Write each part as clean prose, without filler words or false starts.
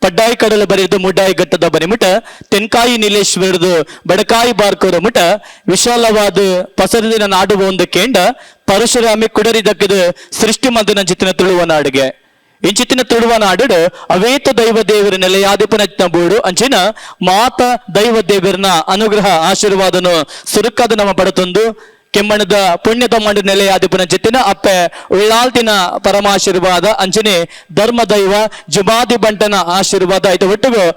ಪಡ್ಡಾಯಿ ಕಡಲ ಬರೆದು ಮುಡ್ಡಾಯಿ ಘಟ್ಟದ ಬರಿಮುಟ ತೆನ್ಕಾಯಿ ನೀಲೇಶ್ವರದು ಬಡಕಾಯಿ ಬಾರ್ಕೋರ ಮುಟ ವಿಶಾಲವಾದ ಪಸರದಿನ ನಾಡುವ ಒಂದು ಕೇಂಡ ಪರಶುರಾಮಿ ಕುಡರಿದಕ್ಕದು ಸೃಷ್ಟಿ ಮಂದಿನ ಚಿತ್ತಿನ ತುಳುವ ನಾಡಿಗೆ ಇಂಚಿತ್ತಿನ ತುಳುವ ನಾಡು ಅವೇತ ದೈವ ದೇವರ ನೆಲೆಯಾದಿಪನ ಬೋಡು ಅಂಚಿನ ಮಾತ ದೈವ ದೇವರನ ಅನುಗ್ರಹ ಆಶೀರ್ವಾದನು ಸುರುಕಾದ ನಮ್ಮ ಪಡತೊಂದು ಕೆಮ್ಮಣದ ಪುಣ್ಯದ ಮಂಡ ನೆಲೆಯಾದಿಪನ ಚಿತ್ತಿನ ಅಪ್ಪೆ ಉಳ್ಳಾಲ್ತಿನ ಪರಮಾಶೀರ್ವಾದ ಅಂಚನೆ ಧರ್ಮ ದೈವ ಜುಮಾದಿ ಬಂಟನ ಆಶೀರ್ವಾದ ಆಯ್ತು ಒಟ್ಟಿಗೂ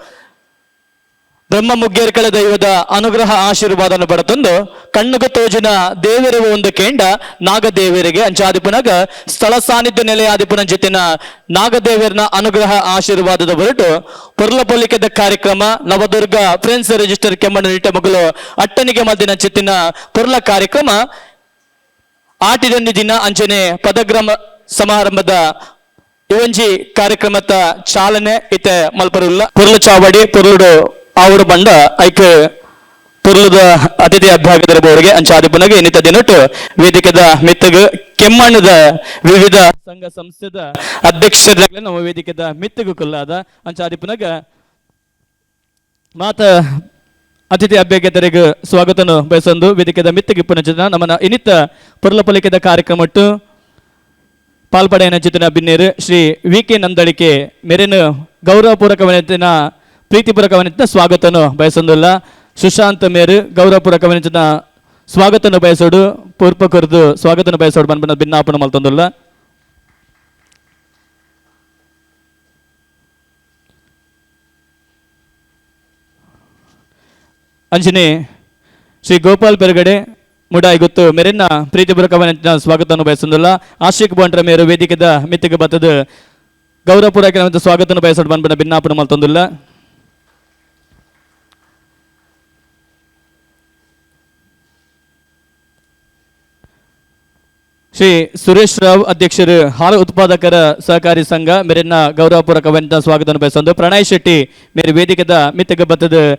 ಬ್ರಹ್ಮ ಮುಗ್ಗೇರ್ಕಳ ದೈವದ ಅನುಗ್ರಹ ಆಶೀರ್ವಾದನ ಪಡತೊಂದು ಕಣ್ಣುಗ ತೋಜಿನ ದೇವರ ಒಂದು ಕೇಂಡ ನಾಗದೇವರಿಗೆ ಅಂಚಾದಿಪುನಗ ಸ್ಥಳ ಸಾನ್ನಿಧ್ಯ ನೆಲೆಯಾದಿಪುನ ಜೊತೆನ ನಾಗದೇವರನ ಅನುಗ್ರಹ ಆಶೀರ್ವಾದದ ಹೊರಟು ಪೊರ್ಲಪೊಲಿಕೆದ ಕಾರ್ಯಕ್ರಮ ನವದುರ್ಗ ಫ್ರೆಂಡ್ಸ್ ರಿಜಿಸ್ಟರ್ ಕೆಮ್ಮಣ್ಣ ನಿಟ್ಟ ಮಗಳು ಅಟ್ಟನಿಗೆ ಮದ್ದಿನ ಚಿತ್ತಿನ ಪೊರ್ಲ ಕಾರ್ಯಕ್ರಮ ಆಟಿದಂಡಿ ದಿನ ಅಂಚನೆ ಪದಗ್ರಮ ಸಮಾರಂಭದ ಇವಂಜಿ ಕಾರ್ಯಕ್ರಮದ ಚಾಲನೆ ಇತ್ತೆ ಮಲ್ಪರುಲ್ಲ ಪೊರ್ಲು ಚಾವಡಿ ಪೊರ್ಲುಡು ಆವಡು ಬಂಡ ಐಕ್ ಪುರ್ಲದ ಅತಿಥಿ ಅಭ್ಯಾಗದವರಿಗೆ ಅಂಚಾದಿಪುನಗೆ ಇನ್ನಿತ ದಿನಟ್ಟು ವೇದಿಕೆದ ಮಿತ್ತಗ ಕೆಮ್ಮಣ್ಣದ ವಿವಿಧ ಸಂಘ ಸಂಸ್ಥೆದ ಅಧ್ಯಕ್ಷರಾಗಲಿ ನಮ್ಮ ವೇದಿಕೆದ ಮಿತ್ತಗು ಕುಲ್ಲಾದ ಅಂಚಾದಿಪುನಗ ಮಾತ ಅತಿಥಿ ಅಭ್ಯಾಗತರಿಗೆ ಸ್ವಾಗತನು ಬಯಸೊಂದು ವೇದಿಕೆದ ಮಿತ್ತಗಿಪ್ಪನ ಜನ ನಮ್ಮನ ಇನ್ನಿತ ಪುರ್ಲಪಲಿಕೆದ ಕಾರ್ಯಕ್ರಮಟ್ಟು ಪಾಲ್ಪಡೆಯನ ಚಿತ್ರನ ಬಿನ್ನೇರು ಶ್ರೀ ವಿ ಕೆ ನಂದಳಿಕೆ ಮೆರೆನು ಗೌರವಪೂರ್ವಕವನಿನ ಪ್ರೀತಿಪೂರ್ವಕವನಿತ ಸ್ವಾಗತನು ಬಯಸೊಂದಿಲ್ಲ ಸುಶಾಂತ್ ಮೇರು ಗೌರವಪೂರ್ವಕವನಿತ ಸ್ವಾಗತನು ಬಯಸೋಡು ಪೂರ್ಪಕರದು ಸ್ವಾಗತನು ಬಯಸೋಡು ಬಂದ ಭಿನ್ನಾಪನ ಮಲ್ತೊಂದಿಲ್ಲ ಅಂಜನೆ ಶ್ರೀ ಗೋಪಾಲ್ ಪೆರಗಡೆ ಮುಡಾಯಿ ಗೊತ್ತು ಮೆರೆನ್ನ ಪ್ರೀತಿಪೂರ್ವಕವನಿತ ಸ್ವಾಗತನು ಬಯಸೊಂದಿಲ್ಲ ಆಶಿಕ್ ಬಾಂಡ್ರ ಮೇರು ವೇದಿಕೆದ ಮಿತ್ತಿಗೆ ಬತ್ತದ ಗೌರವಪೂರ್ವಕ ಸ್ವಾಗತನು ಬಯಸೋಡು ಬಂದ ಭಿನ್ನಾಪನ ಮಲ್ತೊಂದಿಲ್ಲ ಶ್ರೀ ಸುರೇಶ್ ರಾವ್ ಅಧ್ಯಕ್ಷರು ಹಾಲು ಉತ್ಪಾದಕರ ಸಹಕಾರಿ ಸಂಘ ಮೇರಿನ ಗೌರವಪೂರ್ವಕವಂತ ಸ್ವಾಗತ ಬಯಸೊಂದು ಪ್ರಣಯ್ ಶೆಟ್ಟಿ ಮೇರೆ ವೇದಿಕೆದ ಮಿತ್ತಗ ಬತ್ತದ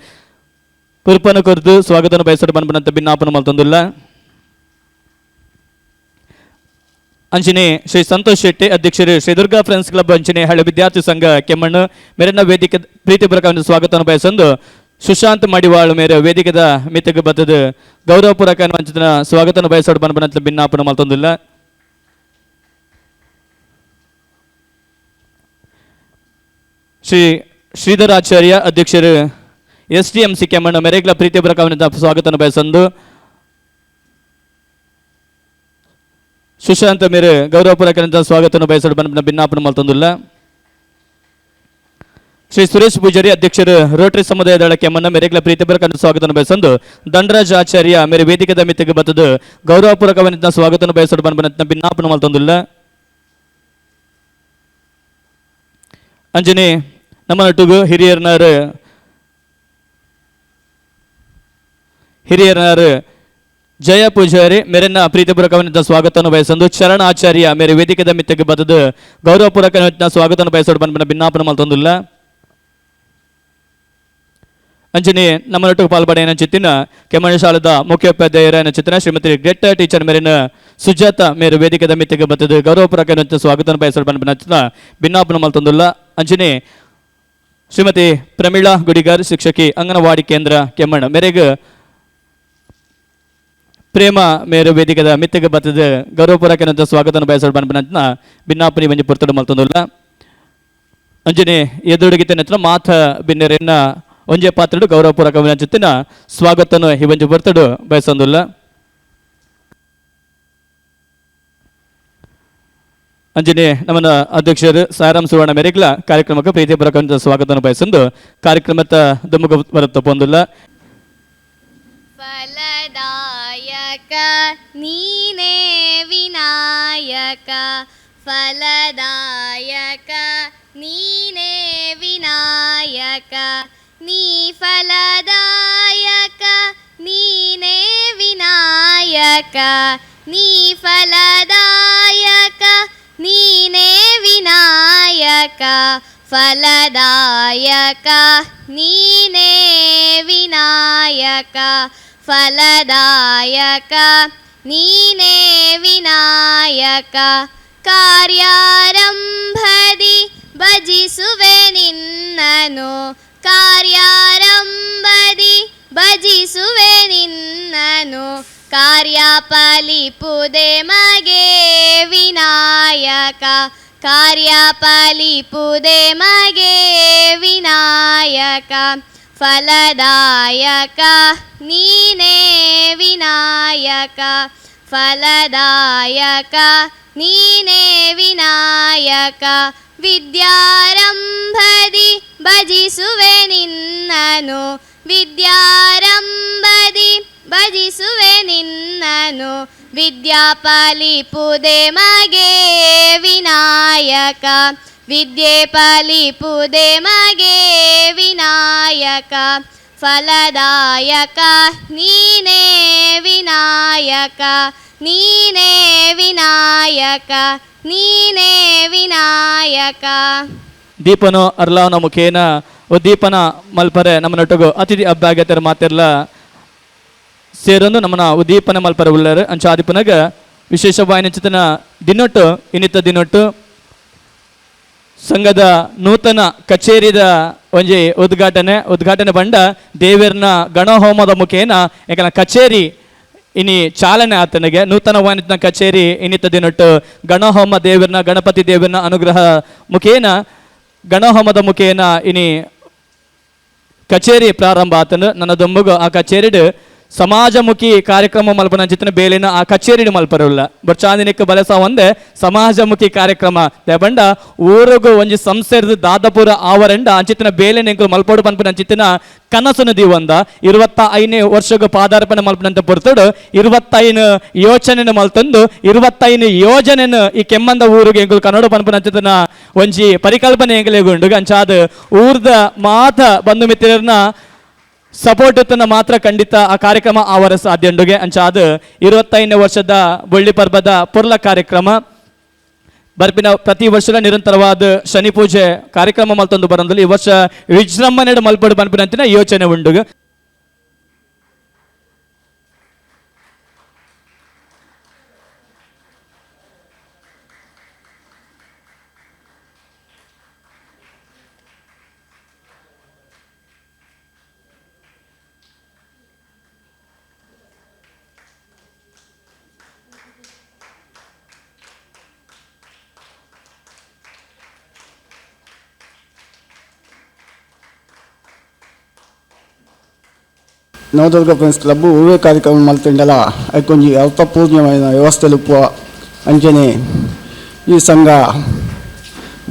ಕುರುಪನ ಕುರಿತು ಸ್ವಾಗತ ಬಯಸೋಡು ಬಂದ ಭಿನ್ನಾಪನ ಮಲ್ತೊಂದಿಲ್ಲ ಅಂಚನೆ ಶ್ರೀ ಸಂತೋಷ್ ಶೆಟ್ಟಿ ಅಧ್ಯಕ್ಷರು ಶ್ರೀ ದುರ್ಗಾ ಫ್ರೆಂಡ್ಸ್ ಕ್ಲಬ್ ಅಂಚನೆ ಹಳೆ ವಿದ್ಯಾರ್ಥಿ ಸಂಘ ಕೆಮ್ಮಣ್ಣು ಮೇರಿನ ವೇದಿಕೆ ಪ್ರೀತಿಪೂರ್ವಕ ಸ್ವಾಗತ ಬಯಸೊಂದು ಸುಶಾಂತ್ ಮಡಿವಾಳು ಮೇರೆ ವೇದಿಕೆದ ಮಿತ್ತಗ ಬತ್ತದ ಗೌರವಪೂರ್ವಕ ವಂಚಿತನ ಸ್ವಾಗತ ಬಯಸೋಡು ಬಂದ ಭಿನ್ನಾಪನ ಮಲ್ತೊಂದಿಲ್ಲ ಶ್ರೀ ಶ್ರೀಧರಾಚಾರ್ಯ ಅಧ್ಯಕ್ಷರು SDMC ಕೆಮ್ಮಣ್ಣು ಮೆರೆಗ್ಲ ಪ್ರೀತಿಪೂರ್ವಕ ಸ್ವಾಗತ ಬಯಸೊಂದು ಸುಶಾಂತ್ ಮೇರೆ ಗೌರವಪೂರ್ವಕ ಸ್ವಾಗತ ಬಯಸೋಡು ಬಂದ ಭಿನ್ನಾಪನ ಮಲ್ತೊಂದಿಲ್ಲ ಶ್ರೀ ಸುರೇಶ್ ಪೂಜಾರಿ ಅಧ್ಯಕ್ಷರು ರೋಟರಿ ಸಮುದಾಯ ದಳ ಕೆಮ್ಮಣ್ಣ ಮೇರೆಗ್ಲ ಪ್ರೀತಿಪೂರ್ವಕ ಸ್ವಾಗತ ಬಯಸೊಂದು ಧನರಾಜ್ ಆಚಾರ್ಯ ಮೇರೆ ವೇದಿಕೆದ ಮಿತ್ತಿಗೆ ಬತ್ತದು ಗೌರವಪೂರ್ವಕ ಸ್ವಾಗತ ಬಯಸೋಡು ಬಂದ ಭಿನ್ನಾಪನ ಮಲ್ತೊಂದಿಲ್ಲ ಅಂಜನೆ ನಮ್ಮ ನಟುಗು ಹಿರಿಯರನಾರು ಜಯ ಪೂಜಾರಿ ಮೇರೆನ್ನ ಪ್ರೀತಿಪೂರ್ವಕ ಸ್ವಾಗತ ಬಯಸೊಂದು ಚರಣ ಆಚಾರ್ಯ ಮೇರೆ ವೇದಿಕೆದ ಮಿತ್ತಿಗೆ ಬತ್ತದು ಗೌರವಪೂರ್ವಕ ಸ್ವಾಗತ ಬಯಸೋಡು ಬಂದ ಭಿನ್ನಾಪನ ಮಲ್ತೊಂದಿಲ್ಲ ಅಂಜನೆ ನಮ್ಮ ನಟುಗು ಪಾಲ್ಪಡೆಯನ ಚಿತ್ತಿನ ಕೆಮ್ಮಣ್ಣ ಶಾಲದ ಮುಖ್ಯೋಪಾಧ್ಯಾಯರ ಚಿತ್ತಿನ ಶ್ರೀಮತಿ ಗೆಟ್ಟ ಟೀಚರ್ ಮೇರಿನ ಸುಜಾತ ಮೇರೆ ವೇದಿಕೆದ ಮಿತ್ತಿಗೆ ಬತ್ತದು ಗೌರವಪೂರ್ವಕ ಸ್ವಾಗತ ಬಯಸೋಡು ಬಂದ ಭಿನ್ನಾಪನ ಮಲ್ತೊಂದಿಲ್ಲ ಅಂಜನೆ ಶ್ರೀಮತಿ ಪ್ರಮೀಳಾ ಗುಡಿಗಾರ್ ಶಿಕ್ಷಕಿ ಅಂಗನವಾಡಿ ಕೇಂದ್ರ ಕೆಮ್ಮಣ್ಣ ಮೇರೆಗೆ ಪ್ರೇಮ ಮೇರು ವೇದಿಕೆದ ಮಿತ್ತಿಗೆ ಬತ್ತದ ಗೌರವಪೂರ್ವಕ ಸ್ವಾಗತ ಬಯಸೋಡು ಬಂದ ಭಿನ್ನಾಪನಿ ಬಂಜಿ ಪುರ್ತಡು ಮಲ್ತೊಂದಿಲ್ಲ ಅಂಜನೆ ಎದುರುಗಿತ ನೆತ್ರ ಮಾಥ ಬಿನ್ನೆರೆನ್ನ ಒಂಜೆ ಪಾತ್ರಡು ಗೌರವಪೂರ್ವಕ ಜೊತೆನ ಸ್ವಾಗತನು ಹಿವಂಜಿ ಬರ್ತಡು ಬಯಸೊಂದಿಲ್ಲ ಅಂಜನೆ ನಮ್ಮನ ಅಧ್ಯಕ್ಷರು ಸಾರಾಮ್ ಸುವರ್ಣ ಮೇರೆಗ್ಲ ಕಾರ್ಯಕ್ರಮಕ್ಕೆ ಪ್ರೀತಿಪೂರ್ವಕ ಸ್ವಾಗತ ಬಯಸೊಂದು ಕಾರ್ಯಕ್ರಮದ ದುಮ್ಮುಗ ಬರುತ್ತ ಪೊಂದಿಲ್ಲ ಫಲದಾಯಕ ನೀನೇ ವಿನಾಯಕ ಫಲದಾಯಕ ನೀನೇ ವಿನಾಯಕ ನೀ ಫಲದಾಯಕ ನೀನೇ ವಿನಾಯಕ ನೀ ಫಲದಾಯಕ ನೀನೇ ವಿನಾಯಕ ಫಲದಾಯಕ ನೀನೇ ವಿನಾಯಕ ಫಲದಾಯಕ ನೀನೇ ವಿನಾಯಕ ಕಾರ್ಯಾರಂಭದಿ ಭಜಿಸುವೆ ನಿನ್ನನು ಕಾರ್ಯಾರಂಭದಿ ಭಜಿಸುವೆ ನಿನ್ನನು ಕಾರ್ಯ ಫಲಿಪುದೆ ಮಗೆ ವಿನಾಯಕ ಕಾರ್ಯ ಫಲಿಪುದೆ ಮಗೆ ವಿನಾಯಕ ಫಲದಾಯಕ ನೀನೇ ವಿನಾಯಕ ಫಲದಾಯಕ ನೀನೇ ವಿನಾಯಕ ವಿದ್ಯಾರಂಭದಿ ಭಜಿಸುವೆ ನಿನ್ನನು ವಿದ್ಯಾರಂಭದಿ ಭಜಿಸುವೆ ನಿನ್ನನು ವಿದ್ಯಾ ಫಲಿಪುದೆ ಮಗೆ ವಿನಾಯಕ ವಿದ್ಯೆ ಫಲಿಪುದೆ ಮಗೆ ವಿನಾಯಕ ಫಲದಾಯಕ ನೀನೇ ವಿನಾಯಕ ನೀನೇ ವಿನಾಯಕ ನೀನೇ ವಿನಾಯಕ ದೀಪನು ಅರ್ಲಾವನ ಮುಖೇನ ಉದ್ದೀಪನ ಮಲ್ಪರೆ ನಮ್ಮನೊಟ್ಟಿಗೂ ಅತಿಥಿ ಅಭ್ಯಾಗತರ ಮಾತೆಲ್ಲ ಸೇರೊಂದು ನಮ್ಮನ ಉದ್ದೀಪನ ಮಲ್ಪರೆ ಉಳ್ಳರು ಅಂಚಾದಿಪನಗ ವಿಶೇಷವಾಯಿನ ಚಿತನ ದಿನೊಟ್ಟು ಇನ್ನಿತ ದಿನೊಟ್ಟು ಸಂಘದ ನೂತನ ಕಚೇರಿದ ಒಂಜಿ ಉದ್ಘಾಟನೆ ಬಂಡ ದೇವರನ ಗಣಹೋಮದ ಮುಖೇನ ಯಾಕನ ಕಚೇರಿ ಇನಿ ಚಾಲನೆ ಆತನಿಗೆ ನೂತನವಾದ ಕಚೇರಿ ಇನ್ನಿತ ದಿನೊಟ್ಟು ಗಣಹೋಮ ದೇವರನ ಗಣಪತಿ ದೇವರನ ಅನುಗ್ರಹ ಮುಖೇನ ಗಣಹೋಮದ ಮುಖೇನ ಇನಿ ಕಚೇರಿ ಪ್ರಾರಂಭ ಆತನು ನನ್ನ ದೊಂಬಗು ಆ ಕಚೇರಿಡು ಸಮಾಜಮುಖಿ ಕಾರ್ಯಕ್ರಮ ಮಲ್ಪನ ಚಿತ್ರ ಬೇಲಿನ ಆ ಕಚೇರಿ ಮಲ್ಪರಲ್ಲ ಬರ್ಚಾಂದಿನಿಕ್ ಬಲಸ ಒಂದೇ ಸಮಾಜಮುಖಿ ಕಾರ್ಯಕ್ರಮ ಬಂಡ ಊರಿಗೂ ಒಂಜಿ ಸಂಸ್ಥೆ ದಾದಪುರ ಆವರಂಡ ಅಂಚಿತ್ತಿನ ಬೇಲಿನ ಮಲ್ಪೋಡು ಪನ್ಪನ ಅಂಚಿತ್ತಿನ ಕನಸು ದೀವಂದ 25ನೇ ವರ್ಷಗೂ ಪಾದಾರ್ಪಣೆ ಮಲ್ಪನಂತ ಪೊರ್ತುಡು 25 ಯೋಚನೆ ಮಲ್ತಂದು 25 ಯೋಜನೆನ ಈ ಕೆಮ್ಮಂದ ಊರಿಗೆ ಎಂಗುಲು ಕನ್ನಡ ಪನ್ಪನ ಅಂಚಿತ್ತಿನ ಒಂಜಿ ಪರಿಕಲ್ಪನೆ ಎಂಗಲೇಗುಂಡು ಅಂಚಾದ ಊರ್ದ ಮಾತ ಬಂಧು ಮಿತ್ರರನ್ನ ಸಪೋರ್ಟ್ ತನ್ನ ಮಾತ್ರ ಖಂಡಿತ ಆ ಕಾರ್ಯಕ್ರಮ ಆವರ ಸಾಧ್ಯ ಉಂಡುಗೆ ಅಂಚಾದ 25ನೇ ವರ್ಷದ ಬೊಳ್ಳಿ ಪರ್ಬದ ಪುರ್ಲ ಕಾರ್ಯಕ್ರಮ ಬರ್ಪಿನ ಪ್ರತಿ ವರ್ಷದ ನಿರಂತರವಾದ ಶನಿ ಪೂಜೆ ಕಾರ್ಯಕ್ರಮ ಮಲ್ತೊಂದು ಬರಂದಲ್ಲಿ ಈ ವರ್ಷ ವಿಜೃಂಭಣೆ ಮಲ್ಪಡು ಪನ್ಪಿನಂತಿನ ಯೋಚನೆ ಉಂಡುಗೆ ನವದುರ್ಗ ಫ್ರೆಂಡ್ಸ್ ಕ್ಲಬ್ ಹೂವೇ ಕಾರ್ಯಕ್ರಮ ಮಲ್ತಿಂಡಲ ಅದಕ್ಕೊಂದು ಅರ್ಥಪೂರ್ಣమైన ವ್ಯವಸ್ಥೆಲುಪ್ಪುವ ಅಂಚನೆ ಈ ಸಂಘ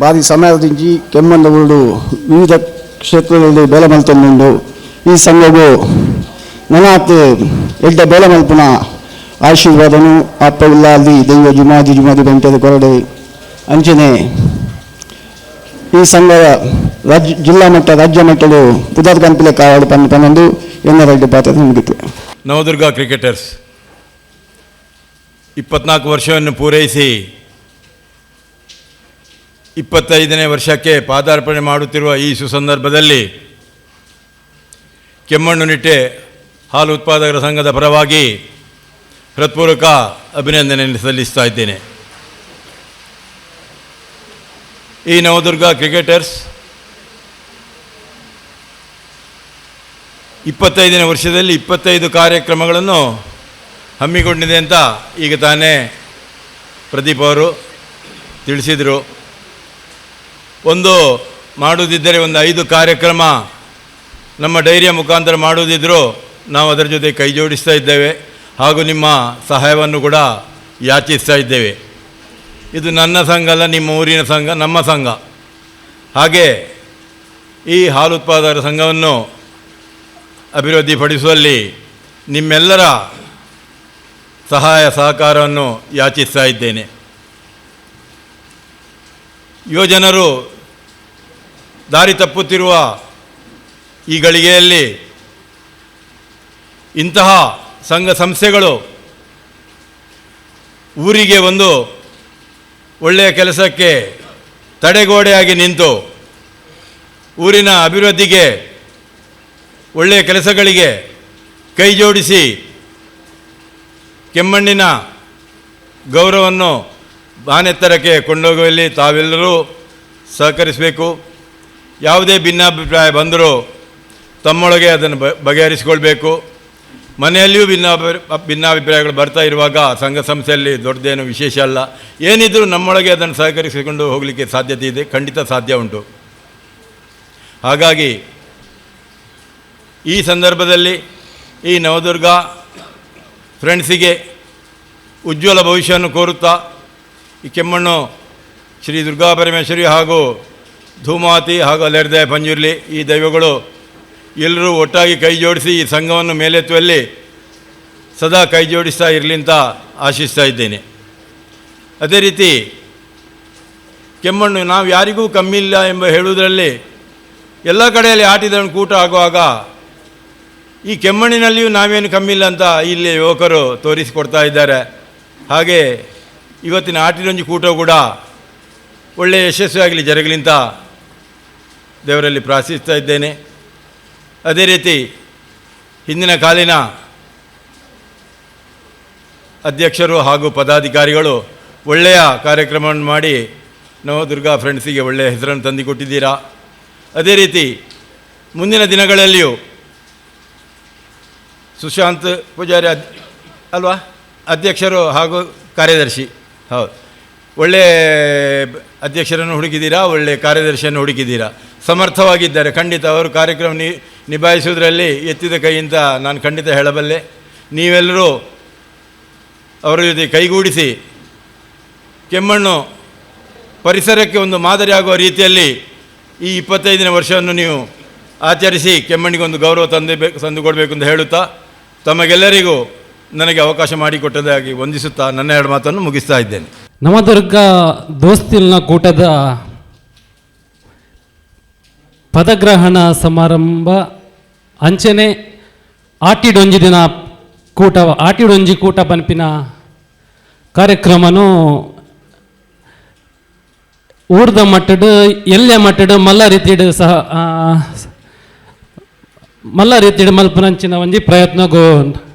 ಭಾರಿ ಸಮಯದಿಂಚಿ ಕೆಮ್ಮಂದ ಊರು ವಿವಿಧ ಕ್ಷೇತ್ರಗಳಲ್ಲಿ ಬೇಲೆ ಮಲ್ತೊಂದುಂಡು ಈ ಸಂಘವು ನನಾತ್ ಎಡ್ಡ ಬೇಲೆ ಮಲ್ಪುನ ಆಶೀರ್ವಾದನು ಅಪ್ಪ ಇಲ್ಲಾದಿ ದೈವ ಜುಮಾದಿ ಬಂಟದ ಕೊರಡೆ ಅಂಚನೆ ಈ ಸಂಘ ಜಿಲ್ಲಾ ಮಟ್ಟ ರಾಜ್ಯ ಮಟ್ಟದ ಪುದರ್ ಕಂಪಿಲೆ ಕಾವಾಡು ಪನ್ನೊಂದು ಎನ್ನರಡ್ಡಿ ಪಾತ್ರ ಮುಗಿತು. ನವದುರ್ಗ ಕ್ರಿಕೆಟರ್ಸ್ 24 ವರ್ಷವನ್ನು ಪೂರೈಸಿ 25ನೇ ವರ್ಷಕ್ಕೆ ಪಾದಾರ್ಪಣೆ ಮಾಡುತ್ತಿರುವ ಈ ಸುಸಂದರ್ಭದಲ್ಲಿ ಕೆಮ್ಮಣ್ಣು ನಿಟ್ಟೆ ಹಾಲು ಉತ್ಪಾದಕರ ಸಂಘದ ಪರವಾಗಿ ಹೃತ್ಪೂರ್ವಕ ಅಭಿನಂದನೆಯನ್ನು ಸಲ್ಲಿಸ್ತಾ ಇದ್ದೇನೆ. ಈ ನವದುರ್ಗ ಕ್ರಿಕೆಟರ್ಸ್ 25ನೇ ವರ್ಷದಲ್ಲಿ 25 ಕಾರ್ಯಕ್ರಮಗಳನ್ನು ಹಮ್ಮಿಕೊಂಡಿದೆ ಅಂತ ಈಗ ತಾನೇ ಪ್ರದೀಪ್ ಅವರು ತಿಳಿಸಿದರು. ಒಂದು ಮಾಡುವುದಿದ್ದರೆ ಒಂದು 5 ಕಾರ್ಯಕ್ರಮ ನಮ್ಮ ಡೈರಿಯ ಮುಖಾಂತರ ಮಾಡುವುದಿದ್ದರೂ ನಾವು ಅದರ ಜೊತೆ ಕೈ ಜೋಡಿಸ್ತಾ ಇದ್ದೇವೆ ಹಾಗೂ ನಿಮ್ಮ ಸಹಾಯವನ್ನು ಕೂಡ ಯಾಚಿಸ್ತಾ ಇದ್ದೇವೆ. ಇದು ನನ್ನ ಸಂಘ ಅಲ್ಲ, ನಿಮ್ಮ ಊರಿನ ಸಂಘ, ನಮ್ಮ ಸಂಘ. ಹಾಗೆ ಈ ಹಾಲು ಉತ್ಪಾದಕರ ಸಂಘವನ್ನು ಅಭಿವೃದ್ಧಿಪಡಿಸುವಲ್ಲಿ ನಿಮ್ಮೆಲ್ಲರ ಸಹಾಯ ಸಹಕಾರವನ್ನು ಯಾಚಿಸ್ತಾ ಇದ್ದೇನೆ. ಯುವಜನರು ದಾರಿ ತಪ್ಪುತ್ತಿರುವ ಈ ಗಳಿಗೆಯಲ್ಲಿ ಇಂತಹ ಸಂಘ ಸಂಸ್ಥೆಗಳು ಊರಿಗೆ ಒಂದು ಒಳ್ಳೆಯ ಕೆಲಸಕ್ಕೆ ತಡೆಗೋಡೆಯಾಗಿ ನಿಂತು ಊರಿನ ಅಭಿವೃದ್ಧಿಗೆ ಒಳ್ಳೆಯ ಕೆಲಸಗಳಿಗೆ ಕೈ ಜೋಡಿಸಿ ಕೆಮ್ಮಣ್ಣಿನ ಗೌರವವನ್ನು ಬಾನೆತ್ತರಕ್ಕೆ ಕೊಂಡೋಗುವಲ್ಲಿ ತಾವೆಲ್ಲರೂ ಸಹಕರಿಸಬೇಕು. ಯಾವುದೇ ಭಿನ್ನಾಭಿಪ್ರಾಯ ಬಂದರೂ ತಮ್ಮೊಳಗೆ ಅದನ್ನು ಬಗೆಹರಿಸಿಕೊಳ್ಬೇಕು. ಮನೆಯಲ್ಲಿಯೂ ಭಿನ್ನಾಭಿಪ್ರಾಯಗಳು ಬರ್ತಾ ಇರುವಾಗ ಸಂಘ ಸಂಸ್ಥೆಯಲ್ಲಿ ದೊಡ್ಡದೇನು ವಿಶೇಷ ಅಲ್ಲ. ಏನಿದ್ರೂ ನಮ್ಮೊಳಗೆ ಅದನ್ನು ಸಹಕರಿಸಿಕೊಂಡು ಹೋಗಲಿಕ್ಕೆ ಸಾಧ್ಯತೆ ಇದೆ, ಖಂಡಿತ ಸಾಧ್ಯ ಉಂಟು. ಹಾಗಾಗಿ ಈ ಸಂದರ್ಭದಲ್ಲಿ ಈ ನವದುರ್ಗ ಫ್ರೆಂಡ್ಸಿಗೆ ಉಜ್ವಲ ಭವಿಷ್ಯವನ್ನು ಕೋರುತ್ತಾ ಈ ಕೆಮ್ಮಣ್ಣು ಶ್ರೀ ದುರ್ಗಾ ಪರಮೇಶ್ವರಿ ಹಾಗೂ ಧೂಮಾವತಿ ಹಾಗೂ ಅಲೆರ್ದೆ ಪಂಜುರ್ಲಿ ಈ ದೈವಗಳು ಎಲ್ಲರೂ ಒಟ್ಟಾಗಿ ಕೈ ಜೋಡಿಸಿ ಈ ಸಂಘವನ್ನು ಮೇಲೆತ್ತುವಲ್ಲಿ ಸದಾ ಕೈ ಜೋಡಿಸ್ತಾ ಇರಲಿ ಅಂತ ಆಶಿಸ್ತಾ ಇದ್ದೇನೆ. ಅದೇ ರೀತಿ ಕೆಮ್ಮಣ್ಣು ನಾವು ಯಾರಿಗೂ ಕಮ್ಮಿ ಇಲ್ಲ ಎಂಬ ಹೇಳುವುದರಲ್ಲಿ ಎಲ್ಲ ಕಡೆಯಲ್ಲಿ ಆಟಿದ ಕೂಟ ಆಗುವಾಗ ಈ ಕೆಮ್ಮಣ್ಣಿನಲ್ಲಿಯೂ ನಾವೇನು ಕಮ್ಮಿ ಇಲ್ಲ ಅಂತ ಇಲ್ಲಿ ಯುವಕರು ತೋರಿಸಿಕೊಡ್ತಾ ಇದ್ದಾರೆ. ಹಾಗೆ ಇವತ್ತಿನ ಆಟಿನೊಂಜಿ ಕೂಟ ಕೂಡ ಒಳ್ಳೆಯ ಯಶಸ್ವಿಯಾಗಲಿ ಜರಗಲಿ ಅಂತ ದೇವರಲ್ಲಿ ಪ್ರಾರ್ಥಿಸ್ತಾ ಇದ್ದೇನೆ. ಅದೇ ರೀತಿ ಹಿಂದಿನ ಕಾಲಿನ ಅಧ್ಯಕ್ಷರು ಹಾಗೂ ಪದಾಧಿಕಾರಿಗಳು ಒಳ್ಳೆಯ ಕಾರ್ಯಕ್ರಮವನ್ನು ಮಾಡಿ ನವದುರ್ಗಾ ಫ್ರೆಂಡ್ಸಿಗೆ ಒಳ್ಳೆಯ ಹೆಸರನ್ನು ತಂದುಕೊಟ್ಟಿದ್ದೀರಾ. ಅದೇ ರೀತಿ ಮುಂದಿನ ದಿನಗಳಲ್ಲಿಯೂ ಸುಶಾಂತ್ ಪೂಜಾರಿ ಅಲ್ವಾ ಅಧ್ಯಕ್ಷರು ಹಾಗೂ ಕಾರ್ಯದರ್ಶಿ, ಹೌದು, ಒಳ್ಳೆಯ ಅಧ್ಯಕ್ಷರನ್ನು ಹುಡುಕಿದ್ದೀರಾ, ಒಳ್ಳೆಯ ಕಾರ್ಯದರ್ಶಿಯನ್ನು ಹುಡುಕಿದ್ದೀರಾ, ಸಮರ್ಥವಾಗಿದ್ದಾರೆ. ಖಂಡಿತ ಅವರು ಕಾರ್ಯಕ್ರಮ ನಿಭಾಯಿಸುವುದರಲ್ಲಿ ಎತ್ತಿದ ಕೈಯಿಂದ ನಾನು ಖಂಡಿತ ಹೇಳಬಲ್ಲೆ. ನೀವೆಲ್ಲರೂ ಅವರ ಜೊತೆ ಕೈಗೂಡಿಸಿ ಕೆಮ್ಮಣ್ಣು ಪರಿಸರಕ್ಕೆ ಒಂದು ಮಾದರಿಯಾಗುವ ರೀತಿಯಲ್ಲಿ ಈ 25ನೇ ವರ್ಷವನ್ನು ನೀವು ಆಚರಿಸಿ ಕೆಮ್ಮಣ್ಣಿಗೊಂದು ಗೌರವ ತಂದುಕೊಡಬೇಕು ಅಂತ ಹೇಳುತ್ತಾ ತಮಗೆಲ್ಲರಿಗೂ ನನಗೆ ಅವಕಾಶ ಮಾಡಿಕೊಟ್ಟದಾಗಿ ವಂದಿಸುತ್ತಾ ನನ್ನ 2 ಮಾತನ್ನು ಮುಗಿಸ್ತಾ ಇದ್ದೇನೆ. ನವದುರ್ಗ ದೋಸ್ತಿಲ್ನ ಕೂಟದ ಪದಗ್ರಹಣ ಸಮಾರಂಭ ಅಂಚನೆ ಆಟಿಡೊಂಜಿ ದಿನ ಆಟಿಡೊಂಜಿ ಕೂಟ ಪನ್ಪಿನ ಕಾರ್ಯಕ್ರಮನು ಊರ್ದ ಮಟ್ಟಡು ಎಲ್ಲೆ ಮಟ್ಟಡು ಮಲ್ಲ ರೀತಿಡು ಮಲ್ಪನಂಚಿನ ಒಂಜಿ ಪ್ರಯತ್ನಗೂ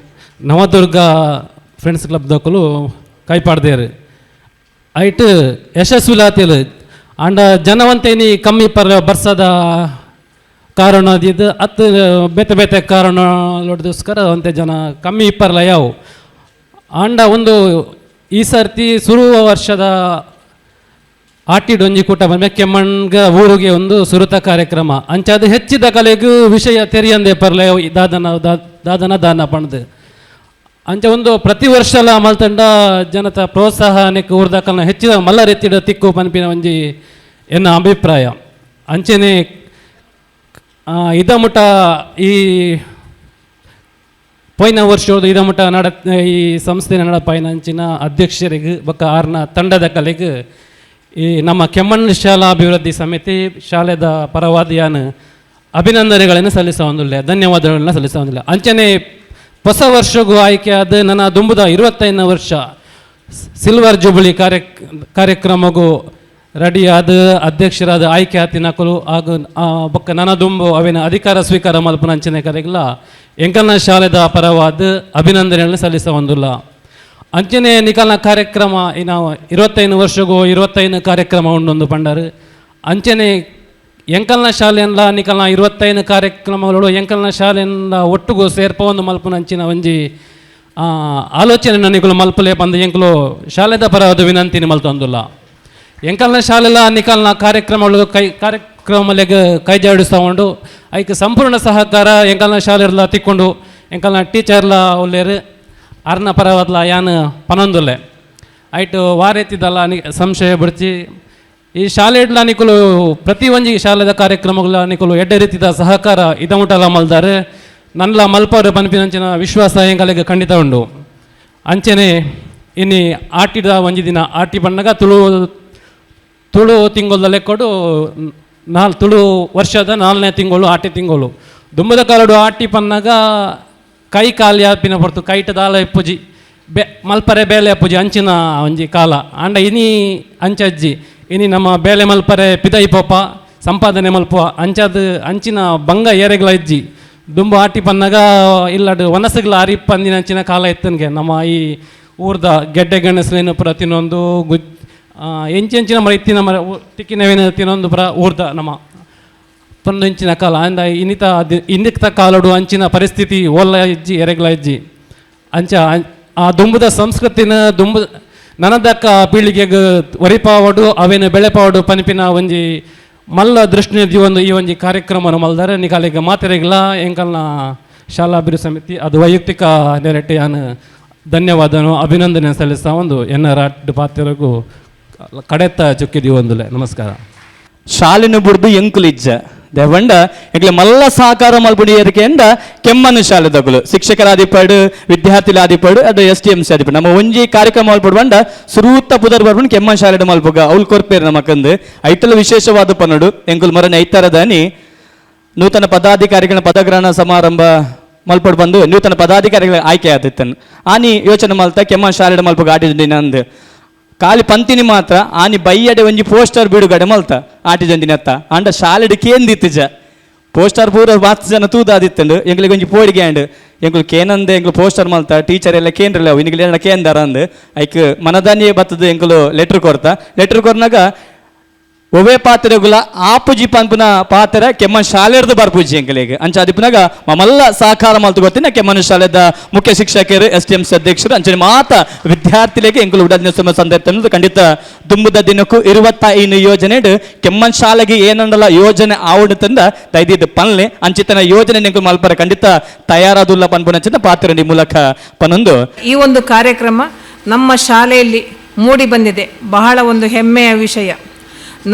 ನವದುರ್ಗ ಫ್ರೆಂಡ್ಸ್ ಕ್ಲಬ್ ದಕ್ಕಲು ಕೈಪಾಡ್ದೇರು ಐಟ್ ಯಶಸ್ವಿಲಾತಿಲ್ ಅಂಡ ಜನವಂತೇನಿ ಕಮ್ಮಿ ಬರ್ಸದ ಕಾರಣದಿದ್ದು ಅತ್ತು ಬೇತೆ ಬೇತೆ ಕಾರಣದೋಸ್ಕರ ಅಂತೆ ಜನ ಕಮ್ಮಿ ಇಪ್ಪರ್ಲ ಯಾವು ಅಂಡ ಒಂದು ಈ ಸರ್ತಿ ಸುರುವ ವರ್ಷದ ಆಟಿಡೊಂಜಿ ಕೂಟ ಬಂದ ಕೆಮ್ಮಣ್ಗ ಊರಿಗೆ ಒಂದು ಸುರುತ ಕಾರ್ಯಕ್ರಮ ಅಂಚಾದ ಹೆಚ್ಚಿದ ಕಲೆಗೂ ವಿಷಯ ತೆರಿಯಂದೆ ಪರ್ಲೆ ದಾದನ ಪಣ್ದು ಅಂಚ ಒಂದು ಪ್ರತಿ ವರ್ಷಲ ಮಲ್ತಂಡ ಜನತ ಪ್ರೋತ್ಸಾಹನಕ್ಕೆ ಊರ್ದಕಲ್ನ ಹೆಚ್ಚಿದ ಮಲ್ಲ ರೀತಿಯ ತಿಕ್ಕು ಪನ್ಪಿನ ಒಂಜಿ ಎನ್ನ ಅಭಿಪ್ರಾಯ. ಅಂಚನೆ ಇದಮುಟ ಈ ಪೋಯ್ನ ವರ್ಷದ ಇದಮುಟ ಈ ಸಂಸ್ಥೆ ನಡಪಾಯಿನ ಅಂಚಿನ ಅಧ್ಯಕ್ಷರಿಗೆ ಬೊಕ್ಕ ಆರ್ನ ತಂಡದ ಕಲೆಗೆ ಈ ನಮ್ಮ ಕೆಮ್ಮಣ್ಣು ಶಾಲಾ ಅಭಿವೃದ್ಧಿ ಸಮಿತಿ ಶಾಲೆದ ಪರವಾದಿಯಾನ ಅಭಿನಂದನೆಗಳನ್ನು ಸಲ್ಲಿಸುವುದಿಲ್ಲ, ಧನ್ಯವಾದಗಳನ್ನು ಸಲ್ಲಿಸುವುದಿಲ್ಲ. ಅಂಚನೆ ಹೊಸ ವರ್ಷಗೂ ಆಯ್ಕೆಯಾದ ನನ್ನ ದುಂಬುದ 25ನೇ ವರ್ಷ ಸಿಲ್ವರ್ ಜೂಬಿಲಿ ಕಾರ್ಯಕ್ರಮಗೂ ರೆಡಿಯಾದ ಅಧ್ಯಕ್ಷರಾದ ಆಯ್ಕೆ ಆತಿನಕಲು ಹಾಗೂ ಬೊಕ್ಕ ನನ್ನ ದುಂಬು ಅವಿನ ಅಧಿಕಾರ ಸ್ವೀಕಾರ ಮಲ್ಪನ ಅಂಚನೆ ಕರೆಗಿಲ್ಲ ಎಂಕಲ್ನ ಶಾಲೆದ ಪರವಾದ ಅಭಿನಂದನೆಗಳನ್ನು ಸಲ್ಲಿಸುವುದಿಲ್ಲ. ಅಂಚನೆ ನಿಕಲ್ನ ಕಾರ್ಯಕ್ರಮ ನಾವು 25 ವರ್ಷಗೂ 25 ಕಾರ್ಯಕ್ರಮ ಉಂಡೊಂದು ಪಂಡರು ಅಂಚನೆ ಎಂಕಲ್ನ ಶಾಲೆಯಲ್ಲ ನಿಕಲ್ನ 25 ಕಾರ್ಯಕ್ರಮಗಳು ಎಂಕಲ್ನ ಶಾಲೆಯಿಂದ ಒಟ್ಟಿಗೂ ಸೇರ್ಪೊಂದು ಮಲ್ಪನ ಅಂಚಿನ ಒಂಜಿ ಆಲೋಚನೆ ನಿಕಲು ಮಲ್ಪಲೆ ಬಂದು ಎಂಕಲು ಶಾಲೆದ ಪರವಾದ ವಿನಂತಿನಿ ಮಲ್ತೊಂದಿಲ್ಲ. ಎಂಕಲ್ನ ಶಾಲೆಲ್ಲ ನಿಕಲ್ನ ಕಾರ್ಯಕ್ರಮಗಳು ಕಾರ್ಯಕ್ರಮಲೆಗೆ ಕೈ ಜಾಡಿಸ್ಕೊಂಡು ಅದಕ್ಕೆ ಸಂಪೂರ್ಣ ಸಹಕಾರ ಎಂಕಲ್ನ ಶಾಲೆಲ್ಲ ತಿಕ್ಕೊಂಡು ಎಂಕಲ್ನ ಟೀಚರ್ಲ ಒಳ್ಳೆಯರು ಅರ್ನ ಪರವಾದ್ಲ ಯಾನು ಪನೊಂದುಲ್ಲೆ ಆಯ್ತು ವಾರೆತ್ತಿದ್ದಲ್ಲ ಸಂಶಯ ಬಿಡ್ಚಿ ಈ ಶಾಲೆ ಇಡ್ಲ ನಿಕಲು ಪ್ರತಿ ಒಂಜಿ ಶಾಲೆದ ಕಾರ್ಯಕ್ರಮಗಳ ನಿಕಲು ಎಡ್ಡೆ ರೀತಿದ ಸಹಕಾರ ಇದಮುಟಲ ಮಲ್ದಾರೆ ನನ್ಲ ಮಲ್ಪವ್ರೆ ಪನ್ಪಿನಂಚಿನ ವಿಶ್ವಾಸ ಎಂಕಲೆಗೆ ಖಂಡಿತ ಉಂಡು. ಅಂಚನೆ ಇನ್ನಿ ಆಟಿದ ಒಂಜಿ ದಿನ ಆಟಿ ಬಣ್ಣಗ ತುಳು ತಿಂಗಳ ಲೆಕ್ಕೊಡು ತುಳು ವರ್ಷದ 4ನೇ ತಿಂಗಳು ಆಟಿ ತಿಂಗಳು ದುಂಬದ ಕಾಲಡು ಆಟಿ ಪನ್ನಗ ಕೈ ಕಾಲು ಯಾಪಿನ ಹೊರತು ಕೈಟ ದಾಲ ಎಪ್ಪುಜಿ ಮಲ್ಪರೆ ಬೇಲೆ ಅಪ್ಪುಜಿ ಅಂಚಿನ ಒಂಜಿ ಕಾಲ ಅಂಡ ಇನಿ ಅಂಚಜ್ಜಿ ಇನಿ ನಮ್ಮ ಬೇಲೆ ಮಲ್ಪರೆ ಪಿದೈ ಪೋಪ ಸಂಪಾದನೆ ಮಲ್ಪುವ ಅಂಚದ ಅಂಚಿನ ಬಂಗ ಏರೆಗಳ ಇಜ್ಜಿ ದುಂಬು ಆಟಿ ಪನ್ನಗ ಇಲ್ಲಡು ವನಸಗಳ ಅರಿಪ್ಪಂದಿನ ಅಂಚಿನ ಕಾಲ ಎತ್ತನ್ಗೆ ನಮ್ಮ ಈ ಊರ್ದ ಗೆಡ್ಡೆ ಗಣಸಲೇನು ಪ್ರತಿನೊಂದು ಎಂಚಿನ ಮರ ಇತ್ತಿನ ಮರ ತಿಕ್ಕಿನವೇನ ತಿನ್ನೊಂದು ಪರ ಊರ್ದ ನಮ್ಮ ಪೊಂದು ಇಂಚಿನ ಕಾಲ ಅಂದ ಇನ್ನಿತ ಕಾಲಡು ಅಂಚಿನ ಪರಿಸ್ಥಿತಿ ಓಲ್ಲ ಇಜ್ಜಿ ಎರೆಗ್ಲ ಇಜ್ಜಿ ಅಂಚ ಆ ದುಂಬುದ ಸಂಸ್ಕೃತಿನ ನನದಕ್ಕ ಪೀಳಿಗೆಗೆ ಒರಿಪಾವಡು ಅವೇನು ಬೆಳೆಪಾವಡು ಪನಿಪಿನ ಒಂಜಿ ಮಲ್ಲ ದೃಷ್ಟಿನಿಧಿ ಈ ಒಂಜಿ ಕಾರ್ಯಕ್ರಮ ಮಲ್ದಾರೆ ನಿಕಾಲಿಗೆ ಮಾತೆರೆಗಿಲ್ಲ ಎಂಕಲ್ನ ಶಾಲಾ ಅಭಿವೃದ್ಧಿ ಸಮಿತಿ ಅದು ವೈಯಕ್ತಿಕ ನೆರಟಿ ನಾನು ಧನ್ಯವಾದನು ಅಭಿನಂದನೆ ಸಲ್ಲಿಸ್ತಾ ಒಂದು ಎನ್ನರಾಟ್ ಪಾತ್ರರಿಗೂ ಕಡೆತ್ತ ಚುಕ್ಕಿದೀವಿ ಒಂದುಲೆ ನಮಸ್ಕಾರ. ಶಾಲೆನು ಬುಡ್ದು ಎಂಕುಲಿಜ್ಜ ದೇವಂಡ ಎಂಕ್ಲೆ ಮಲ್ಲ ಸಹಕಾರ ಮಲ್ಪುಣಿಯರಿಗೆ ಎಂದ ಕೆಮ್ಮನು ಶಾಲೆ ತಗುಲು ಶಿಕ್ಷಕರಾದಿಪಾಡು ವಿದ್ಯಾರ್ಥಿಲಾದಿಪಾಡು ಅದು STMC ಆದಿಪಾಡು ನಮ್ಮ ಒಂಜಿ ಕಾರ್ಯಕ್ರಮ ಮಲ್ಪಡುವಂಡ ಸುರೂತ ಪುದರ್ ಬರ್ಬಂಡು ಕೆಮ್ಮನ್ ಶಾಲೆ ಮಲ್ಪುಗ ಅವ್ಲು ಕೊರ್ಪೇರು ನಮಕಂದು ಐತಲು ವಿಶೇಷವಾದ ಪನ್ನಡು ಎಂಕುಲು ಮರನೆ ಐತಾರದಾನಿ ನೂತನ ಪದಾಧಿಕಾರಿಗಳ ಪದಗ್ರಹಣ ಸಮಾರಂಭ ಮಲ್ಪಡು ಬಂದು ನೂತನ ಪದಾಧಿಕಾರಿಗಳ ಆಯ್ಕೆ ಆದಿತ್ತನು ಆನಿ ಯೋಚನೆ ಮಲ್ತ ಕೆಮ್ಮನ್ ಶಾಲೆ ಮಲ್ಪುಗ ಆಟಿದಂದಿನ ಅಂದು ಖಾಲಿ ಪಂತಿನಿ ಮಾತ್ರ ಆನಿ ಬೈಯಡೆ ಒಂಜಿ ಪೋಸ್ಟರ್ ಬಿಡುಗಡೆ ಮಲ್ತ ಆಟಿದಂದಿನತ್ತ ಅಂಡ ಶಾಲೆಡ್ ಕೇಂದಿತ್ತಜ ಪೋಸ್ಟರ್ ಪೂರ ಮಾತು ಜನ ತೂದಾದಿತ್ತಂಡು ಎಂಗ್ಲಿಗೆ ಒಂಜಿ ಪೋಡಿಗೆ ಅಂಡ್ ಎಂಗ್ಲು ಕೇನಂದೆ ಎಂಗ್ಲು ಪೋಸ್ಟರ್ ಮಲ್ತ ಟೀಚರ್ ಎಲ್ಲ ಕೇಂದ್ರಲ್ಲ ಇನ್ನಿಗೆ ಕೇಂದಾರ ಅಂದು ಐಕ್ ಮನದಾನಿಯೇ ಬತ್ತದು ಎಂಗ್ಲು ಲೆಟ್ರ್ ಕೊರ್ನಾಗ ಒವೇ ಪಾತ್ರೆಗುಲ ಆಪುಜಿ ಪಂಪುನ ಪಾತ್ರ ಕೆಮ್ಮನ್ ಶಾಲೆರ್ದು ಬರ್ಪುಜಿ ಎಂಕಲಿಗೆ ಅಂಚ ಅದಿಪ್ಪನಾಗ ಮಮಲ್ಲ ಸಹಕಾರ ಮಲ್ತು ಗೊತ್ತಿನ ಕೆಮ್ಮನ್ ಶಾಲೆದ ಮುಖ್ಯ ಶಿಕ್ಷಕರು STMC ಅಧ್ಯಕ್ಷರು ಅಂಚನೆ ಮಾತ ವಿದ್ಯಾರ್ಥಿಗಳಿಗೆ ಎಂಕುಲು ಉಡದಿನ ಸಂದರ್ಭ ಖಂಡಿತ ದುಂಬುದ ದಿನಕ್ಕೂ 25 ಯೋಜನೆ ಕೆಮ್ಮನ್ ಶಾಲೆಗೆ ಏನಂದಲ್ಲ ಯೋಜನೆ ಆವಡು ತಂದ ದೈದಿದ್ದು ಪನ್ಲೆ ಅಂಚಿತನ ಯೋಜನೆ ಎಂಕುಲು ಮಲ್ಪರ ಖಂಡಿತ ತಯಾರಾದುಲ್ಲ ಪನ್ಪುನಂಚಿನ ಪಾತ್ರ ಮೂಲಕ ಪನೊಂದು ಈ ಒಂದು ಕಾರ್ಯಕ್ರಮ ನಮ್ಮ ಶಾಲೆಯಲ್ಲಿ ಮೂಡಿ ಬಂದಿದೆ. ಬಹಳ ಒಂದು ಹೆಮ್ಮೆಯ ವಿಷಯ.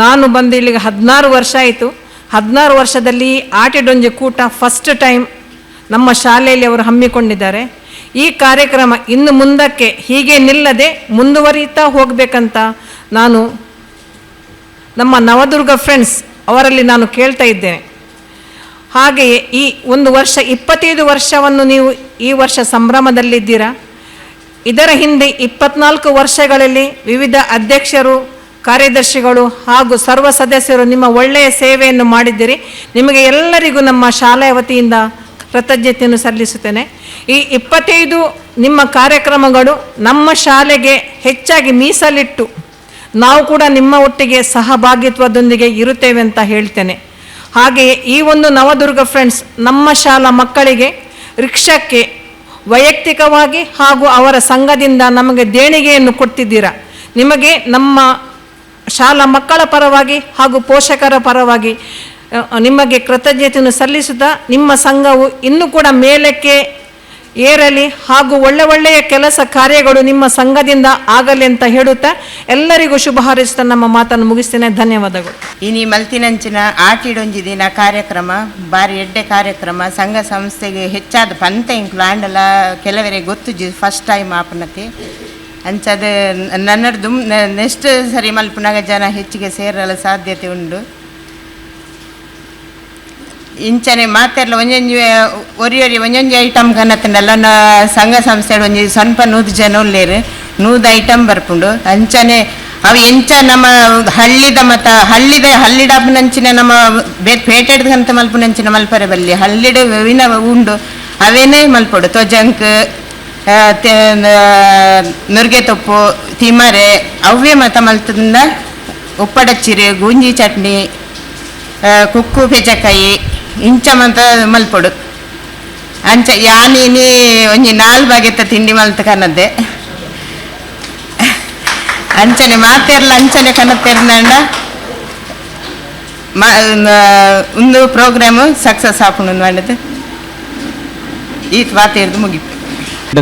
ನಾನು ಬಂದು ಇಲ್ಲಿಗೆ 16 ವರ್ಷ ಆಯಿತು. 16 ವರ್ಷದಲ್ಲಿ ಆಟಿಡೊಂಜಿ ಕೂಟ ಫಸ್ಟ್ ಟೈಮ್ ನಮ್ಮ ಶಾಲೆಯಲ್ಲಿ ಅವರು ಹಮ್ಮಿಕೊಂಡಿದ್ದಾರೆ. ಈ ಕಾರ್ಯಕ್ರಮ ಇನ್ನು ಮುಂದಕ್ಕೆ ಹೀಗೆ ನಿಲ್ಲದೆ ಮುಂದುವರಿಯುತ್ತಾ ಹೋಗಬೇಕಂತ ನಾನು ನಮ್ಮ ನವದುರ್ಗ ಫ್ರೆಂಡ್ಸ್ ಅವರಲ್ಲಿ ನಾನು ಕೇಳ್ತಾ ಇದ್ದೇನೆ. ಹಾಗೆಯೇ ಈ ಒಂದು ವರ್ಷ 25 ವರ್ಷವನ್ನು ನೀವು ಈ ವರ್ಷ ಸಂಭ್ರಮದಲ್ಲಿದ್ದೀರಾ. ಇದರ ಹಿಂದೆ 24 ವರ್ಷಗಳಲ್ಲಿ ವಿವಿಧ ಅಧ್ಯಕ್ಷರು, ಕಾರ್ಯದರ್ಶಿಗಳು ಹಾಗೂ ಸರ್ವ ಸದಸ್ಯರು ನಿಮ್ಮ ಒಳ್ಳೆಯ ಸೇವೆಯನ್ನು ಮಾಡಿದ್ದೀರಿ. ನಿಮಗೆ ಎಲ್ಲರಿಗೂ ನಮ್ಮ ಶಾಲೆಯ ವತಿಯಿಂದ ಕೃತಜ್ಞತೆಯನ್ನು ಸಲ್ಲಿಸುತ್ತೇನೆ. ಈ 25 ನಿಮ್ಮ ಕಾರ್ಯಕ್ರಮಗಳು ನಮ್ಮ ಶಾಲೆಗೆ ಹೆಚ್ಚಾಗಿ ಮೀಸಲಿಟ್ಟು ನಾವು ಕೂಡ ನಿಮ್ಮ ಒಟ್ಟಿಗೆ ಸಹಭಾಗಿತ್ವದೊಂದಿಗೆ ಇರುತ್ತೇವೆ ಅಂತ ಹೇಳ್ತೇನೆ. ಹಾಗೆಯೇ ಈ ಒಂದು ನವದುರ್ಗ ಫ್ರೆಂಡ್ಸ್ ನಮ್ಮ ಶಾಲಾ ಮಕ್ಕಳಿಗೆ ರಿಕ್ಷಕ್ಕೆ ವೈಯಕ್ತಿಕವಾಗಿ ಹಾಗೂ ಅವರ ಸಂಘದಿಂದ ನಮಗೆ ದೇಣಿಗೆಯನ್ನು ಕೊಡ್ತಿದ್ದೀರಾ. ನಿಮಗೆ ನಮ್ಮ ಶಾಲಾ ಮಕ್ಕಳ ಪರವಾಗಿ ಹಾಗೂ ಪೋಷಕರ ಪರವಾಗಿ ನಿಮಗೆ ಕೃತಜ್ಞತೆಯನ್ನು ಸಲ್ಲಿಸುತ್ತಾ ನಿಮ್ಮ ಸಂಘವು ಇನ್ನೂ ಕೂಡ ಮೇಲಕ್ಕೆ ಏರಲಿ ಹಾಗೂ ಒಳ್ಳೆಯ ಕೆಲಸ ಕಾರ್ಯಗಳು ನಿಮ್ಮ ಸಂಘದಿಂದ ಆಗಲಿ ಅಂತ ಹೇಳುತ್ತಾ ಎಲ್ಲರಿಗೂ ಶುಭ ಹಾರೈಸುತ್ತಾ ನಮ್ಮ ಮಾತನ್ನು ಮುಗಿಸ್ತೇನೆ. ಧನ್ಯವಾದಗಳು. ಇನಿ ಮಲ್ತಿನಂಚಿನ ಆಟಿಡೊಂಜಿ ದಿನ ಕಾರ್ಯಕ್ರಮ ಬಾರಿ ಎಡ್ಡೆ ಕಾರ್ಯಕ್ರಮ ಸಂಘ ಸಂಸ್ಥೆಗೆ ಹೆಚ್ಚಾದ ಪಂತ ಇಂಕ್ಲು ಆಂಡಲ ಕೆಲವರಿಗೆ ಗೊತ್ತು ಫಸ್ಟ್ ಟೈಮ್ ಆಪನತಿ ಅಂಚದ ನನ್ನಡ್ದು ನೆಕ್ಸ್ಟ್ ಸರಿ ಮಲ್ಪುನಾಗ ಜನ ಹೆಚ್ಚಿಗೆ ಸೇರಲು ಸಾಧ್ಯತೆ ಉಂಡು. ಇಂಚನೆ ಮಾತೆರ್ಲ ಒಂಜೊಂಜಿ ಒಂಜೊಂಜಿ ಐಟಮ್ ಕನ್ನತ್ತಂಡಲ್ಲ ಸಂಘ ಸಂಸ್ಥೆ ಒಂಜಿ ಸ್ವಲ್ಪ 100 ಜನ ಉಳ್ಳೇರು 100 ಐಟಮ್ ಬರ್ಪುಂಡು. ಅಂಚನೆ ಅವು ಎಂಚ ನಮ್ಮ ಹಳ್ಳಿಡಾಪುನಂಚಿನ ನಮ್ಮ ಪೇಟೆಡ್ಕಂತ ಮಲ್ಪುನಂಚಿನ ಮಲ್ಪರೆ ಬಲ್ಲಿ ಹಳ್ಳಿಡ ವಿನ ಉಂಡು ಅವೇನೇ ಮಲ್ಪಡು ತೊಜಂಕ್ ನುರ್ಗೆ ತೊಪ್ಪು ತಿಮರೆ ಅವೇ ಮತ ಮಲ್ತದಿಂದ ಉಪ್ಪಡಚ್ಚಿರೆ ಗೂಂಜಿ ಚಟ್ನಿ ಕುಕ್ಕು ಪೆಚಕಾಯಿ ಇಂಚ ಮಂತ ಮಲ್ಪೊಡು. ಅಂಚ ಯಾನೀನಿ ಒಂಜಿ 4 ಬಗೆತ ತಿಂಡಿ ಮಲ್ತ ಕನ್ನದ್ದೆ ಅಂಚನೆ ಮಾತೆರ್ಲ ಅಂಚನೆ ಕನ್ನತ್ತೆರ್ನಂಡ ಒಂದು ಪ್ರೋಗ್ರಾಮು ಸಕ್ಸಸ್ ಆಪುಂಡು ಮಾಡಿದ್ದು ಈ ಮಾತೆರ್ದು ಮುಗಿತು.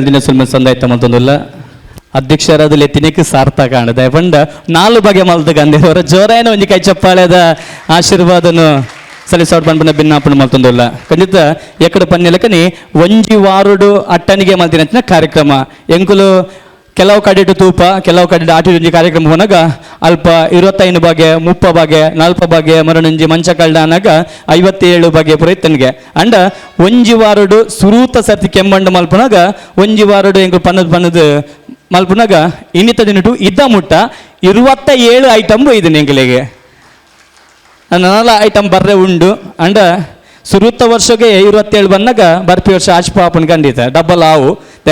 ದಿನ ಸುಲ್ಮ ಸಂದಾಯ್ತ ಮತ್ತೊಂದಿಲ್ಲ ಅಧ್ಯಕ್ಷರಾದ ತಿನಕ್ಕೆ ಸಾರ್ಥ ಕಾಣದ ಪಂಡ 4 ಬಗೆ ಮಲ್ತ ಗಂಧೆವರ ಜೋರಾಯನ ಒಂಜಿ ಕೈ ಚಪ್ಪಾಳೆದ ಆಶೀರ್ವಾದನು ಸಲ್ಲಿಸೋಡ್ ಬಂದ್ಬಂದ ಭಿನ್ನಾಪಣ ಮಲ್ತೊಂದಿಲ್ಲ ಖಂಡಿತ ಎಕಡೆ ಪನ್ನೆಲಕನಿ ಒಂಜಿ ವಾರುಡು ಅಟ್ಟನಿಗೆ ಮಲ್ತಿನ ಕಾರ್ಯಕ್ರಮ ಎಂಕುಲು ಕೆಲವು ಕಡೆಡು ತೂಪ ಕೆಲವು ಕಡೆ ಆಟಿಡೊಂಜಿ ಕಾರ್ಯಕ್ರಮ ಹೋನಾಗ ಅಲ್ಪ 25 ಬಗೆ 30 ಬಗೆ 40 ಬಗೆ ಮರನೊಂಜಿ ಮಂಚ ಕಳ್ಳ ಅನ್ನಾಗ 57 ಬಗೆ ಪುರೈತನ್ಗೆ ಅಂಡ ಒಂಜಿ ವಾರುಡು ಸುರೂತ ಸರ್ತಿ ಕೆಮ್ಮಂಡು ಮಲ್ಪನಾಗ ಒಂಜಿ ವಾರುಡು ಎಂಕು ಪನ್ನದು ಮಲ್ಪನಾಗ ಇನ್ನಿತ ದಿನಟು ಇದ್ದ ಮುಟ್ಟ 27 ಐಟಮ್ ಇದು ಎಂಕಲಿಗೆ 4 ಐಟಮ್ ಬರ್ರೆ ಉಂಡು ಅಂಡ ಸುರೂತ ವರ್ಷಗೆ 27 ಬಂದಾಗ ಬರ್ಪಿ ವರ್ಷ ಆಚ್ಪಾಪನ್ ಖಂಡಿತ ಡಬ್ಬಲ್ ಆವು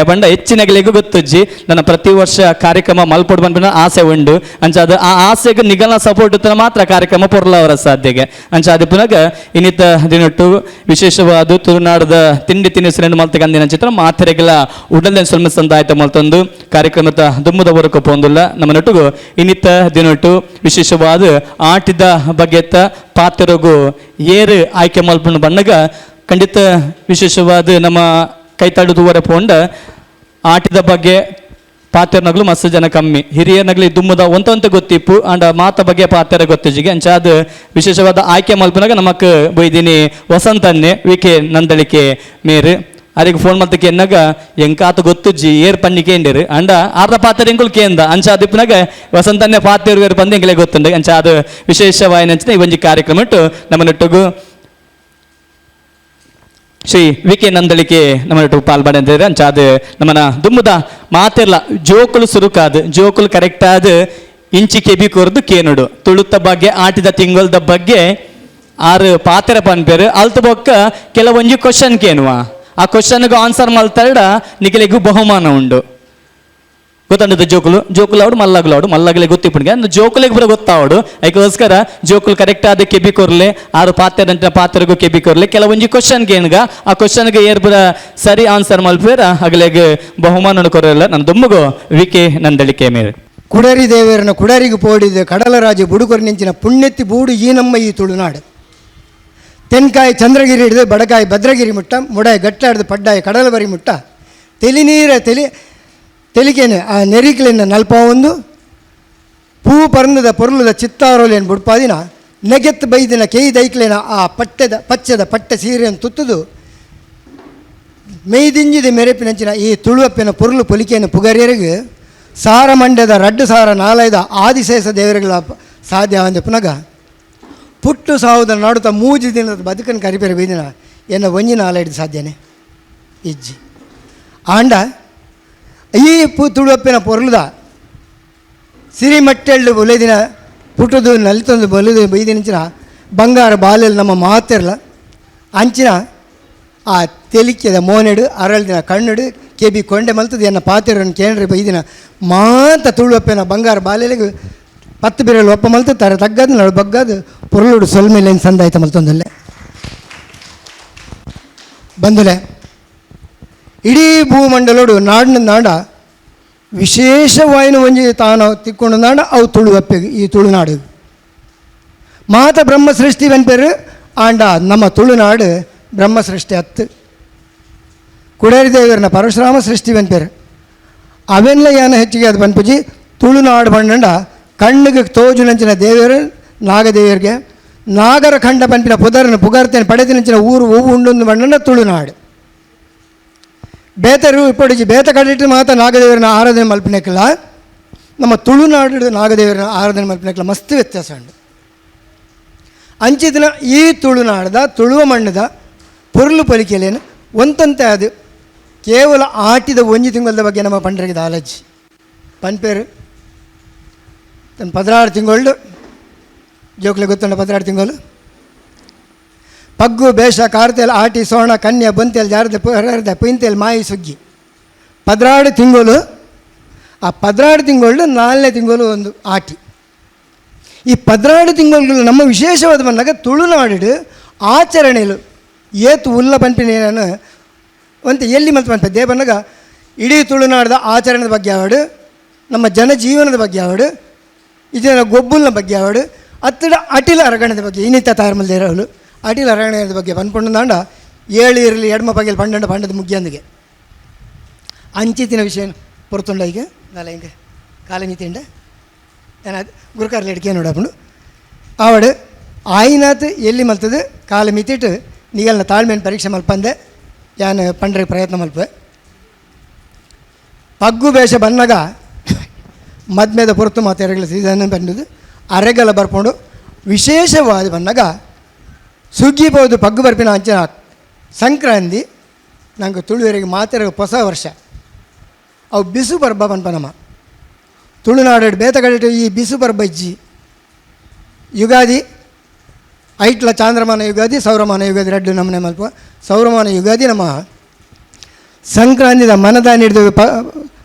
ಪಂಡ ಹೆಚ್ಚಿನಗಳಿಗೆ ಗೊತ್ತಜ್ಜಿ ನನ್ನ ಪ್ರತಿ ವರ್ಷ ಕಾರ್ಯಕ್ರಮ ಮಲ್ಪೊಡು ಬಂದ ಆಸೆ ಉಂಡು ಅಂಚ ಅದು ಆ ಆಸೆಗೆ ನಿಗಲ ಸಪೋರ್ಟ್ ಮಾತ್ರ ಕಾರ್ಯಕ್ರಮ ಪೊರ್ಲವರ ಸಾಧ್ಯಗೆ ಅಂಚ ಅದು ಪುನಗ ಇನ್ನಿತ ದಿನಟ್ಟು ವಿಶೇಷವಾದ ತುಳುನಾಡದ ತಿಂಡಿ ತಿನಿಸು ಮಲ್ತ ಅಂದಿನ ಚಿತ್ರ ಮಾತ್ರೆಗಳ ಉಡಲೆ ಸ್ವಲ್ಪ ಸಂದಾಯತ ಮಲ್ತೊಂದು ಕಾರ್ಯಕ್ರಮದ ದುಮ್ಮದ ಹೊರಕ ಪೋಂದುಲ್ಲ ನಮ್ಮ ನಟುಗು ಇನ್ನಿತ ದಿನಟ್ಟು ವಿಶೇಷವಾದ ಆಟಿದ ಬಗೆತ ಪಾತ್ರಗೂ ಏರು ಆಯ್ಕೆ ಮಲ್ಪುಂಡು ಬಣ್ಣಗ ಖಂಡಿತ ವಿಶೇಷವಾದ ನಮ್ಮ ಕೈತಾಡುದುವರೆ ಪೋಂಡ ಆಟಿದ ಬಗ್ಗೆ ಪಾತ್ರನಗಳು ಮಸ್ತ್ ಜನ ಕಮ್ಮಿ ಹಿರಿಯರ್ನಗ್ಲಿ ದುಮ್ಮದ ಒಂತ ಗೊತ್ತಿಪ್ಪು ಅಂಡ ಮಾತ ಬಗ್ಗೆ ಪಾತ್ರ ಗೊತ್ತಿಜಿಗೆ ಅಂಚ ಅದು ವಿಶೇಷವಾದ ಆಯ್ಕೆ ಮಲ್ಪನಾಗ ನಮಕ್ ಬೈದಿನಿ ವಸಂತನ್ನೇ ವಿಕೆ ನಂದಳಿಕೆ ಮೇರು ಅರಿಗೆ ಫೋನ್ ಮಲ್ತಕ್ಕೆ ಎನ್ನಾಗ ಎಂಕಾತ ಗೊತ್ತುಜ್ಜಿ ಏರ್ ಪನ್ನಿಕೆ ಎಂಡೇರು ಅಂಡ ಆರ್ದ ಪಾತ್ರ ಎಂಕುಲ್ ಕೇಂದ ಅಂಚ ಅದಿಪ್ಪನಾಗ ವಸಂತನ್ನೇ ಪಾತ್ರ ಬೇರೆ ಬಂದು ಎಂಕಲೇ ಗೊತ್ತುಂಡು ಅಂಚ ಅದು ವಿಶೇಷವಾಯಿನಂಚಿನ ಈ ಒಂಜಿ ಕಾರ್ಯಕ್ರಮ ಇಟ್ಟು ನಮ್ಮ ನಟ್ಟುಗು ಶ್ರೀ ವಿಕೆ ನಂದಳಿಕೆ ನಮ್ಮ ಪಾಲ್ಪಡಿದ್ದಾರೆ ಅಂಚ ಅದು ನಮ್ಮನ ದುಮ್ಮದ ಮಾತೆಲ್ಲ ಜೋಕುಲು ಸುರುಕಾದು ಜೋಕುಲು ಕರೆಕ್ಟ್ ಆದ ಇಂಚಿ ಕೆಬಿ ಕೊರ್ದು ಕೇನುಡು ತುಳುತ್ತ ಬಗ್ಗೆ ಆಟಿದ ತಿಂಗಳದ ಬಗ್ಗೆ 6 ಪಾತ್ರ ಪನ್ಪೇರು ಅಲ್ತ ಬೊಕ್ಕ ಕೆಲವೊಂಜಿ ಕ್ವಶನ್ ಕೇನುವ ಆ ಕ್ವಶನ್ಗೆ ಆನ್ಸರ್ ಮಲ್ತಾಡ ನಿಖಿಲೆಗೂ ಬಹುಮಾನ ಉಂಡು ಗೊತ್ತಂಡದ ಜೋಕುಲು ಆಡು ಮಲ್ಲಗಲೆ ಗೊತ್ತಿಪ್ಪಣಿಗೆ ಅಂದ್ರೆ ಜೋಕುಲಿಗೆ ಬರೋ ಗೊತ್ತಾವಡು ಅದಕ್ಕೋಸ್ಕರ ಜೋಕುಲು ಕರೆಕ್ಟ್ ಆದ ಕೆಬಿ ಕೊರ್ಲೆ 6 ಪಾತ್ರಗೂ ಕೆಬಿ ಕೊರ್ಲೆ ಕೆಲವೊಂಜಿ ಕ್ವಶನ್ ಕೇನ್ಗ ಆ ಕ್ವಶನ್ಗೆ ಏರ್ಬರ ಸರಿ ಆನ್ಸರ್ ಮಲ್ಪೇರ ಅಗಲೆಗೆ ಬಹುಮಾನ ಕೊರಲ್ಲ ನನ್ನ ದುಮ್ಮಗು ವಿಕೆ ನಂದಳಿಕೆ ಮೇಲೆ ಕುಡರಿ ದೇವರನ್ನ ಕುಡರಿಗೆ ಪೋಡಿದ ಕಡಲರಾಜ ಬುಡುಕೊರಿ ನಿಂಚಿನ ಪುಣ್ಯತ್ತಿ ಬೂಡು ಈ ನಮ್ಮ ಈ ತುಳುನಾಡು ತೆನ್ಕಾಯಿ ಚಂದ್ರಗಿರಿ ಹಿಡಿದು ಬಡಕಾಯಿ ಭದ್ರಗಿರಿ ಮುಟ್ಟ ಮುಡಾಯಿ ಗಟ್ಟಾಡ್ದು ಪಡ್ಡಾಯಿ ಕಡಲ ಬರಿ ಮುಟ್ಟ ತೆಲಿನೀರ ತೆಲಿಕೇನೆ ಆ ನೆರಿಕಲಿನ ನಲ್ಪ ಒಂದು ಪೂ ಪರ್ನದ ಪೊರ್ಲದ ಚಿತ್ತಾರೋಲಿಯನ್ನು ಬುಡ್ಪಾದಿನ ನೆಗೆತ್ ಬೈದಿನ ಕೇಯಿ ದೈಕ್ಲೇನ ಆ ಪಚ್ಚದ ಪಟ್ಟೆ ಸೀರೆಯನ್ನು ತುತ್ತುದು ಮೇಯ್ದಿಂಜಿದ ಮೆರೆಪಿನಂಚಿನ ಈ ತುಳುವಪ್ಪಿನ ಪೊರ್ಲು ಪೊಲಿಕೆಯನ್ನು ಪುಗರಿಯರಿಗೆ ಸಾರ ಮಂಡ್ಯದ ರಡ್ಡು ಸಾರ ನಾಲೈದ ಆದಿಶೇಷ ದೇವರುಗಳ ಸಾಧ್ಯ ಅಂದ ಪುನಗ ಪುಟ್ಟು ಸಾವುದ ನಾಡುತ್ತಾ 3 ದಿನದ ಬದುಕನ್ನು ಕರಿಪೇರೆ ಬೈದಿನ ಎನ್ನ ಒಂಜಿ ನಾಲೈದು ಸಾಧ್ಯನೇ ಇಜ್ಜಿ ಆಂಡ ಈ ತುಳುವಪ್ಪಿನ ಪೊರ್ಲುದ ಸಿರಿಮಟ್ಟೆಳ್ಳು ಒಲೆದಿನ ಪುಟ್ಟದು ನಲಿತೊಂದು ಬೊಲೆದು ಬೈದಿನಿಂಚಿನ ಬಂಗಾರ ಬಾಲೆಯಲ್ಲಿ ನಮ್ಮ ಮಾತಿರಲ್ಲ ಅಂಚಿನ ಆ ತೆಲಿಕೆದ ಮೋನೆಡು ಅರಳ್ದಿನ ಕಣ್ಣುಡು ಕೆಬಿ ಕೊಂಡೆ ಮಲ್ತದ ಎನ್ನ ಪಾತಿರನ್ನು ಕೇಂದ್ರ ಬೈದಿನ ಮಾತ ತುಳುವಪ್ಪಿನ ಬಂಗಾರ ಬಾಲೆಲಿಗೆ 10 ಬಿರಲು ಒಪ್ಪ ಮಲ್ತು ತರ ತಗ್ಗದು ನಡು ಬಗ್ಗದು ಪೊರ್ಲುಡು ಸೊಲ್ಮೇಲೇನು ಸಂದಾಯ್ತ ಮಲ್ತೊಂದಲ್ಲೇ ಬಂದುಲೆ ಇಡೀ ಭೂಮಂಡಲೋಡು ನಾಡಿನ ನಾಡ ವಿಶೇಷವಾಯಿನ ಒಂಜಿ ತಾನು ತಿಕ್ಕೊಂಡು ನಾಡ ಅವು ತುಳುವಪ್ಪೆಗೆ ಈ ತುಳುನಾಡು ಮಾತ ಬ್ರಹ್ಮ ಸೃಷ್ಟಿ ಬನ್ಪೇರು ಆಂಡ ನಮ್ಮ ತುಳುನಾಡು ಬ್ರಹ್ಮ ಸೃಷ್ಟಿ 10 ಕುಡೇರಿ ದೇವರನ್ನ ಪರಶುರಾಮ ಸೃಷ್ಟಿ ಬನ್ಪೇರು ಅವೆಲ್ಲ ಏನ ಹೆಚ್ಚಿಗೆ ಅದು ಬನ್ಪುಜಿ ತುಳುನಾಡು ಬಣ್ಣಂಡ ಕಣ್ಣಿಗೆ ತೋಜುನಂಚಿನ ದೇವರು ನಾಗದೇವರಿಗೆ ನಾಗರ ಖಂಡ ಪಂಪಿನ ಪುದರನ್ನು ಪುಗಾರ್ತೇನೆ ಪಡೆದಿನಂಚಿನ ಊರು ಹೂವು ಉಂಡೊಂದು ಬಣ್ಣಂಡ ತುಳುನಾಡು ಬೇತರು ಇಪ್ಪಡಿಜಿ ಬೇತ ಕಡಿಟ್ಟು ಮಾತ್ರ ನಾಗದೇವರನ್ನ ಆರಾಧನೆ ಮಲ್ಪನೆಕ್ಕಲ್ಲ ನಮ್ಮ ತುಳುನಾಡು ನಾಗದೇವರನ್ನ ಆರಾಧನೆ ಮಲ್ಪನೆಕ್ಕಲ್ಲ ಮಸ್ತ್ ವ್ಯತ್ಯಾಸ ಉಂಟು ಅಂಚಿದಿನ ಈ ತುಳುನಾಡದ ತುಳುವ ಮಣ್ಣದ ಪೊರ್ಲು ಪಲಿಕೆಯಲ್ಲೇನು ಒಂತಂತೆ ಅದು ಕೇವಲ ಆಟಿದ ಒಂಜಿ ತಿಂಗಳದ ಬಗ್ಗೆ ನಮ್ಮ ಪಂಡ್ರಿಗೆ ಆಲೋಚಿ ಪನ್ಪೇರು ತನ್ನ 16 ತಿಂಗಳು ಜೋಕ್ಲೆ ಗೊತ್ತುಂಡ 16 ತಿಂಗಳು ಪಗ್ಗು ಬೇಷ ಕಾರ್ತೆಲ್ ಆಟಿ ಸೋಣ ಕನ್ಯಾ ಬಂತೆಲ್ ಜಾರದೆ ಪರದೆ ಪುಂತೆಲ್ ಮಾಯಿ ಸುಗ್ಗಿ 16 ತಿಂಗಳು ಆ 16 ತಿಂಗಳು 4ನೇ ತಿಂಗಳು ಒಂದು ಆಟಿ ಈ 16 ತಿಂಗಳು ನಮ್ಮ ವಿಶೇಷವಾದ ಬಂದಾಗ ತುಳುನಾಡು ಆಚರಣೆಲು ಏತು ಉಲ್ಲ ಪಂಪಿನೇನು ಅಂತ ಎಲ್ಲಿ ಮಲ್ತು ಪಂಪ ದೇ ಬಂದಾಗ ಇಡೀ ತುಳುನಾಡದ ಆಚರಣೆದ ಬಗ್ಗೆ ಆವಡು ನಮ್ಮ ಜನಜೀವನದ ಬಗ್ಗೆ ಆವಡು ಇದರ ಗೊಬ್ಬುಲ್ನ ಬಗ್ಗೆ ಆವಡು ಅತ್ತಡ ಅಟಿಲ ಅರಗಣದ ಬಗ್ಗೆ ಇನ್ನಿತ ತಾರಮಲ್ದ ಇರೋಳು ಅಟಿಲ ಅರಗಣದ ಬಗ್ಗೆ ಪನ್ಪೊಂಡು ನಾಂಡ 7 ಇರಲಿ ಎಡ್ಮ ಪಗೆಲ್ ಪಂಡ ಪಂಡದ ಮುಗ್ಗಿಯಂದಿಗೆ ಅಂಚಿತಿನ ವಿಷಯ ಪೊರ್ತುಂಡ ಈಗ ನಾಳೆ ಹಿಂಗೆ ಕಾಲಮಿತಿಂಡ ಏನಾದ್ರು ಗುರುಕಾರ್ಲಿ ಎಡ್ಕೆ ನೋಡಪ್ಪು ಆವಡು ಆಯ್ನಾತ್ ಎಲ್ಲಿ ಮಲ್ತದು ಕಾಲ ಮಿತಿಟ್ಟು ನೀಗಲ್ನ ತಾಳ್ಮೆಯನ್ನು ಪರೀಕ್ಷೆ ಮಲ್ಪಂದೆ ಯಾನು ಪಂಡ್ರಿಗೆ ಪ್ರಯತ್ನ ಮಲ್ಪೆ ಪಗ್ಗು ಬೇಷ ಬನ್ನಾಗ ಮದ್ಮೇದ ಪೊರ್ತು ಮತ್ತು ಎರಗಲ ಸೀಸನ್ ಬಂದದು ಅರೆಗಲ ಬರ್ಕೊಂಡು ವಿಶೇಷವಾದ ಬಂದಾಗ ಸುಗ್ಗಿ ಬೋದು ಪಗ್ಗು ಬರ್ಪಿನ ಅಂಚಿನ ಸಂಕ್ರಾಂತಿ ನಂಗೆ ತುಳುವರಿಗೆ ಮಾತಿರ ಹೊಸ ವರ್ಷ ಅವು ಬಿಸು ಬರ್ಬ ಪನ್ಪನಮ್ಮ ತುಳುನಾಡು ಬೇತಗಡಿಟ್ಟು ಈ ಬಿಸು ಬರ್ಬಜ್ಜಿ ಯುಗಾದಿ ಐಟ್ಲ ಚಾಂದ್ರಮಾನ ಯುಗಾದಿ ಸೌರಮಾನ ಯುಗಾದಿ 2 ನಮ್ಮನೆ ಮಲ್ಪ ಸೌರಮಾನ ಯುಗಾದಿ ನಮ್ಮ ಸಂಕ್ರಾಂತಿದ ಮನದಾನ ಹಿಡಿದು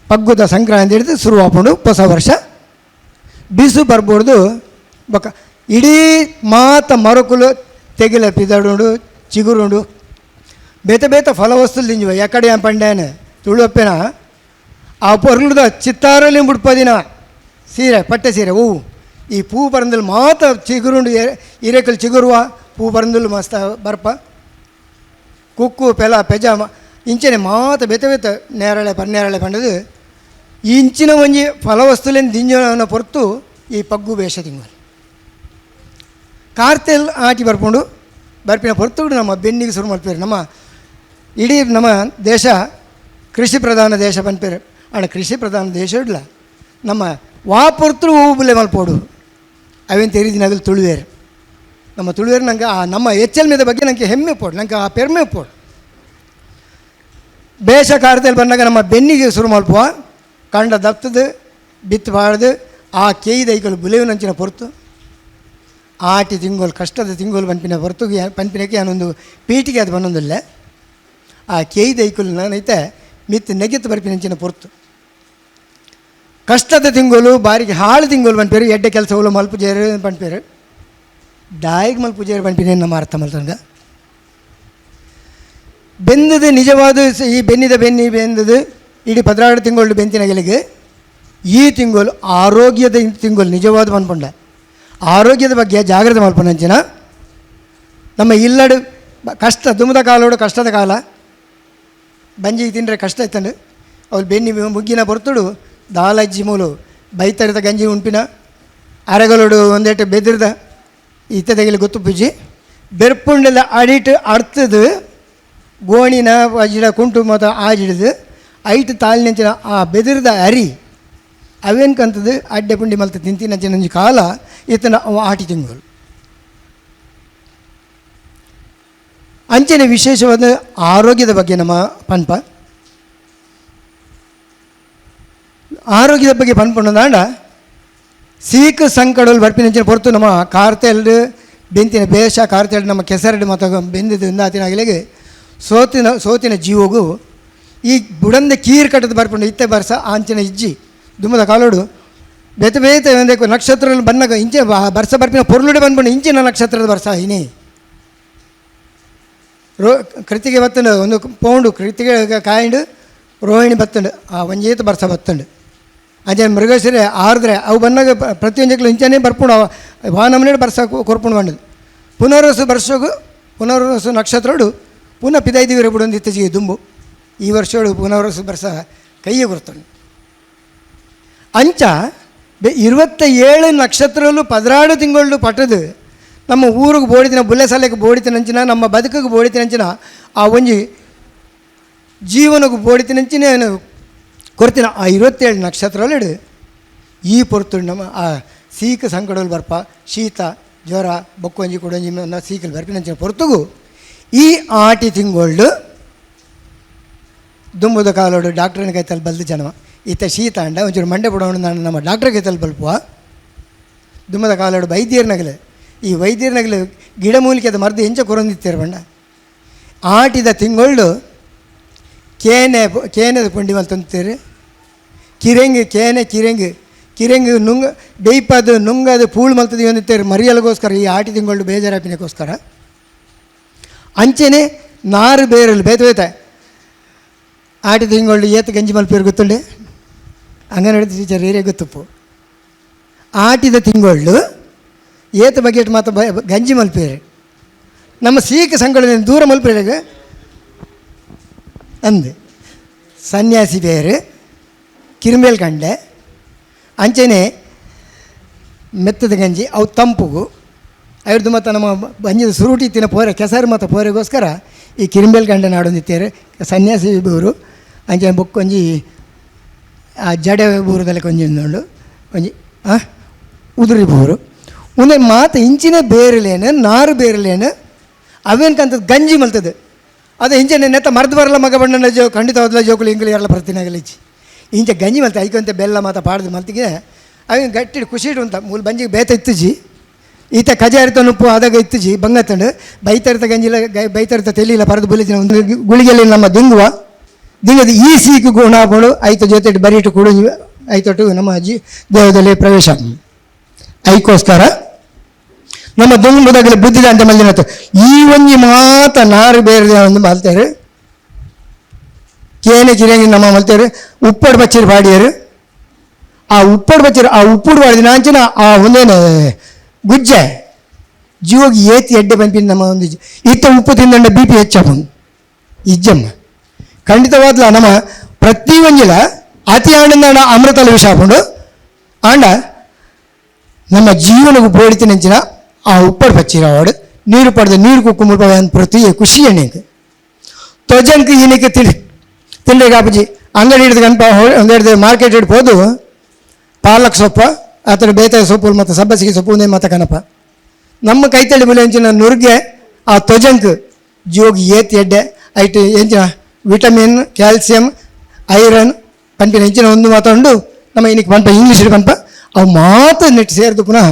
ಪಗ್ಗುದ ಸಂಕ್ರಾಂತಿ ಹಿಡಿದು ಶುರು ಹಾಕೊಂಡು ಹೊಸ ವರ್ಷ ಬಿಸು ಬರ್ಬೋದು ಬೊಕ್ಕ ಇಡೀ ಮಾತ ಮರಕುಲು ತೆಗಿಲ ಪಿದಡುಂಡು ಚಿಗುರುಂಡು ಬೇತೆ ಬೇತೆ ಫಲ ವಸ್ತುಲು ತಿಂಜುವ ಎಕಡೆ ಪಂಡೇನೆ ತುಳುವಪ್ಪೇನ ಆ ಪೊರ್ಲುದ ಚಿತ್ತಾರಲ್ಲಿ ಮುಡ್ಪದಿನ ಸೀರೆ ಪಟ್ಟೆ ಸೀರೆ ಹೂವು ಈ ಪೂ ಬರಂದಲ್ಲಿ ಮಾತ ಚಿಗುರುಂಡು ಹಿರೇಕಲ್ ಚಿಗುರುವ ಪೂ ಬರಂದಲು ಮಸ್ತ ಬರ್ಪ ಕುಕ್ಕು ಪೆಲ ಪೆಜ ಇಂಚನೆ ಮಾತ ಬೇತೆ ಬೇತೆ ನೇರಳೆ ಪನ್ನೇರಳೆ ಪಂಡದು ಇಂಚಿನ ಒಂಜಿ ಫಲವಸ್ತುಲೇನು ದಿಂಜನ ಹೊರತು ಈ ಪಗ್ಗು ಬೇಷ ತಿಂಗಳು ಕಾರ್ತೆಲ್ ಆಟಿ ಬರ್ಕೊಂಡು ಬರ್ಪಿನ ಹೊರತು ನಮ್ಮ ಬೆನ್ನಿಗೆ ಶುರು ಮಾಡ್ತೀವಿ ನಮ್ಮ ಇಡೀ ನಮ್ಮ ದೇಶ ಕೃಷಿ ಪ್ರಧಾನ ದೇಶ ಬಂದ್ಪೇರು ಅಣ್ಣ ಕೃಷಿ ಪ್ರಧಾನ ದೇಶ ಇಡಲ ನಮ್ಮ ವಾಪುರ್ತರು ಹೂವು ಬುಲೆ ಮಲ್ಪೋಡು ಅವೇನು ತೆರಿದಿನಾಗಲಿ ತುಳುವೇರು ನಮ್ಮ ತುಳುವೇರು ನಂಗೆ ಆ ನಮ್ಮ ಮೇದ ಬಗ್ಗೆ ನನಗೆ ಹೆಮ್ಮೆ ಪೋಡು ನಂಗೆ ಆ ಪೆರ್ಮೆ ಪೋಡು ಬೇಷ ಕಾರ್ತೆಯಲ್ಲಿ ಬಂದಾಗ ನಮ್ಮ ಬೆನ್ನಿಗೆ ಶುರು ಮಲ್ಪುವ ಕಂಡ ದಪ್ತದು ಬಿತ್ತಬಾರ್ದು ಆ ಕೇಯ್ದೈಗಳು ಬುಲೆವಿನಂಚಿನ ಹೊರತು ಆಟಿ ತಿಂಗೋಲು ಕಷ್ಟದ ತಿಂಗೋಲು ಪಂಪಿನ ಹೊರತು ಪಂಪಿನಕ್ಕೆ ನಾನೊಂದು ಪೀಟಿಗೆ ಅದು ಬಂದೊಂದಿಲ್ಲ ಆ ಕೇಯ್ದೈಕಲು ನಾನೈತೆ ಮಿತ್ತು ನೆಗೆತ್ತು ಬರ್ಪಿನಂಚಿನ ಹೊರತು ಕಷ್ಟದ ತಿಂಗೋಲು ಬಾರಿಗೆ ಹಾಳು ತಿಂಗೋಲು ಪಂಪೇರು ಎಡ್ಡೆ ಕೆಲಸಗಳು ಮಲ್ಪುಜೇರು ಪಂಪೇರು ಡಾಯಿಗೆ ಮಲ್ಪುಜೇರು ಪಂಪಿನ ನಮ್ಮ ಅರ್ಥ ಮಲ್ತಂಗ ಬೆಂದದು ನಿಜವಾದ ಈ ಬೆನ್ನಿದ ಬೆನ್ನಿ ಬೆಂದದು ಇಡೀ 16 ತಿಂಗಳು ಬೆಂತಿನ ಗೆಲಿಗೆ ಈ ತಿಂಗಳು ಆರೋಗ್ಯದ ತಿಂಗಳು ನಿಜವಾದ ಮನ್ಪೊಂಡ ಆರೋಗ್ಯದ ಬಗ್ಗೆ ಜಾಗ್ರತೆ ಮಲ್ಪೊಂಡಂಚಿನ ನಮ್ಮ ಇಲ್ಲಡು ಕಷ್ಟ ದುಮ್ಮದ ಕಾಲೋಡು ಕಷ್ಟದ ಕಾಲ ಬಂಜಿಗೆ ತಿಂದರೆ ಕಷ್ಟ ಇತ್ತಂಡು ಅವ್ರು ಬೆನ್ನಿ ಮುಗ್ಗಿನ ಹೊರತುಡು ದಾಲಜ್ಜಿ ಮೂಲು ಬೈತರಿದ ಗಂಜಿ ಉಂಪಿನ ಅರೆಗಳೋಡು ಒಂದೇಟು ಬೆದಿರ್ದ ಇತ್ತ ತೆಗಿಲಿ ಗೊತ್ತು ಪೂಜಿ ಬೆರ್ಪುಂಡೆಲ್ಲ ಅಡಿಟ್ಟು ಅಡ್ತದು ಗೋಣಿನ ಅಜಿಡ ಕುಂಟು ಮತ್ತು ಆಜಿಡ್ದು ಐಟು ತಾಲಿನಂಚಿನ ಆ ಬೆದಿರ್ದ ಅರಿ ಅವೇನು ಕಂತದ್ದು ಅಡ್ಡೆ ಪುಂಡಿ ಮಲ್ತ ತಿಂತಿನಂಚಿನ ಒಂಜಿ ಕಾಲ ಇತ್ತನ ಆಟಿ ತಿಂಗಳು ಅಂಚನೆ ವಿಶೇಷವಾದ ಆರೋಗ್ಯದ ಬಗ್ಗೆ ನಮ್ಮ ಪನ್ಪ ಆರೋಗ್ಯದ ಬಗ್ಗೆ ಪನ್ಪೊಂಡಾಂಡ ಸೀಕ ಸಂಕಡಲು ಬರ್ಪಿನಂಚಿನ ಹೊರತು ನಮ್ಮ ಕಾರ್ತೆಲ್ಡು ಬೆಂತಿನ ಬೇಷ ಕಾರ್ತೆಲ್ಡು ನಮ್ಮ ಕೆಸರಡು ಮತ್ತು ಬೆಂದಿದ್ದು ಆತಿನಾಗಲಿಗೆ ಸೋತಿನ ಜೀವಗೂ ಈ ಬುಡಂದ ಕೀರ್ ಕಟ್ಟದ ಬರ್ಪುಂಡು ಇತ್ತೆ ಬರ್ಸ ಆಂಚಿನ ಇಜ್ಜಿ ದುಮ್ಮದ ಕಾಲೋಡು ಬೇತೆ ಬೇತೆ ಒಂದೇ ನಕ್ಷತ್ರದಲ್ಲಿ ಬಂದಾಗ ಇಂಚೆ ಬರ್ಸ ಬರ್ಪಿನ ಪೊರ್ಲುಡೆ ಬಂದ್ಬಿಟ್ಟು ಇಂಚಿನ ನಕ್ಷತ್ರದ ಬರ್ಸ ಇನಿ ಕೃತಿಗೆ ಬತ್ತಂಡು ಒಂದು ಪೌಂಡು ಕೃತಿಗೆ ಕಾಯಿಂಡು ರೋಹಿಣಿ ಬತ್ತಂಡು ಆ ಒಂಜೇತು ಬರ್ಸ ಬತ್ತಂಡು ಅಂಚೆ ಮೃಗಶಿರೆ ಆರ್ದ್ರೆ ಅವು ಬಂದಾಗ ಪ್ರತಿಯೊಂದಕ್ಕೂ ಇಂಚನೇ ಬರ್ಪುಂಡು ವಾನಮನೆ ಬರ್ಸ ಕೊರ್ಪುಂಡು ಬಂಡದು ಪುನರ್ವಸು ನಕ್ಷತ್ರೋಡು ಪುನಃ ಪಿದೈದಿವಿರ ಬಿಡೊಂದು ಇತ್ತೀಚೆಗೆ ದುಂಬು ಈ ವರ್ಷೋಡು ಪುನರ್ವಸು ಬರ್ಸ ಕೈಯೇ ಕೊರ್ತಂಡು ಅಂಚ 27 ನಕ್ಷತ್ರಲ್ಲೂ 16 ತಿಂಗಳು ಪಟ್ಟದು ನಮ್ಮ ಊರಿಗೆ ಬೋಡಿತಿನ ಬುಲ್ಲೆ ಸಾಲೆಗೆ ಬೋಡಿತಿನಂಚಿನ ನಮ್ಮ ಬದುಕಿಗೆ ಬೋಡಿತಿನಂಚಿನ ಆ ಒಂಜಿ ಜೀವನಕ್ಕೆ ಬೋಡಿತಿನಂಚಿನ ಕೊರ್ತಿನ ಆ 27 ನಕ್ಷತ್ರಗಳು ಈ ಪೊರ್ತು ನಮ್ಮ ಆ ಸೀಕ ಸಂಕಡಲ್ಲಿ ಬರ್ಪ ಶೀತ ಜ್ವರ ಬೊಕ್ಕೊಂಜಿ ಕೊಡೊಂಜಿ ಸೀಕಲ್ಲಿ ಬರ್ಪಿನಂಚಿನ ಪೊರ್ತುಗು ಈ ಆಟಿ ತಿಂಗಳು ದುಂಬುದ ಕಾಲೋಡು ಡಾಕ್ಟ್ರನ ಕೈತಲ್ಲಿ ಬಲ್ದು ಜನವ ಈತ ಶೀತ ಅಂಡ ಒಂಚೂರು ಮಂಡೆ ಬಿಡೋಣ ನಾನು ನಮ್ಮ ಡಾಕ್ಟ್ರ ಕೈತಲ್ಲಿ ಬಲ್ಪುವ ದುಮ್ಮದ ಕಾಲೋಡು ವೈದ್ಯರ್ನಗಲು ಈ ವೈದ್ಯರ್ನಗಲು ಗಿಡಮೂಲಿಕೆದ ಮರ್ದು ಎಂಚ ಕೊರೊಂದಿತ್ತೇರು ಬಂಡ ಆಟಿದ ತಿಂಗಳು ಕೇನೆದ ಪುಂಡಿ ಮಲ್ತಂತೀರಿ ಕಿರೆಂಗು ನುಂಗ ಬೇಯ್ಪದು ನುಂಗದು ಪೂಳು ಮಲ್ತದಿ ಹೊಂದಿತ್ತೇರು ಮರಿಯಲ್ಗೋಸ್ಕರ ಈ ಆಟಿ ತಿಂಗಳು ಬೇಜಾರಾಪಿನಕ್ಕೋಸ್ಕರ ಅಂಚೆನೆ ನಾರು ಬೇರಲು ಬೇತೆ ಆಟಿ ತಿಂಗಳು ಏತು ಗಂಜಿ ಮಲ್ಪೇರು ಗೊತ್ತುಂಡೆ ಅಂಗನವಾಡಿ ಟೀಚರ್ ಏರಿಯಾ ಗೊತ್ತುಪ್ಪು ಆಟಿದ ತಿಂಗಳು ಏತು ಬಗೆಟ್ ಮಾತ್ರ ಗಂಜಿ ಮಲ್ಪೇರು ನಮ್ಮ ಸೀಕ ಸಂಘಟನೆ ದೂರ ಮಲ್ಪೇರಾಗ ಅಂದು ಸನ್ಯಾಸಿ ಬೇರು ಕಿರುಂಬೇಲ್ ಕಂಡೆ ಅಂಚೆನೆ ಮೆತ್ತದ ಗಂಜಿ ಅವು ತಂಪುಗು ಅವ್ರದ್ದು ಮತ್ತು ನಮ್ಮ ಬಂಜಿದ ಸುರುಟಿ ತಿನ್ನ ಪೋರೆ ಕೆಸರು ಮತ್ತು ಪೋರೆಗೋಸ್ಕರ ಈ ಕಿರುಂಬೇಲ್ ಕಂಡೆ ನಾಡೊಂದಿತ್ತೇರು ಸನ್ಯಾಸಿ ಬೂರು ಅಂಚೆ ಬೊಕ್ಕೊಂಜಿ ಆ ಜಡೆ ಬೂರದಲ್ಲಿ ಕೊಂಜಿಂದು ಒಂಜಿ ಉದುರಿ ಬೂರು ಒಂದೇ ಮಾತು ಇಂಚಿನ ಬೇರಲೇನು ನಾರು ಬೇರಲೇನು ಅವೇನು ಕಂತದ್ದು ಗಂಜಿ ಮಲ್ತದ್ದು ಅದು ಇಂಚೆ ನೆತ್ತ ಮರ್ದು ಬರಲ್ಲ ಮಗ ಬಣ್ಣ ಖಂಡಿತ ಹೋದ್ಲ ಜೋಕುಲು ಇಂಗ್ಲಿ ಎರಲ ಪ್ರತಿನಾಗಲಿಚ್ಚಿ ಇಂಚೆ ಗಂಜಿ ಮಲ್ತೆ ಐಕೊಂತ ಬೆಲ್ಲ ಮಾತ ಪಾಡ್ದು ಮಲ್ತಿಗೆ ಅವೇನು ಗಟ್ಟಿ ಖುಷಿ ಇಡುವಂತ ಮೂಲ ಬಂಜಿಗೆ ಬೇತ ಇತ್ತುಜಿ ಈತ ಕಜಾರಿತ ನುಪ್ಪು ಆದಾಗ ಇತ್ತುಜಿ ಬಂಗತ್ತಂಡು ಬೈತರಿತ ಗಂಜಿಲ ಬೈತರಿತ ತೆಲಿಲ್ಲ ಪರದು ಬುಲಿಜಿನ ಒಂದು ಗುಳಿಗೆಲ್ಲಿ ನಮ್ಮ ದಿಂಗುವ ದಿಂಗದ ಈ ಸೀಕು ಗುಣ ಹಾಕೊಂಡು ಐತ ಜೊತೆ ಬರೀಟು ಕೂಡ ಐತೊಟ್ಟು ನಮ್ಮ ದೇವದಲ್ಲಿ ಪ್ರವೇಶ ಐಕೋಸ್ಕರ ನಮ್ಮ ದುಂಬುದಾಗಲಿ ಬುದ್ಧಿದ ಅಂತ ಮಲ್ಲಿನತ್ತು ಈ ಒಂಜಿ ಮಾತ ನಾರು ಬೇರೆ ಒಂದು ಮಲ್ತಾರೆ ಕೇನೆ ಕಿರಿಯಂಗಿ ನಮ್ಮ ಮಲ್ತಾರೆ ಉಪ್ಪಡು ಬಚ್ಚಿರು ಪಾಡಿಯರು ಆ ಉಪ್ಪಡು ಬಚ್ಚಿರು ಆ ಉಪ್ಪುಡು ಪಾಡಿದ ನಾಂಚಿನ ಆ ಒಂದೇನು ಗುಜ್ಜೆ ಜೀವೋಗಿ ಏತಿ ಎಡ್ಡೆ ಪಂಪಿನ ನಮ್ಮ ಒಂದು ಇತ್ತ ಉಪ್ಪು ತಿಂದಂಡ ಬಿ ಪಿ ಹೆಚ್ಚಪ್ಪಂದು ಇಜ್ಜಮ್ಮ ಖಂಡಿತವಾದ್ಲ ನಮ್ಮ ಪ್ರತಿ ಒಂಜಿಲ ಅತಿ ಆಂಡ ಅಮೃತಲ ವಿಷ ಹಾಕೊಂಡು ಆಂಡ ನಮ್ಮ ಜೀವನಗೂ ಬೋಡಿತಿನಂಚಿನ ಆ ಉಪ್ಪಡು ಪಚ್ಚಿರವಾಡು ನೀರು ಪಡೆದ ನೀರು ಕುಕ್ಕು ಮುಡ್ಪವ ಅಂತ ಪ್ರತಿ ಖುಷಿ ಎಣ್ಣೆಗೆ ತೊಜಂಕ ಏನಕ್ಕೆ ತಿಂಡಿ ಕಾಪಜಿ ಅಂಗಡಿ ಹಿಡಿದು ಕನ್ಪ ಒಂದು ಹಿಡಿದು ಮಾರ್ಕೆಟ್ ಹಿಡ್ಬೋದು ಪಾಲಕ್ ಸೊಪ್ಪು ಆ ಥರ ಬೇತಾಯ ಸೊಪ್ಪು ಮತ್ತು ಸಬ್ಬಸಿಗೆ ಸೊಪ್ಪು ಒಂದೇ ಮತ್ತು ಕನಪ ನಮ್ಮ ಕೈತಳ್ಳಿ ಮುಲೆ ಹೆಂಚಿನ ನುರ್ಗೆ ಆ ತೊಜಂಕ್ ಜೋಗಿ ಏತಿ ಎಡ್ಡೆ ಐಟು ಹೆಂಚಿನ ವಿಟಮಿನ್ ಕ್ಯಾಲ್ಸಿಯಂ ಐರನ್ ಪಂಪಿನ ಹೆಂಚಿನ ಒಂದು ಮಾತಾಡು ನಮ್ಮ ಇನ್ನಿಗೆ ಪಂಪ ಇಂಗ್ಲೀಷ್ ಪಂಪ ಅವು ಮಾತು ನೆಟ್ಟು ಸೇರಿದು ಪುನಃ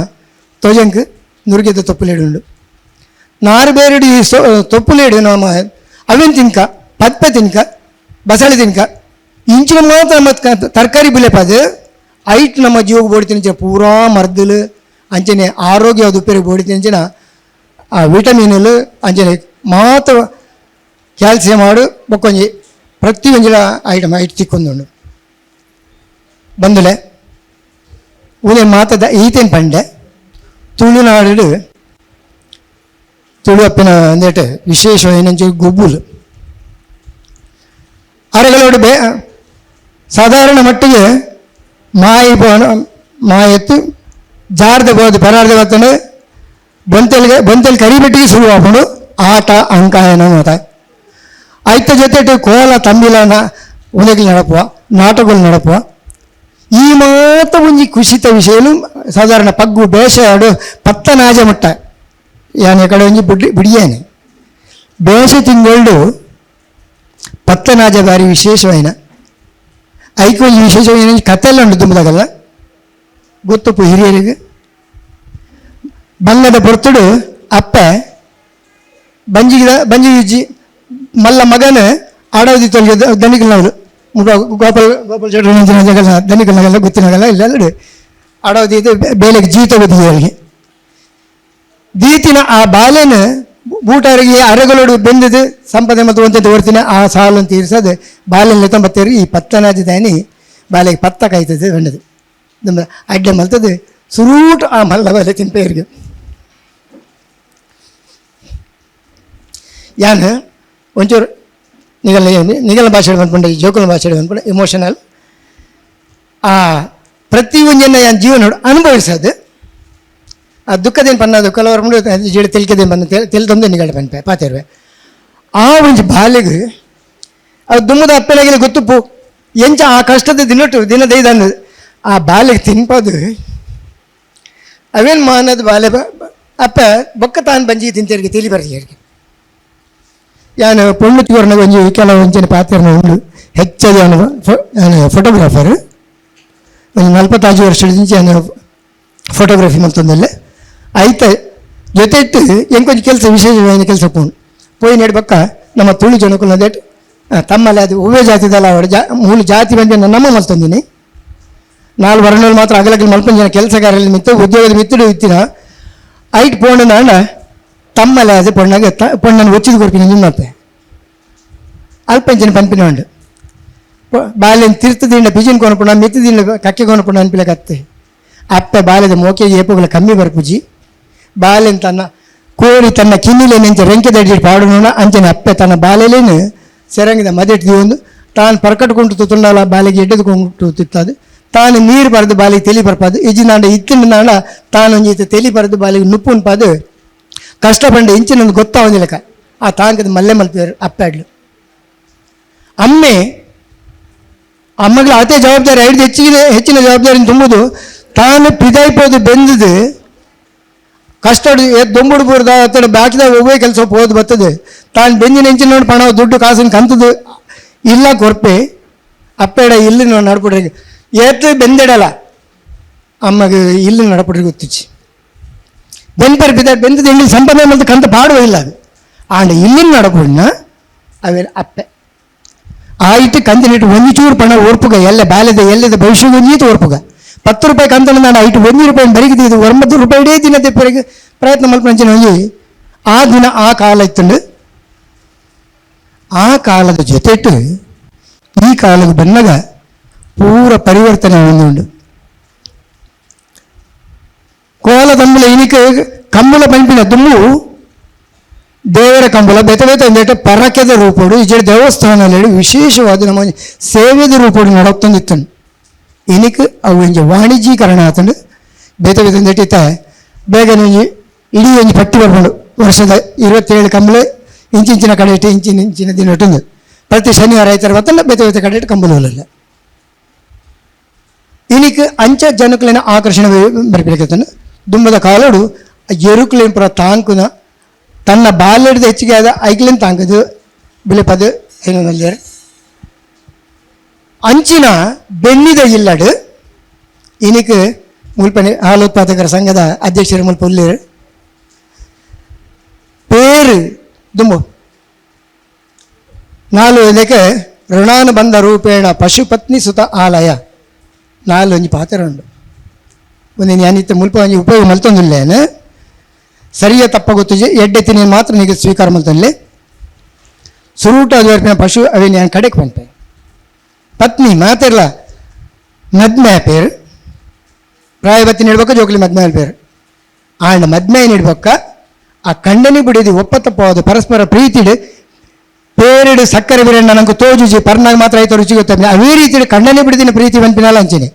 ತೊಜಂಕ್ ನುರ್ಗೆದ ತೊಪ್ಪುಲೇಡು ನಾರು ಬೇರೆಡು ಈ ತೊಪ್ಪುಲೇಡು ನಮ್ಮ ಅವೇನು ತಿನ್ಕ ಪದ್ಪ ತಿನ್ಕ ಬಸಳೆ ತಿನ್ಕ ಇಂಚಿನ ಮಾತ್ರ ಮತ್ತು ತರಕಾರಿ ಬಿಲೆಪದು ಐಟ್ ನಮ್ಮ ಜೀವಕ್ಕೆ ಬೋಡಿ ತಿಂಚಿನ ಪೂರಾ ಮರ್ದಲು ಅಂಚನೆ ಆರೋಗ್ಯ ಅದು ಉಪ್ಪೇರಿಗೆ ಬೋಡಿ ತಿಂಚಿನ ಆ ವಿಟಮಿನಲು ಅಂಚನೆ ಮಾತ್ರ ಕ್ಯಾಲ್ಸಿಯಂ ಆಡು ಬೊಕ್ಕೊಂಜಿ ಪ್ರತಿ ಒಂಜಿಲ ಐಟಮ್ ಐಟ್ ತಿಕ್ಕೊಂದುಂಡು ಬಂದುಲೆ ಉದೇ ಮಾತದ ಈತೇನು ಪಂಡೆ ತುಳುನಾಡು ತುಳು ಅಪ್ಪಿನ ಅಂದೇಟು ವಿಶೇಷ ಏನಂಚು ಗುಬ್ಬುಲು ಅರೆಗಳೋಡು ಸಾಧಾರಣ ಮಟ್ಟಿಗೆ ಮಾಯೆತ್ತು ಜಾರ್ದ ಬೋದು ಪರಾರ್ದ ಬರ್ತಂಡು ಬೊಂತೆಲ್ ಕರಿಬೆಟ್ಟಿಗೆ ಶುರು ಹಾಕೊಂಡು ಆಟ ಅಂಕಾಯನ ಮಾತ ಐತ ಜೊತೆ ಕೋಲ ತಂಬಿಲನ ಉದಗಿಲು ನಡಪುವ ನಾಟಕಗಳು ನಡಪುವ ಈ ಮಾತ ಒಂಜಿ ಖುಷಿತ ವಿಷಯಲು ಸಾಧಾರಣ ಪಗ್ಗು ಬೇಷಾಡು ಪತ್ತನಾಜ ಮಟ್ಟ ಯಾನ ಕಡೆ ಒಂಜಿ ಬಿಡಿಯೇನೆ ಬೇಷ ತಿಂಗಳು ಪತ್ತನಾಜ ಬಾರಿ ವಿಶೇಷವೈನ ಐಕೆ ಒಂಜಿ ವಿಶೇಷವೈನ ಕಥೆಲ್ಲ ಉಂಟು ತುಂಬದಾಗಲ್ಲ ಗೊತ್ತಪ್ಪು ಹಿರಿಯರಿಗೆ ಬಂಗದ ಪೊರ್ತುಡು ಅಪ್ಪ ಬಂಜಿಗಿಜ್ಜಿ ಮಲ್ಲ ಮಗನ ಆಡೋದಿ ತೊಲಗಿ ದನಿಕಲ್ನವರು ಗೋಪಾಲ್ ಚೌಟ್ರಿ ಜಗಲ್ಲ ದನಿಕಲ್ನಾಗೆಲ್ಲ ಗೊತ್ತಿನಾಗಲ್ಲ ಇಲ್ಲೆಲ್ಲ ಆಡೋದಿ ಇದು ಬೇಲೆಗೆ ಜೀತ ಬದಿಗೆ ಅವರಿಗೆ ದೀತಿನ ಆ ಬಾಲೆನ ಬೂಟರಿಗೆ ಅರೆಗಳೋಡು ಬೆಂದದು ಸಂಪದೆ ಮತ್ತು ಒಂದಂತ ಓಡ್ತಿನ ಆ ಸಾಲನ್ನು ತೀರಿಸೋದು ಬಾಲೆಲ್ಲ ತೊಂಬತ್ತೇರಿ ಈ ಪತ್ತನಾದ ದಾನಿ ಬಾಲೆಗೆ ಪತ್ತ ಕಾಯ್ತದೆ ಬಂಡದು ನಮ್ಮ ಅಡ್ಡೆ ಮಲ್ತದೆ ಸುರೂಟು ಆ ಮಲ್ಲ ಬಾಲೆ ತಿನ್ಪೇರಿಗೆ ಯಾನು ಒಂಚೂರು ನಿಗಲ ಭಾಷೆ ಬಂದ್ಕೊಂಡು ಜೋಕುಲ ಭಾಷೆ ಬಂದ್ಕೊಂಡು ಇಮೋಷನಲ್ ಆ ಪ್ರತಿ ಒಂಜನ್ನ ಯಾನ್ ಜೀವನ ಅನುಭವಿಸೋದು ಆ ದುಃಖದೇನು ಪನ್ನದು ಕೆಲವರು ಮುಂದೆ ಜೀಡ ತೆಲ್ಕದೇನು ಬಂದು ತೆಲ್ತೊಂದು ನಿಗಲ ಪನ್ಪೆ ಪಾತಿರುವೆ ಆ ಒಂಜಿ ಬಾಲೆಗೆ ಅದು ದುಮ್ಮದ ಅಪ್ಪೆಲಾಗಿನ ಗೊತ್ತುಪ್ಪು ಎಂಚ ಆ ಕಷ್ಟದ ದಿನದೈದಂದು ಆ ಬಾಲೆಗೆ ತಿನ್ಪದು ಅವೇನು ಮಾನದ ಬಾಲೆ ಅಪ್ಪ ಬೊಕ್ಕ ತಾನು ಬಂಜಿ ತಿಂತೇರಿಗೆ ತಿಳಿ ಬರ್ಜಿಯರಿಗೆ ಯಾನು ಪೊಣ್ಣು ತಿವರ್ನ ಒಂಜಿ ಕೆಲವು ಒಂಚಿನ ಪಾತ್ರನ ಉಂಡು ಹೆಚ್ಚದ ನಾನು ಫೋಟೋಗ್ರಾಫರ್ ಒಂದು 45 ವರ್ಷದಿಂದ ನಾನು ಫೋಟೋಗ್ರಫಿ ಮತ್ತೊಂದಲ್ಲೇ ಆಯ್ತು ಜೊತೆ ಇಟ್ಟು ಎಂಕೊಂದು ಕೆಲಸ ವಿಶೇಷమైన ಕೆಲಸ ಪೋಯಿ ನಡ್ಬಕ್ಕ ನಮ್ಮ ತುಳು ಜನಕ್ಕೂ ಅದೇಟ್ ತಮ್ಮಲ್ಲಿ ಅದು ಹೂವೇ ಜಾತಿದಲ್ಲ ಅವಳು ಮೂಲ ಜಾತಿ ಬಂದು ನಮ್ಮ ಮಲ್ತೊಂದಿನಿ 4 ವರ್ಷಗಳು ಮಾತ್ರ ಅಗಲಗಲ್ ಮಲ್ಪೊಂದು ಜನ ಕೆಲಸಗಾರಲ್ಲಿ ಮಿತ್ತು ಉದ್ಯೋಗದ ಮಿತ್ತುಡು ಇತ್ತಿನ ಐಟ್ ಪೋಣ ನಾಡ ತಮ್ಮಲ್ಲ ಅದು ಪೊಣ್ಣಾಗ ಪೊಣ್ಣನ್ನು ಒಚ್ಚಿದ ಕೊಡ್ತೀನಿ ನಿಮ್ಮತ್ತೆ ಅಲ್ಪಂಚಿನ ಪಂಪಿನ ಉಂಡು ಬಾಲ್ಯನ ತಿರ್ತದಿಂದ ಬಿಜಿನ ಕೊನಪುಣ ಮಿತ್ತದಿಂದ ಕಕ್ಕೆ ಕೊನಪುಣ ಅನ್ಪಿಲಕತ್ತೆ ಅಪ್ಪ ಬಾಲ್ಯದ ಮೋಕೆ ಏಪುಗಳ ಕಮ್ಮಿ ಬರ್ಪುಜಿ ಬಾಲ್ಯನ ತನ್ನ ಕೋರಿ ತನ್ನ ಕಿನ್ನಿಲೆ ನೆಂಚ ರೆಂಕೆ ದಡ್ಡಿ ಪಾಡೋಣ ಅಂಚನೆ ಅಪ್ಪೆ ತನ್ನ ಬಾಲ್ಯಲೇನು ಸೆರಂಗಿದ ಮದೆಟ್ಟಿ ಒಂದು ತಾನು ಪರ್ಕಟ್ಕೊಂಡು ತುಂಡಾಲ ಬಾಲಿಗೆ ಎಡ್ಡೆದುಕೊಂಡು ತಿತ್ತದು ತಾನು ನೀರು ಬರೆದು ಬಾಲಿಗೆ ತೆಲಿ ಬರ್ಪದು ಇಜಿನಾಂಡ ಇತ್ತಿನ ನಾಡ ತಾನು ಒಂಜಿ ತೆಲಿ ಬರೆದು ಬಾಲಿಗೆ ನುಪ್ಪುನ್ ಪಾದು ಕಷ್ಟಪಂಡ ಇಂಚಿನೊಂದು ಗೊತ್ತಾವಂದಿಲ್ಲಕ ಆ ತಾಂಕದ ಮಲ್ಲೆ ಮಲ್ಪೇರು ಅಪ್ಪಾಡ್ಲು ಅಮ್ಮೆ ಅಮ್ಮಗಳ ಅದೇ ಜವಾಬ್ದಾರಿ ಐದು ಹೆಚ್ಚಿನ ಜವಾಬ್ದಾರಿನ ತುಂಬುದು ತಾನು ಪಿದಾಯ್ಪೋದು ಬೆಂದದು ಕಷ್ಟ ದೊಂಬುಡು ಬೂರ್ದ ಅತ್ತಡ ಬಾಕಿದಾಗ ಹೋಗೇ ಕೆಲಸ ಹೋದು ಬರ್ತದೆ ತಾನು ಬೆಂದಿನ ಹೆಂಚಿನ ನೋಡಿ ಪಣ ದುಡ್ಡು ಕಾಸಿನ ಕಂತದು ಇಲ್ಲ ಕೊರ್ಪೆ ಅಪ್ಪೇಡ ಇಲ್ಲಿ ನಡ್ಬಿಡ್ರಿ ಏತು ಬೆಂದಿಡಲ್ಲ ಅಮ್ಮಗೆ ಇಲ್ಲಿ ನಡ್ಬಿಡ್ರಿ ಗೊತ್ತಿಚ್ಚಿ ಬೆಂಪರ್ ಬಿದ್ದ ಬೆಂದದ ಇಲ್ಲಿ ಸಂಪಾದನೆ ಮಾಡ್ತ ಕಂತ ಪಾಡುವ ಇಲ್ಲ ಅದು ಆಂಡ ಇಲ್ಲಿನ ನಡಪುಣ್ಣ ಅವೇ ಅಪ್ಪೆ ಆಯ್ತು ಕಂತಿನಿಟ್ಟು ಒಂಚೂರು ಪಣ ಓರ್ಪುಗ ಎಲ್ಲ ಬಾಲ್ಯದ ಎಲ್ಲದ ಭವಿಷ್ಯದ ಒಂಜೀತು ಓರ್ಪುಗ 10 ರೂಪಾಯಿ ಕಂತನ ನಾನು ಐಟು 1 ರೂಪಾಯಿ ಬರಿಗಿದ್ದು ಇದು 9 ರೂಪಾಯಿ ದಿನ ತೆಪ್ಪರಿಗೆ ಪ್ರಯತ್ನ ಮಲ್ಪಂಚಿನ ಒಂಜಿ ಆ ದಿನ ಆ ಕಾಲ ಇತ್ತುಂಡು ಆ ಕಾಲದ ಜೊತೆಟ್ಟು ಈ ಕಾಲದ ಬಂದಾಗ ಪೂರ ಪರಿವರ್ತನೆ ಹೊಂದುಂಡು ಕೋಲ ತಂಬುಲ ಇನಿಕ ಕಂಬಳ ಪಂಪಿನ ದುಮ್ಮು ದೇವರ ಕಂಬಳ ಬೆತ ಬೆತ ಅಂದೇಟ ಪರಕೆದ ರೂಪೋಡು ಈಜೆ ದೇವಸ್ಥಾನದಲ್ಲಿ ವಿಶೇಷವಾದ ನಮ್ಮ ಸೇವೆದ ರೂಪೋಡು ನಡೋತ್ತೊಂದಿತ್ತು ಇನಿಕ್ ಅವು ಒಂಜಿ ವಾಣಿಜ್ಯೀಕರಣ ಆತಂಡು ಬೆತ ಬೆತ ಅಂದೇಟಿತ್ತ ಬೇಗನೆ ಇಡೀ ಒಂಜಿ ಪಟ್ಟಿ ಬರ್ಕೊಂಡು ವರ್ಷದ 27 ಕಂಬಳು ಇಂಚಿನ ಕಡೆ ಇಟ್ಟು ಇಂಚಿನ ದಿನ ಇಟ್ಟುಂದು ಪ್ರತಿ ಶನಿವಾರ ಐತಾರ ಬತ್ತಲ್ಲ ಬೆತ ಬೆತ ಕಡೆ ಇಟ್ಟು ಕಂಬಲಲ್ಲ ಇನಿಕ್ ಅಂಚ ಜನಕ್ಲಿನ ಆಕರ್ಷಣೆ ಬರಬೇಕಾಯ್ತಾನೆ ದುಂಬದ ಕಾಲೋಡು ಎರುಕ್ಲಿನ ಪುರ ತಾಂಕುನ ತನ್ನ ಬಾಲ್ಯದ ಹೆಚ್ಚಿಗೆ ಆದ ಐಕ್ಲಿನ ತಾಂಕದು ಬಿಳಿಪದ ಏನೊಂದಲ್ಲೇರು ಅಂಚಿನ ಬೆನ್ನಿದ ಇಲ್ಲಡು ಇನಿಕ್ ಮುಲ್ಪನೆ ಹಾಲೋತ್ಪಾದಕರ ಸಂಘದ ಅಧ್ಯಕ್ಷರು ಮುಲ್ಪ ಉಲ್ಲೇರು പേര് ದುಂಬು ನಾಲು ಇದಕ್ಕೆ ಋಣಾನುಬಂಧ ರೂಪೇಣ ಪಶುಪತ್ನಿ ಸುತ ಆಲಯ ನಾಲು ಒಂಜಿ ಪಾತ್ರ ಉಂಡು ಒಂದು ഞാനിತ್ತ ಮುಲ್ಪ ಒಂಜಿ ಉಪಯೋಗ ಮಲ್ತೊಂದುಲ್ಲೇನು ಸರಿಯ ತಪ್ಪ ಗೊತ್ತು ಎಡ್ಡೆತ್ತಿನ ಮಾತ್ರ ನಿಮಗೆ ಸ್ವೀಕಾರ ಮಲ್ತೊಂದ್ಲೆ ಸುರೂಟ ಅದು ಪಶು ಅವೇ ನಾನು ಕಡೆಗೆ ಬಂತೆ ಪತ್ನಿ ಮಾತಿರಲ್ಲ ಮದ್ಮೆ ಪೇರು ಪ್ರಾಯಬತ್ತಿ ನೀಡ್ಬೇಕು ಜೋಕ್ಲಿ ಮದ್ಮೆ ಪೇರು ಆಂಡ ಮದ್ಮೆ ನೀಡ್ಬೇಕ ಆ ಕಣ್ಣನಿ ಬಿಡಿದು ಒಪ್ಪತ್ತಪ್ಪವಾದ ಪರಸ್ಪರ ಪ್ರೀತಿಡು ಪೇರಿಡು ಸಕ್ಕರೆ ಬಿರಣ್ಣ ನಂಗೆ ತೋಜುಜಿ ಪರ್ನಾಗ ಮಾತ್ರ ಆಯ್ತು ರುಚಿ ಗೊತ್ತ ಅವೇ ರೀತಿ ಕಣ್ಣನಿ ಬಿಡಿದಿನ ಪ್ರೀತಿ ಬಂಪಿನಲ್ಲ ಅಂಚನೆ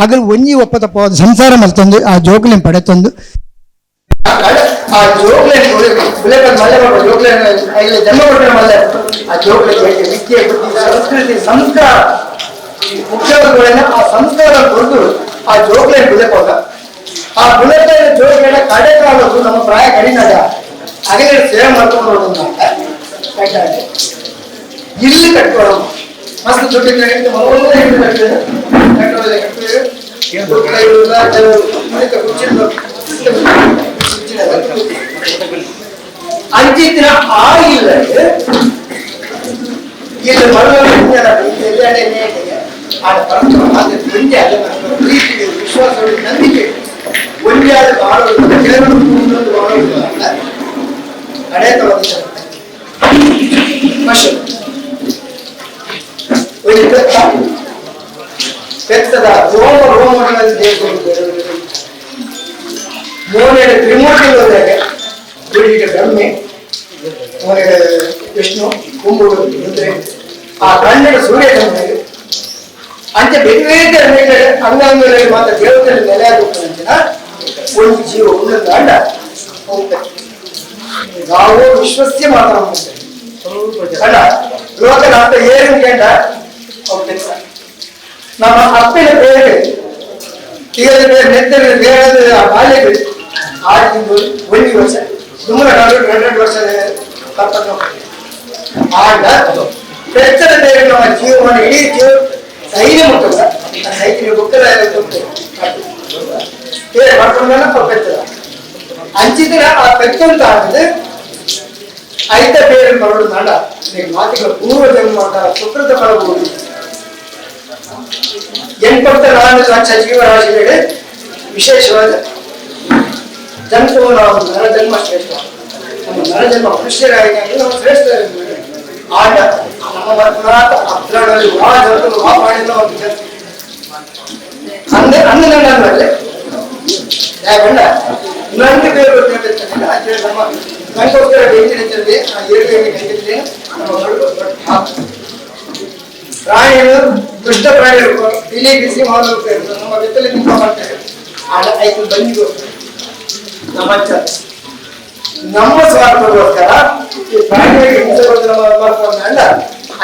ಆಗಲು ಒಂಜಿ ಒಪ್ಪತ್ತಪ್ಪವಾದ ಸಂಸಾರ ಮಲ್ತೊಂದು ಆ ಜೋಕ್ಲಿನ ಪಡೆತೊಂದು ಆ ಜೋಕ್ಲೇನ್ ಜನ್ಮ ಕೊಟ್ಟರೆ ಮಲ್ಲೆ ಆ ಜೋಕ್ಲೇನ್ ವಿದ್ಯೆ ಬುದ್ಧಿ ಸಂಸ್ಕೃತಿ ಸಂಸ್ಕಾರ ಮುಖ್ಯವಾದ ಆ ಸಂಸ್ಕಾರ ಕೊಟ್ಟು ಆ ಜೋಕ್ಲೇನ್ ಬಿಳೆಪೋದ ಆ ಬುಲೆಟ್ ಜೋಕ್ಲೇನ ಕಡೆ ಕಾಲದ್ದು ನಮ್ಮ ಪ್ರಾಯ ಕಡಿನಾಗ ಹಾಗೆ ಸೇವೆ ಮಾಡ್ಕೊಂಡು ಇಲ್ಲಿ ಕಟ್ಟೋಣ ಮಸ್ತ್ ದೊಡ್ಡ ಅಂಚಿನ ಆ ಇಲ್ಲ ಇಲ್ಲಿ ವಿಶ್ವಾಸ ನಂಬಿಕೆ ಒಂದಾದ ಕಡೆ ಬೆತ್ತದ ರೋಮ ರೋಮಗಳಲ್ಲಿ ಮೋನೆಯ ತ್ರಿಮೂರ್ತಿಗಳಾಗ ಗುಡಿಗೆ ಬ್ರಹ್ಮೆ ಮೋನೆಯ ವಿಷ್ಣು ಕುಂಬುಡು ರುದ್ರೆ ಆ ಕಣ್ಣನ ಸೂರ್ಯಚಂದ್ರನಿಗೆ ಅಂಚೆ ಬೇರೆ ಬೇರೆ ಅಂಗಾಂಗಗಳಲ್ಲಿ ಮಾತ್ರ ದೇವತೆಯಲ್ಲಿ ನೆಲೆಯಾಗುತ್ತಂಚಿನ ಒಂದು ಜೀವ ಒಂದೊಂದು ಅಂಡ ಹೋಗ್ತದೆ ನಾವು ವಿಶ್ವಸ್ಯ ಮಾತಾಡ್ತೇವೆ ಅಲ್ಲ ಲೋಕದ ಅಂತ ಏನು ಕೇಳ ಹೋಗ್ತೇವೆ ನಮ್ಮ ಅಪ್ಪಿನ ಬೇರೆ ನೆತ್ತನ ಬೇರೆ ಆ ಬಾಲ್ಯಗಳು 6 ತಿಂಗಳು 1 ವರ್ಷ ಸುಮ್ಮನೆ 2 ವರ್ಷದ ತಪ್ಪನ್ನು ಆಗ ಬೆಚ್ಚದ ಬೇರೆ ನಮ್ಮ ಜೀವನ ಇಡೀ ಜೀವ ಧೈರ್ಯ ಮುಟ್ಟಲ್ಲ ಧೈರ್ಯ ಬುಕ್ಕದ ಮಾಡ್ಕೊಂಡ ಬೆಚ್ಚದ ಅಂಚಿದಿನ ಆ ಬೆಚ್ಚಂತ ಆಗಿದೆ ಐದ ಬೇರೆ ಬರೋದು ನಾಡ ಮಾತಿಗಳ ಪೂರ್ವ ಜನ್ಮ ಮಾಡ್ತಾರ ಸುಕೃತ ಬರಬಹುದು ಎಂಟೊತ್ತ 4 ಲಕ್ಷ ಜೀವರಾಶಿಗಳಿಗೆ ವಿಶೇಷವಾದ ಜಂತು ನಾವು ನರಜನ್ಮ ಶ್ರೇಷ್ಠ ನಮ್ಮ ನರಜನ್ಮ ಮನುಷ್ಯರಾಗಿ ನಾವು ಶ್ರೇಷ್ಠ ಆಟ ನಮ್ಮ ವರ್ಗನಾಥ ಅಗ್ರಗಳಲ್ಲಿ ಜಂತು ಮಾಡಿದ ಒಂದು ಜನ ಅಂದನಲ್ಲೇ ಯಾಕಂಡ ನಂಗೆ ಬೇರೆ ನಮ್ಮ ನಂಗೋಸ್ಕರ ಬೇಕಿದೆ ಆ 7 ಕೈಗೆ ನಮ್ಮ ಪ್ರಾಣಿಗಳು ದುಷ್ಟ ಪ್ರಾಣಿಗಳು ಇಲಿ ಬಿಸಿ ಮಾಡೋದು ನಮ್ಮ ಬೆತ್ತಲೆ ತುಂಬ ಮಾಡ್ತಾರೆ ಆಡ ಐದು ಬಂದಿಗೂ ನಮ್ಮ ಸ್ವಾರ್ಥಗೋಸ್ಕರ ಈ ಪ್ರಾಣಿಗಳಿಗೆ ಹಿಂಸೆ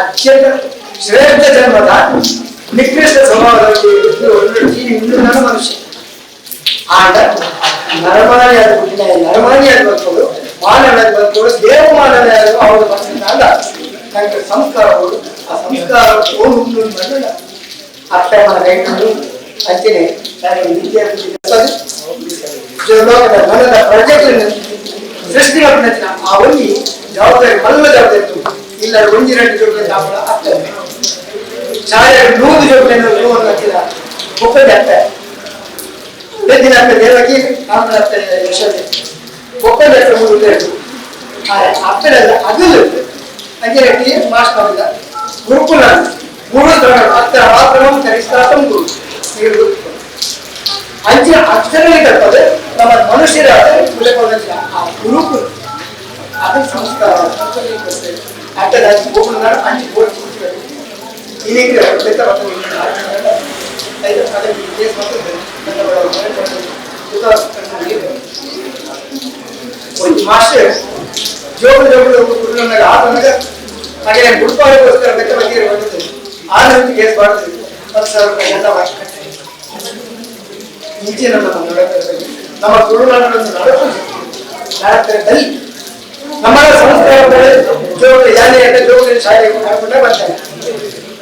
ಅತ್ಯಂತ ಶ್ರೇಷ್ಠ ಜನ್ಮದ ನಿಕೃಷ್ಟ ಸ್ವಭಾವದಲ್ಲಿ ಮನುಷ್ಯ ಆಗ ನರಮಾನಿಯಾದ ಹುಟ್ಟಿನ ನರಮಾನಿಯಾದ ಬಂದ್ಕೊಂಡು ಮಾನವನಾದ ಬಂದ್ಕೊಂಡು ದೇವ ಮಾನವನಾದ ಅವರು ಬಂದ ನಂಗೆ ಸಂಸ್ಕಾರಗಳು ಆ ಸಂಸ್ಕಾರ ಅರ್ಥ ಕೈಗೊಂಡು ಅಂಚನೆ ವಿದ್ಯಾರ್ಥಿ ಮನದ ಪ್ರಜೆಗಳನ್ನು ಸೃಷ್ಟಿ ಮಾಡಿದ ಆ ಒಂದು ಜವಾಬ್ದಾರಿ ಮಲ್ಲ ಜವಾಬ್ದಾರಿ ಇಲ್ಲ 1-2 ಜೋಡಿ ಅರ್ಥ ಶಾಲೆ ನೂರು ಜೋಡಿಯನ್ನು ನೂರು ಹಾಕಿಲ್ಲ ಒಪ್ಪದೆ ಆಗ್ತದೆ ದಿನ ಆಗ್ತದೆ ದೇವಕ್ಕೆ ಆಮೇಲೆ ಆಗ್ತದೆ ಯಶೋದೆ ಒಪ್ಪದೆ ಆಗ್ತದೆ ಮೂರು ಆಗ್ತದಲ್ಲ ಅದು ಹಂಗೆ ರೆಡ್ಡಿ ಮಾಸ್ ಮಾಡಿದ ಗುರುಕುಲ ಮೂರು ಹತ್ತಿರ ಮಾತ್ರ ಕರಿಸ್ತಾತಂ ಗುರು ನೀವು ಅಂಚಿನ ಅಕ್ಷರಗಳಿಗೆ ಕಲ್ಪದೆ ನಮ್ಮ ಮನುಷ್ಯರ ಆ ಗುರುಕುಲ ಅದು ಸಂಸ್ಕಾರ ಆಗ್ತದೆ ಗೋಕುಲ ಅಂಚಿ ಗೋಡಿ ಇನ್ನೀಗ ಮಾಸ್ಟರ್ ಜೋಗ ಜೋಗ ಆತನಾಗ ಹಾಗೆ ಗುರುಪಾಲಗೋಸ್ಕರ ಬೆತ್ತ ಬಗ್ಗೆ ಬಂದಿದ್ದು 6 ರೀತಿ ಕೇಸ್ ಮಾಡ್ತೀವಿ 10,000 ರೂಪಾಯಿ ಎಲ್ಲ ವಾಚ್ ಕಟ್ಟಿ ಈಚೆ ನಮ್ಮ ಗುರುಗಳನ್ನು ನಡೆದಲ್ಲಿ ನಮ್ಮ ಸಂಸ್ಕಾರದಲ್ಲಿ ಜೋಗ ಯಾನೆ ಜೋಗ ಶಾಲೆ ಮಾಡ್ಕೊಂಡೇ ಬರ್ತಾರೆ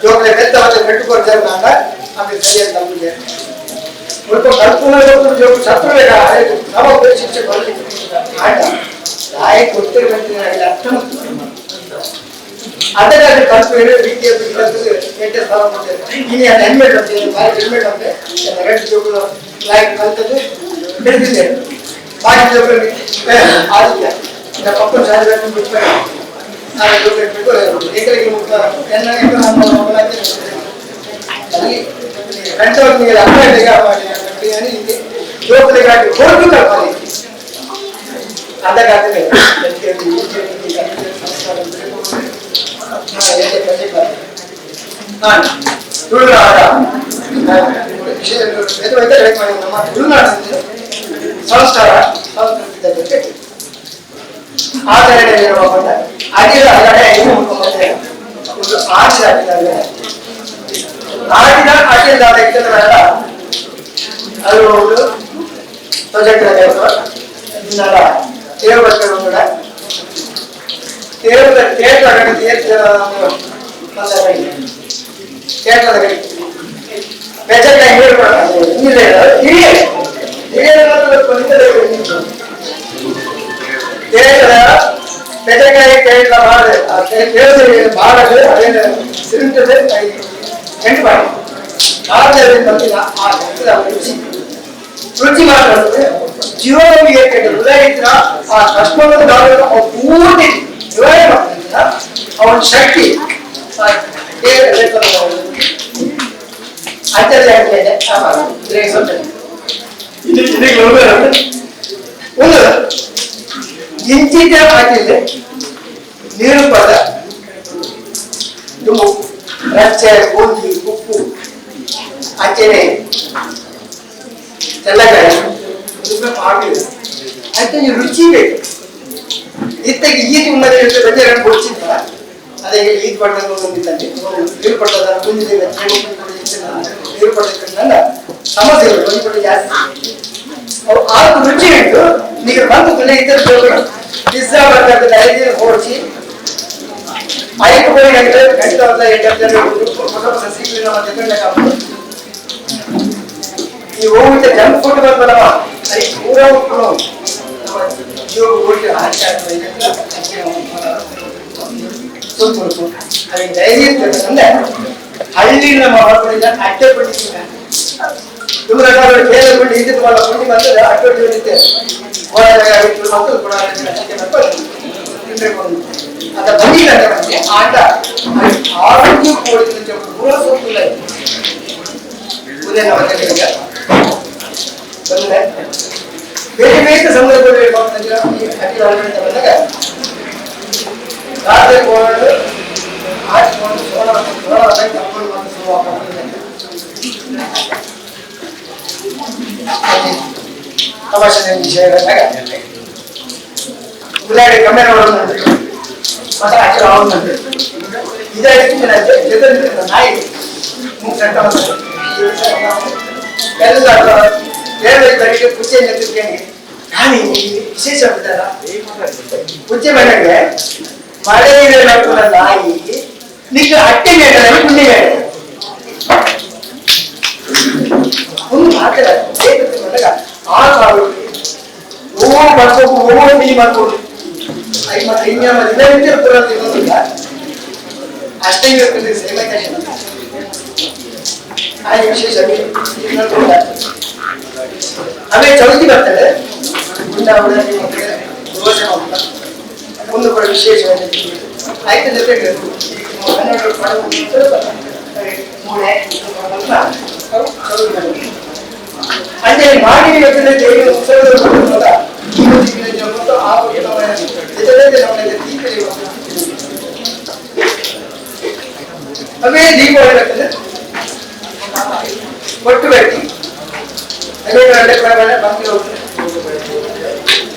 ಜೋಗಲೆ ಬೆತ್ತ ಮತ್ತೆ ಬೆಟ್ಟುಕೊಡ್ತಾರೆ ನಾಗ ಆಮೇಲೆ ಸರಿಯಾಗಿ ನಮಗೆ ಸ್ವಲ್ಪ ಕಲ್ಪನೆ ಜೋಗ ಶತ್ರುವೇಗ ನಮ್ಮ ಶಿಕ್ಷೆ ಬರಲಿಕ್ಕೆ ಆಟ ತಾಯಿ ಗೊತ್ತಿರಬೇಕು ಅರ್ಥ ಅದಕ್ಕಾಗಿ ಕಲ್ಪನೆ ರೀತಿಯ ಎಂಟೇ ಸ್ಥಾನ ಮಾಡ್ತಾರೆ ಇನ್ನು ಅದು ಹೆಲ್ಮೆಟ್ ಅಂತ ಭಾರಿ ಹೆಲ್ಮೆಟ್ ಅಂದ್ರೆ 2 ಜೋಗಗಳು ಲೈಕ್ ಕಲ್ತದ್ದು ಬೆಳೆದಿದೆ ಬಾಕಿ ಜೋಗಗಳು ಆಗಿಲ್ಲ ಈಗ ಪಕ್ಕ ಶಾಲೆ ಬಿಟ್ಬಿಟ್ಟು ನಾನು ಜೋಗ ಏಕರಿಗೆ ಮುಕ್ತ ಅಲ್ಲಿ ಗಂಟೆ ಅರ್ಥ ಜೋಗಲಿಗಾಗಿ ಹೊರಟು ಕಲ್ಪನೆ ಅದಕ್ಕಾಗಲೇ ನಮ್ಮ ತುಳುನಾಡಿನಲ್ಲಿ ಸಂಸ್ಕಾರ ಸಂಸ್ಕೃತಿಯ ಬಗ್ಗೆ ಆಚರಣೆಯಲ್ಲಿರುವ ಅಡಿಲ ಕಡೆ ಒಂದು ಆಚೆ ಆಗಿದ್ದಾರೆ ಆಡಿನ ಅಡಿಲಾದ ಇದ್ದವರೆಲ್ಲ ಅದು ಒಂದು ಪ್ರೊಜೆಕ್ಟ್ ಇದನ್ನೆಲ್ಲ ದೇವಸ್ಥಾನ ಕೂಡ ದೇವರ ಕ್ಷೇತ್ರದ ಬೆಚ್ಚಕಾಯಿ ನೀರು ಬೆಚ್ಚಕಾಯಿ ಕೇಳ ಮಾಡಲು ಅದೇನು ಸಿರುತ್ತದೆ ಕೆಂಟು ಮಾಡಿ ಬಂದಿಲ್ಲ ಆ ರುಚಿ ರುಚಿ ಮಾತ್ರ ಜೀವನಿಗೆ ಹೃದಯ ಆ ಕಷ್ಟವನ್ನು ಪೂರ್ತಿ ನಿವಾರಣೆ ಮಾಡ್ತಿದ್ದ ಅವನ ಶಕ್ತಿ ಒಂದು ಇಂಚಿತ ಹಾಕಿದ್ರೆ ನೀರು ಪದ ರಚ್ಚೆ ಬೂಂದಿ ಉಪ್ಪು ಅಂಚೆನೆ ತೆಲ್ಲಗಾಯಿ ಮಾಡಿಲ್ಲ ಅಂತ ನೀವು ರುಚಿ ಬೇಕು ಇತ್ತಾಗಿ ಈದ್ ಉನ್ನತ ಬೆಂಜರನ್ನು ಕೊಡಿಸಿದ್ದ ಅದೇ ಈದ್ ಪಟ್ಟದ ಬಂದಿದ್ದಂತೆ ನೀರು ಪಟ್ಟದ ಮುಂದಿದೆ ನೀರು ಪಟ್ಟದ ಸಮಸ್ಯೆ ಬಂದ್ಬಿಟ್ಟು ಜಾಸ್ತಿ ಆಗ ರುಚಿ ಉಂಟು ನೀವು ಬಂದು ತುಲೆ ಇದ್ದರೆ ಪಿಜ್ಜಾ ಬರ್ಗರ್ ಐದು ಓಡಿಸಿ 5 ಕೋಳಿ ಗಂಟೆ ಹೊಸ ಹೊಸ ಸಿಕ್ಕಿ ನಮ್ಮ ಜೊತೆ ಈ ಹೋಗುತ್ತೆ ಜಂಕ್ ಫುಡ್ ಬರ್ತದವ ಅದು ಪೂರ ಜೀವ ಓಡಿ ಅದಕ್ಕೆ ಡೈರಿ ಇರ್ತಕ್ಕಂದ್ರೆ ಹಳ್ಳಿ ನಮ್ಮ ಮಾಡ್ಕೊಂಡಿದ್ದ ಅಡ್ಡೆ ಪಡಿಸಿದ ತುಂಬ ಬೇರೆ ಬಿಟ್ಟು ಇದ್ದಿದ್ದು ಮಾಡೋ ಪುಂಡಿ ಬಂದರೆ ಅಡ್ಡೆ ಹೊಡಿತೆ ಮಕ್ಕಳು ಕೂಡ ಅದ ಬಂದಿಲ್ಲ ನಮಗೆ ಆಟ ಆರೋಗ್ಯ ಕೋಡಿದ ಪೂರ ಸೋತಿಲ್ಲ ಉದಯ ಬಂದರೆ ಬೇರೆ ಬೇರೆ ಸಂದರ್ಭದಲ್ಲಿ ಅಖಿಲ ಬಂದಾಗ ರಾತ್ರಿ ಕೋಣಗಳು ಆಡಿಕೊಂಡು ತಮಾಷೆ ವಿಷಯಗಳಾಗ ಉದಾಹರಣೆ ಕಮ್ಮೆರವರನ್ನು ಮತ ಅಖಿಲ ಅವನಂತೆ ಇದಕ್ಕೆ ನಾಯಿ ಎಲ್ಲ ಪೂಜೆ ನೆತ್ತಿದ್ದೇನೆ ನಾನು ವಿಶೇಷ ಉಂಟಲ್ಲ ಪೂಜೆ ಮನೆಗೆ ಮಳೆ ನೀರಿನ ನಾಯಿ ನಿಮಗೆ ಅಟ್ಟೆ ಬೇಡ ಪುಣ್ಯ ಬೇಡ ಒಂದು ಮಾತಾಡ ಆ ಕಾಲು ಮಾಡ್ಬೇಕು ಮೀ ಮಾಡ್ಬೋದು ಅಷ್ಟೇ ಸೇವೆ ಆಯ್ತು ವಿಶೇಷ ಆಮೇಲೆ ಚೌತಿ ಬರ್ತದೆ ದೋಸೆ ಒಂದು ಕೂಡ ವಿಶೇಷ ಆಯ್ತು ಜೊತೆಗೆ ಅಂದ್ರೆ ಮಾಡಿ ಅವೇ ದೀಪಾವಳಿ ಬರ್ತದೆ ಒಟ್ಟು ಬೆಟ್ಟಿ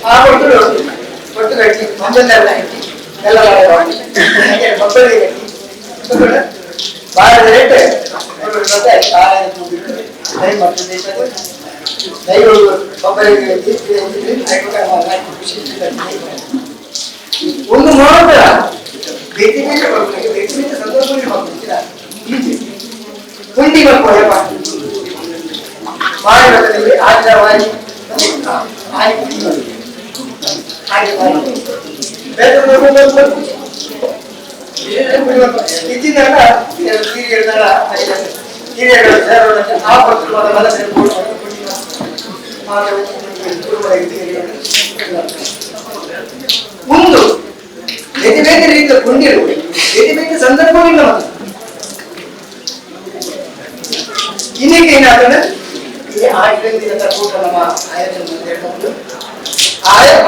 ಆ ಒಟ್ಟು ಒಟ್ಟು ಕಟ್ಟಿ ಮಂಜನ್ನೆಲ್ಲ ಇಟ್ಟು ಎಲ್ಲ ಮಕ್ಕಳಿಗೆ ಕಟ್ಟಿ ಭಾಳ ರೇಟ್ ಒಂದು ಮಾತ್ರ ಬೇಕಿಗೆ ಸಂದರ್ಭದಲ್ಲಿ ಮಾಡ್ತೀರಾ ಕುಂಡಿ ಮಕ್ಕಳು ಮಾಡಿ ಆಗಿ ಇದ್ದಿದ್ದಾಗ ಸೀರೆಗಳ ಆ ಒಂದು ಬೇರೆ ಬೇರೆ ರೀತಿಯ ಕೊಂಡಿರು ಬೇರೆ ಬೇರೆ ಸಂದರ್ಭವಿಲ್ಲ ಇನ್ನೇಕೆ ಏನಾದ್ರೆ ಊಟ ನಮ್ಮ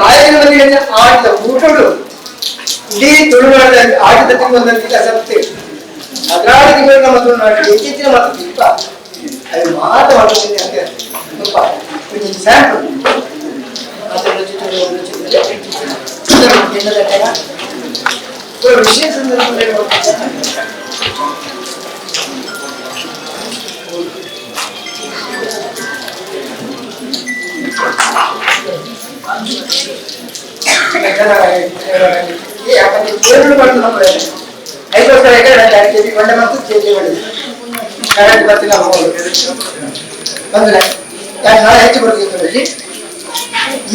ಆಯೋಜನೆ ಆಡಿದ ಊಟಗಳು ಇಡೀ ತುಳುನಾಡ ಆಡಿದ ತಿಂಗಳ ಸತ್ಯ ಹದಿನಾರು ತಿಂಗಳು ನಮ್ಮ ತುಳುನಾಡು ಹೆಚ್ಚಿನ ಮಾತು ದೀಪ ಅದು ಮಾತನಾಡುತ್ತದೆ ಅಂತ ಸ್ವಲ್ಪ ಸ್ಯಾಂಪಲ್ ವಿಶೇಷ ಸಂದರ್ಭದಲ್ಲಿ ಹೆಚ್ಚು ಬರ್ತೀವಿ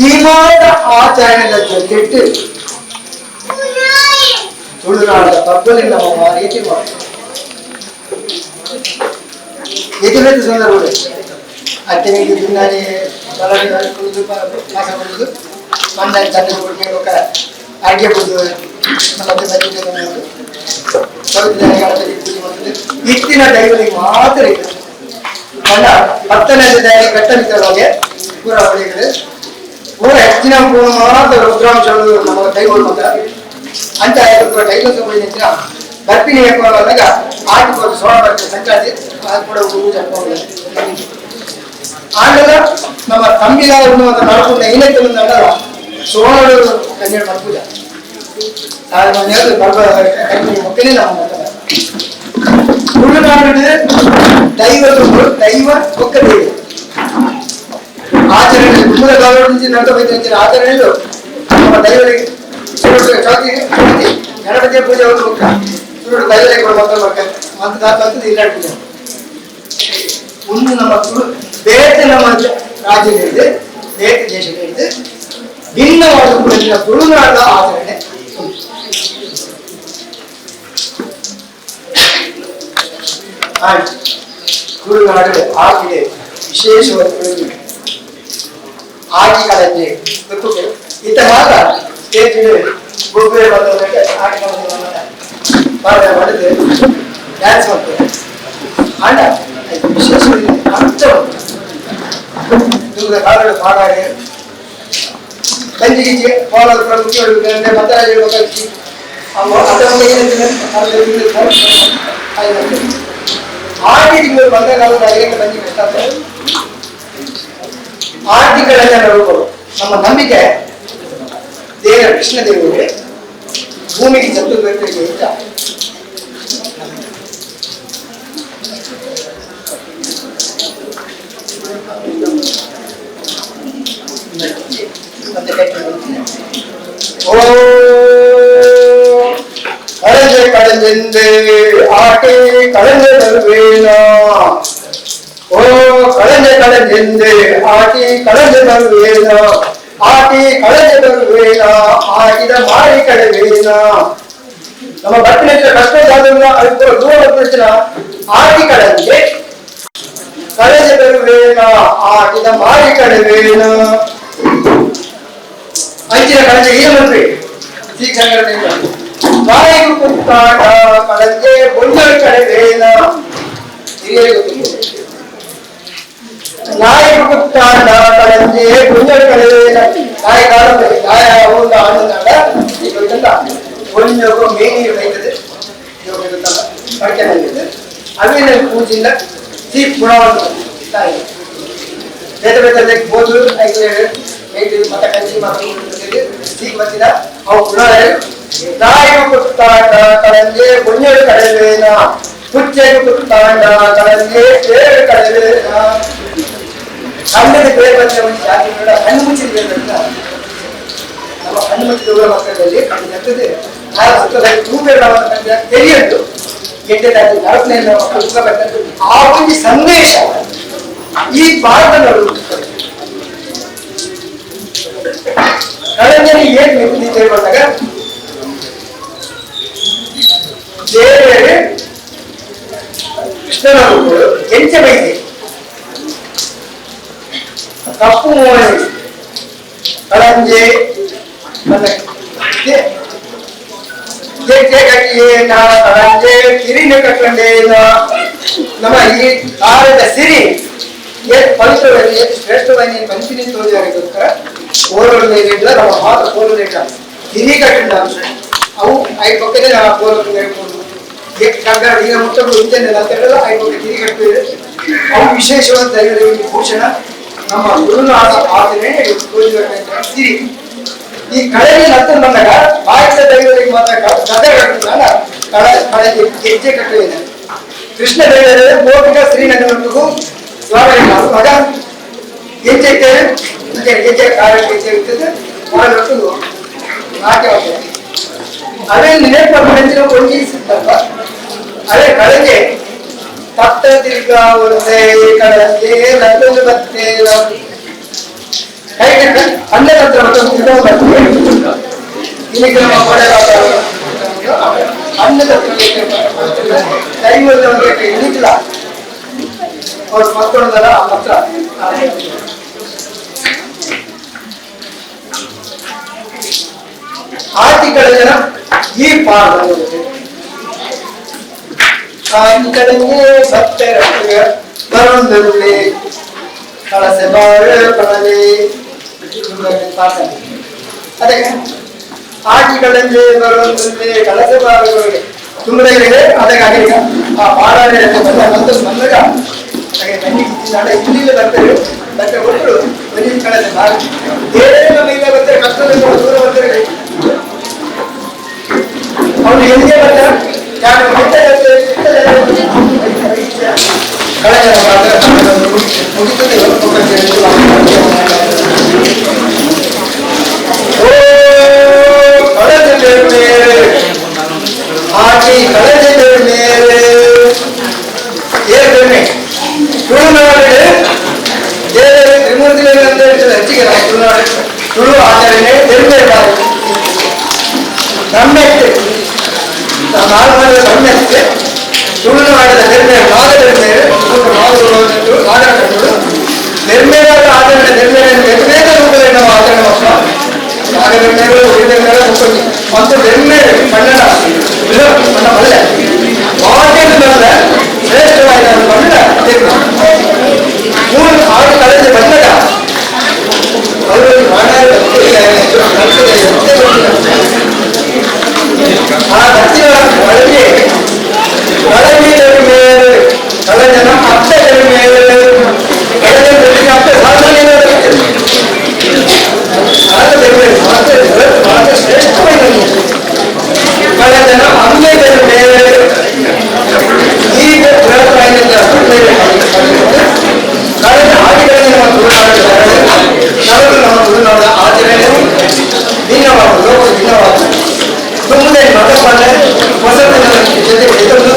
ಈ ಮಾತ್ರ ಆಚರಣೆಗಳ ಜೊತೆಟ್ಟು ತುಳುನಾಡದ ಪಬ್ಬಲಿ ನಮ್ಮ ರೀತಿ ಮಾಡಿ ಎದುರೆದ್ದು ಸಂದರ್ಭದಲ್ಲಿ ಅತ್ತೆಗೆ ದಿನಾನೇ ಕುಡಿದು ಪಾಕ ಕುಡಿದು ಮಂದಾಯ ತಂದೆ ಕೊಟ್ಟು ಅಡುಗೆ ಕುಡಿದು ಇತ್ತಿನ ದೈವರಿಗೆ ಮಾತ್ರ ಇತ್ತು ಬಣ್ಣ 10ನೇ ದೈವ ಕಟ್ಟನಿಗೆ ಪೂರ ಹೊಳೆಗಳು ಪೂರ ಹೆಚ್ಚಿನ ಪೂರ್ಣ ಮಾತ್ರ ರುದ್ರಾಂಶಗಳು ನಮ್ಮ ದೈವಗಳು ಮಾತ್ರ ಅಂತ ಪೂರ ದೈವ ಸಂಬಂಧಿಸಿನ ಗರ್ಭಿಣಿ ಬಂದಾಗ ಆಟ ಸೋಳ ಬರ್ತದೆ ಸಂಕ್ರಾಂತಿ ಅದು ಕೂಡ ಆಂಡಲ ನಮ್ಮ ತಂಬಿಗಾರ ನಡ್ಕೊಂಡು ಏನಕ್ಕೆ ಸೋಳಗಳು ಕನ್ನಡ ಮರ್ಪೂಜ ಮಕ್ಕಳೇ ನಮ್ಮ ತುಳುನಾಡಿನ ದೈವಗಳು ದೈವ ಒಕ್ಕ ದೈವ ಆಚರಣೆ ಮೂಲ ಗೌರವ నుంచి ನಡ್ಕೋಬೇಕು ಆಚರಣೆಗಳು ನಮ್ಮ ದೈವರಿಗೆ ಚೌತಿ ಗಣಪತಿಯ ಪೂಜೆ ಒಂದು ಮುಖ್ಯ ತುಳು ದೈವರಿಗೆ ಮಂತ್ರ ಇಲ್ಲ ಒಂದು ನಮ್ಮ ತುಳು ಬೇರೆ ನಮ್ಮ ರಾಜ್ಯಗಳಿದೆ ಬೇರೆ ದೇಶಗಳಿದೆ ಭಿನ್ನವಾದ ತುಳುನಾಡಿನ ಆಚರಣೆ ತುಳುನಾಡು ಆಗಿದೆ ವಿಶೇಷವಾಗಿ ಆಗಿ ಕಳಂಜೆ ಇತ್ತ ಮಾತ್ರ ಸ್ಟೇಜ್ ಗುಬ್ಬೆ ಬಂದವರಿಗೆ ಆಟ ಮಾಡಿದ್ರೆ ಡ್ಯಾನ್ಸ್ ಮಾಡ್ತಾರೆ ಆಟ ವಿಶೇಷವಾಗಿ ಅರ್ಥ ದೂರದ ಕಾಲಗಳು ಪಾಡಾಗೆ ಗಂಜಿಗೆ ಹೋಲದ ಪ್ರಮುಖ ಮತರಾಜ ಆಟಿಗಳು ಬಂದಾಗ ಗಂಜಿ ಕಷ್ಟ ಆಟಿಗಳೆಲ್ಲ ನೋಡ್ಬೋದು ನಮ್ಮ ನಂಬಿಕೆ ದೇವ ಕೃಷ್ಣ ದೇವರಿಗೆ ಭೂಮಿಗೆ ಚತುರ್ವೇದರಿಗೆ ಇದ್ದ ಓ ಕಳಂಜೆ ಕಳಂಜೆಂದೆ ಆಟೆ ಕಳಂಜೆ ತರುವೇನ ಓ ಕಳಂಜೆ ಕಳಂಜೆಂದೆ ಆಟಿ ಕಳಂಜೆ ತರುವೇನ ಆಟಿ ಕಳಂಜೆ ತರುವೇನ ಆಟಿದ ಮಾರಿ ಕಳೆವೇನ ನಮ್ಮ ಭಕ್ತಿನ ಕಷ್ಟ ಜಾಗದಿಂದ ಅದಕ್ಕೆ ದೂರ ಬರ್ತಿನ ಆಟಿ ಕಳಂಜೆ ಕಳೆದು ಬರುವೇನ ಆಟಿದ ಮಾರಿ ಕಳೆವೇನ ಅಂಚಿನ ಕಳೆದ ಏನು ಮಂತ್ರಿ ಬಾಯಿಗೂ ಕುತ್ತಾಟ ಕಳೆದೇ ಬೊಂಡಲು ಕಳೆವೇನ ನಾಯಿಗೂ ಕುತ್ತಾಟ ಕಳೆದೇ ಬೊಂಡಲು ಕಳೆವೇನ ನಾಯಿ ಕಾಲದಲ್ಲಿ ನಾಯ ಒಂದು ಆಡಿದಾಗ ಈಗ ಒಂಜೋಗ ಮೇನೀರು ಬೈತದೆ ಅಡಿಕೆ ಬಂದಿದೆ ಅವೇನ ಪೂಜಿಂದ ಸೀಟ್ ಗುಣವನ್ನು ತಾಯಿ ಬೇರೆ ಬೇರೆ ಬೋದು ಐದು ಮತ ಕಂಚಿ ಮತ್ತು ಸೀಟ್ ಬಂದಿದ ಅವು ಗುಣ ನಾಯಿಗೂ ಕುತ್ತಾಟ ಕಳೆದೇ ಬೊಂಡಲು ಕಳೆವೇನ ಕುಚ್ಚೆಗೂ ಕುತ್ತಾಟ ಕಳೆದೇ ಬೇರೆ ಕಳೆವೇನ ಕಣ್ಣಲ್ಲಿ ಬೇರೆ ಬಂದ ಒಂದು ಜಾತಿ ಬೇಡ ಕಣ್ಣು ಮುಚ್ಚಿದ ಬೇಡ ನಮ್ಮ ಕಣ್ಣು ಮುಚ್ಚಿದ ಮಕ್ಕಳಲ್ಲಿ ಕಣ್ಣಿರ್ತದೆ ಆ ಮಕ್ಕಳಲ್ಲಿ ತೂಬೇಡವನ್ನು ತಿಳಿಯದ್ದು ಎಂಟನೇದಾಗಿ ನರಕನೆಯನ್ನು ಆ ಒಂದು ಸಂದೇಶ ಈ ಭಾರತದವರು ಕಳೆದಲ್ಲಿ ಏನ್ ನಿಂತಿದೆ ಬಂದಾಗ ಬೇರೆ ಕೃಷ್ಣನ ರೂಪಗಳು ಎಂಚ ಬೈದೆ ಕಪ್ಪು ಮೋಹನ ಕಳಂಜೆ ಕಳಂಜೆ ಕಿರಿನ ಕಟ್ಟಂಡೇನ ನಮ್ಮ ಈ ಕಾಲದ ಸಿರಿ ಪವಿತ್ರವಾಗಿ ಶ್ರೇಷ್ಠವಾಗಿ ಪಂಚಿನಿ ತೋರಿಗೋಸ್ಕರ ಕೋರಲಿಲ್ಲ ನಮ್ಮ ಮಾತು ಕೋರಲಿಲ್ಲ ಹಿರಿ ಕಟ್ಟಂಡ ಅವು ಐದು ಪಕ್ಕದ ಕೋರಲು ಹೇಳ್ಬೋದು ಈಗ ಮುಟ್ಟಗಳು ಇಂಜನ್ ಅಂತೆಲ್ಲ ಐದು ಹಿರಿ ಕಟ್ಟಿದೆ ಅವು ವಿಶೇಷವಾದ ಭೂಷಣ ನಮ್ಮ ಗುರುನಾಥ ಆಚರಣೆ ಸಿರಿ ಈ ಕಳೆಗೆ ಹತ್ತಿರ ಬಂದಾಗ ಬಾಯಿಸ ದೈವರಿಗೆ ಮಾತ್ರ ಗದೆ ಕಟ್ಟುತ್ತಾನ ಕಳೆಗೆ ಗೆಜ್ಜೆ ಕಟ್ಟುವಿದೆ ಕೃಷ್ಣ ದೈವರೇ ಗೋಪಿಕ ಶ್ರೀನಗರಕ್ಕೂ ಸ್ವಾಗತ ಮಗ ಗೆಜ್ಜೆ ಇದ್ದೇವೆ ಗೆಜ್ಜೆ ಕಾಲ ಗೆಜ್ಜೆ ಇರ್ತದೆ ಒಳಗಟ್ಟು ನಾಟ್ಯವಾಗ್ತದೆ ಅದೇ ನೆನಪು ನೆಂಚಿನ ಕೊಂಜಿಸುತ್ತಪ್ಪ ಅದೇ ಕಳೆಗೆ ತತ್ತ ತಿರ್ಗ ಒಂದೇ ಕಳೆಗೆ ನನ್ನೊಂದು ಬತ್ತೆ ಅನ್ನತಂತ್ರ ಅನ್ನತಂತ್ರ ಅವ್ರು ಮಕ್ಕಳದಲ್ಲ ಮಾತ್ರ ಆರ್ಥಿಕ ಜನ ಈ ಪಾಠದಲ್ಲಿ ಭಕ್ತ ಬರೋಂದರುಳಿ ಕಳಸೆ ಬಾಳೆ ಪಡಲೆ ಅದಕ್ಕೆ ಆಟಿಗಳಲ್ಲಿ ಬರುವಂತಂದ್ರೆ ಕಳಸೆ ಬಾಳುಗಳಿಗೆ ತುಂಬಗಳಿದೆ ಅದಕ್ಕಾಗಿ ಆ ಬಾಳೆ ಬಂದಾಗ ಇಲ್ಲಿ ಬರ್ತಾರೆ ಬಟ್ಟೆ ಕೊಟ್ಟರು ಬರೀ ಕಳಸೆ ಬಾಳೆ ಬೇರೆ ನಮ್ಮಿಂದ ಬರ್ತಾರೆ ಕಷ್ಟದಲ್ಲಿ ದೂರ ಬರ್ತಾರೆ ಅವ್ರು ಎಲ್ಲಿಗೆ ಬರ್ತಾರೆ ಆಟಿ ಕಳೆದ ಮೇಲೆ ಏರ್ಬೆಣ್ಣೆ ತುಳುನಾಡಿಗೆ ತ್ರಿಮೂರ್ತಿ ಅಂತ ಹೆಚ್ಚಿಗೆ ತುಳು ಆಚರಣೆ ತೆರಬೇಡಾರು ನಮ್ಮೆತ್ತೆ ನಮ್ಮೆತ್ತೆ ತುಳುನಾಡಿನ ನಿರ್ಮೇ ನಾಗನಿರ್ಮೇ ನಾಗಕಟ್ಟುಗಳು ನಿರ್ಮೇಲಾದ ಆಚರಣೆ ನಿರ್ಮೇಲೆಯನ್ನು ನಿರ್ಮೇಲ ರೂಪದಲ್ಲಿ ನಾವು ಆಚರಣೆ ಮಾಡ್ತಾ ನಾಗನಿರ್ಮೇಲು ಉಳಿದೆಲ್ಲ ಮುಖ್ಯ ಮತ್ತು ನಿರ್ಮೇಲೆ ಕನ್ನಡ ನನ್ನ ಮಲ್ಲೆ ಮಾತಿನ ಬಂದ ಶ್ರೇಷ್ಠವಾದ ಕನ್ನಡ ಮೂರು ಆರು ಕಳೆದ ಬಂದಾಗ ಅವರಲ್ಲಿ ಆ ದಕ್ಷಿಣ ಒಳಗೆ ಒಳಗಿನ ಮೇಲೆ ಕಳೆದನ ಅಪ್ಪೆಯ ಮೇಲೆ ಕಳೆದ ಅಪ್ಪೆ ಸಾಧನೆ ಶ್ರೇಷ್ಠವಾದ ಕಳೆದನ ಅಮ್ಮೆಯ ಮೇಲೆ ಈಗ ಕಳೆದ ಆದಿಗಳಲ್ಲಿ ನಮ್ಮ ತುಳುನಾಡಿದ್ದಾರೆ ನಮ್ಮ ತುಳುನಾಡ ಆಚರಣೆ ಭಿನ್ನವಾದ ಲೋಕ ಭಿನ್ನವಾದ ತುಂಬದೇ ಮತಪಾಲೆ ಹೊಸತನ ಜೊತೆ ಇದನ್ನು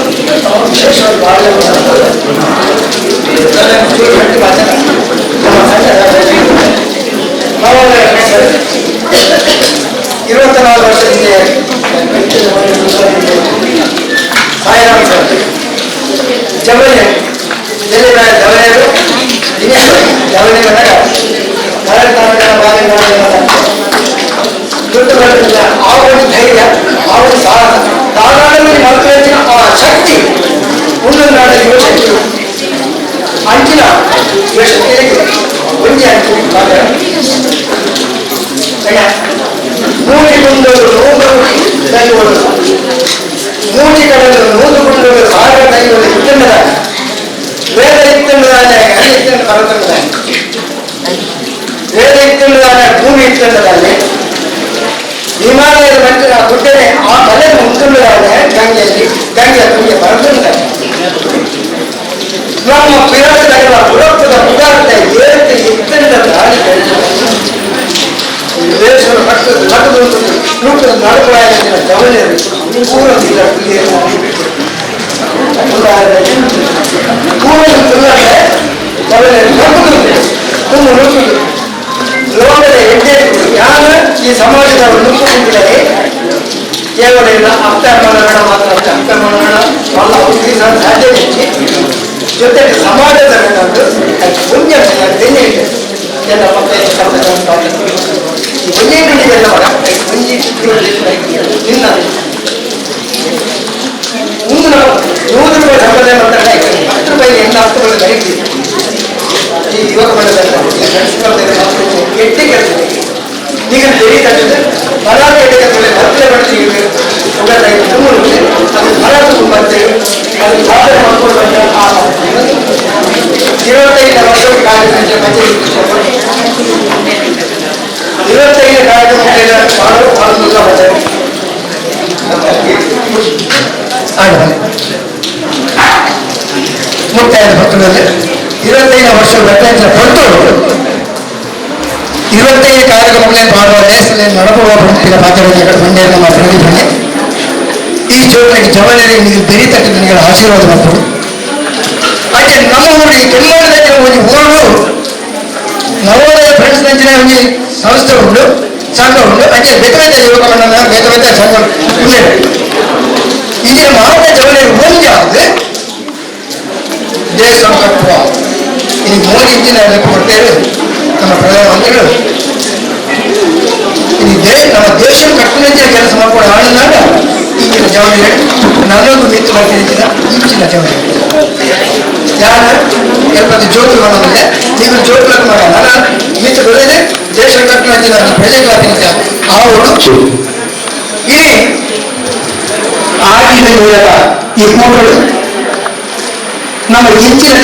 ವಿಶೇಷವಾಗಿ ಬಾಳ್ಯವನ್ನು 24 ವರ್ಷ ಹಿಂದೆ ಸಾಯಿರಾಮ್ ಸರ್ ಜವಳಿ ಜವಳಿಯರು ಜವಳಿ ಬಂದಾಗ ಆ ಒಂದು ಧೈರ್ಯ, ಆ ಒಂದು ಸಾಹಸ, ನಾಡಲ್ಲಿ ಮಕ್ಕಳಿನ ಆ ಶಕ್ತಿ ಒಂದು ನಾಡಲ್ಲಿ ಯುವಶಕ್ತಿ ಅಂಚಿನ ಯುವಶಕ್ತಿಗೆ ಒಂದೇ ಅಂಚಿನ ಮೂಟಿಗೊಂಡವರು ನೂರು ದೈವಗಳು, ಮೂಟಿಗಳನ್ನು ನೂರುಗೊಂಡವರು ಸಾವಿರ ದೈವಗಳು ಇತ್ತಂಡದ ವೇದ ಇತ್ತಂಡದಾನೆ ಗಣಿ ಇತ್ತಂಡ ಪರತಂಡದಾನೆ ವೇದ ಇತ್ತಂಡದಾನೆ ಭೂಮಿ ಇತ್ತಂಡದಾನೆ ಹಿಮಾಲಯದ ಮಟ್ಟಿನ ಗುಡ್ಡನೆ ಆ ತಲೆ ಮುಂದುಂಡದಾನೆ ಗಂಗೆಯಲ್ಲಿ ಗಂಗೆಯ ತುಂಗೆ ಪರತಂಡದಾನೆ ನಮ್ಮ ಪಿರಡಗಳ ಪುರತ್ವದ ಪುಗಾರ್ಥ ಏರಿಕೆ ಇತ್ತಂಡ ದಾಳಿ ದೇಶದ ರೂಪದ ನಾಡುಗಳಾಗಿನ ಜವಳಿಯರು ಪೂರದಿಂದ ಲೋಕದ ಹೆಜ್ಜೆ ಜ್ಞಾನ ಈ ಸಮಾಜದ ನುಗ್ಗುತ್ತಿದ್ದರೆ ಕೇವಲ ಇಲ್ಲ ಅರ್ಥಮಾನಗಳ ಮಾತ್ರ ಅರ್ಥಮಾನಗಳ ಅಲ್ಲ ಸಾಧ್ಯತೆ ಜೊತೆಗೆ ಸಮಾಜದ ಪುಣ್ಯ ತೆನ್ನೆ ಇದೆ ಎಲ್ಲ ಮತ್ತೆ ಒಂದೇ ನುಡಿಗೆಲ್ಲ ನಿನ್ನ ಮುಂದಿನ 100 ರೂಪಾಯಿ ಸಂಪಾದನೆ ಮಾಡ್ತಾರೆ 10 ರೂಪಾಯಿ ಎಲ್ಲ ಅರ್ಥಗಳು ಕರೀತೀವಿ ಈ ಯುವಕ ಮಂಡಲದಲ್ಲಿ ಎಟ್ಟೆ ಕೆಲಸ ಈಗ ಬೆಳೀತದೆ ಬಲಾದ ಎಟ್ಟೆ ಕೆಲಸ ಹತ್ತಿರ ಮಾಡ್ತೀವಿ ಅದು ಬಲ ಬರ್ತೇವೆ ಅದು ಸಾಧನೆ ಮಾಡ್ಕೊಂಡು ಬಂದ 25 ವರ್ಷ ಕಾರ್ಯಕ್ರಮ 25 ಕಾರ್ಯಕ್ರಮ ಮಾಡುವುದಿಲ್ಲ ಮುಕ್ತಾಯದ ಪತ್ರದಲ್ಲಿ 25 ವರ್ಷ ಬೆಟ್ಟಂಚಿನ ಕೊಟ್ಟು 25 ಕಾರ್ಯಕ್ರಮಗಳನ್ನು ಮಾಡುವ ದೇಶದಲ್ಲಿ ನಡಪುವ ಪ್ರಮುಖ ಮಾತಾಡೋದು ಮಂಡ್ಯ ನಮ್ಮ ಪ್ರತಿಭಟನೆ ಈ ಚೋಟಕ್ಕೆ ಜವಳಿಯಲ್ಲಿ ನೀವು ಬೆರಿ ತಟ್ಟಿ ನನಗೆ ಆಶೀರ್ವಾದ ಮಾಡ್ಬೋದು ಹಾಗೆ ನಮ್ಮ ಊರಿಗೆ ಕೆಮ್ಮೂರಿನ ಒಂದು ಊರು ನವೋದಯ ಫ್ರೆಂಡ್ಸ್ ನಂಚಿನ ಒಂದು ಸಂಸ್ಥೆ ಉಂಟು ಸಂಘ ಉಂಟು ಹಾಗೆ ಬೇತ ಯುವಕ ಮಂಡಲ ಬೇತ ಸಂಘ ಉಂಟು ಇದರ ಮಾತ್ರ ಜವಳಿ ಒಂದು ಯಾವುದು ದೇಶ ಕಟ್ಟುವ ಈ ಮೋದಿ ಇಂಚಿನ ಕೊಡ್ತೇವೆ ನಮ್ಮ ಪ್ರಧಾನಮಂತ್ರಿಗಳು ನಮ್ಮ ದೇಶ ಕಟ್ಟುವಂಚಿನ ಕೆಲಸ ಮಾಡ್ಕೊಂಡು ಆಡಿದಾಗ ಈಗಿನ ಜವಳಿ ನನಗೂ ಮಿತ್ತು ಬರ್ತಿದ್ದ ಈಚಿನ ಜವಳಿ ಯಾರು ಎಪ್ಪತ್ತು ಜೋತು ಮಾಡೋದಿಲ್ಲ ನೀವು ಜೋತು ಮಾಡೋಣ ನಾನು ಮಿತ್ತು ಬೆಳೆದೆ ದೇಶ ಕಟ್ಟುವಂಚಿನ ಪ್ರಜೆಗಳಾಗಿದ್ದ ಅವರು ಇಡೀ ಆಗಿನ ಮೂಲಕ ಈ ಕೂಟಗಳು ನಮ್ಮ ಇಂಚಿನ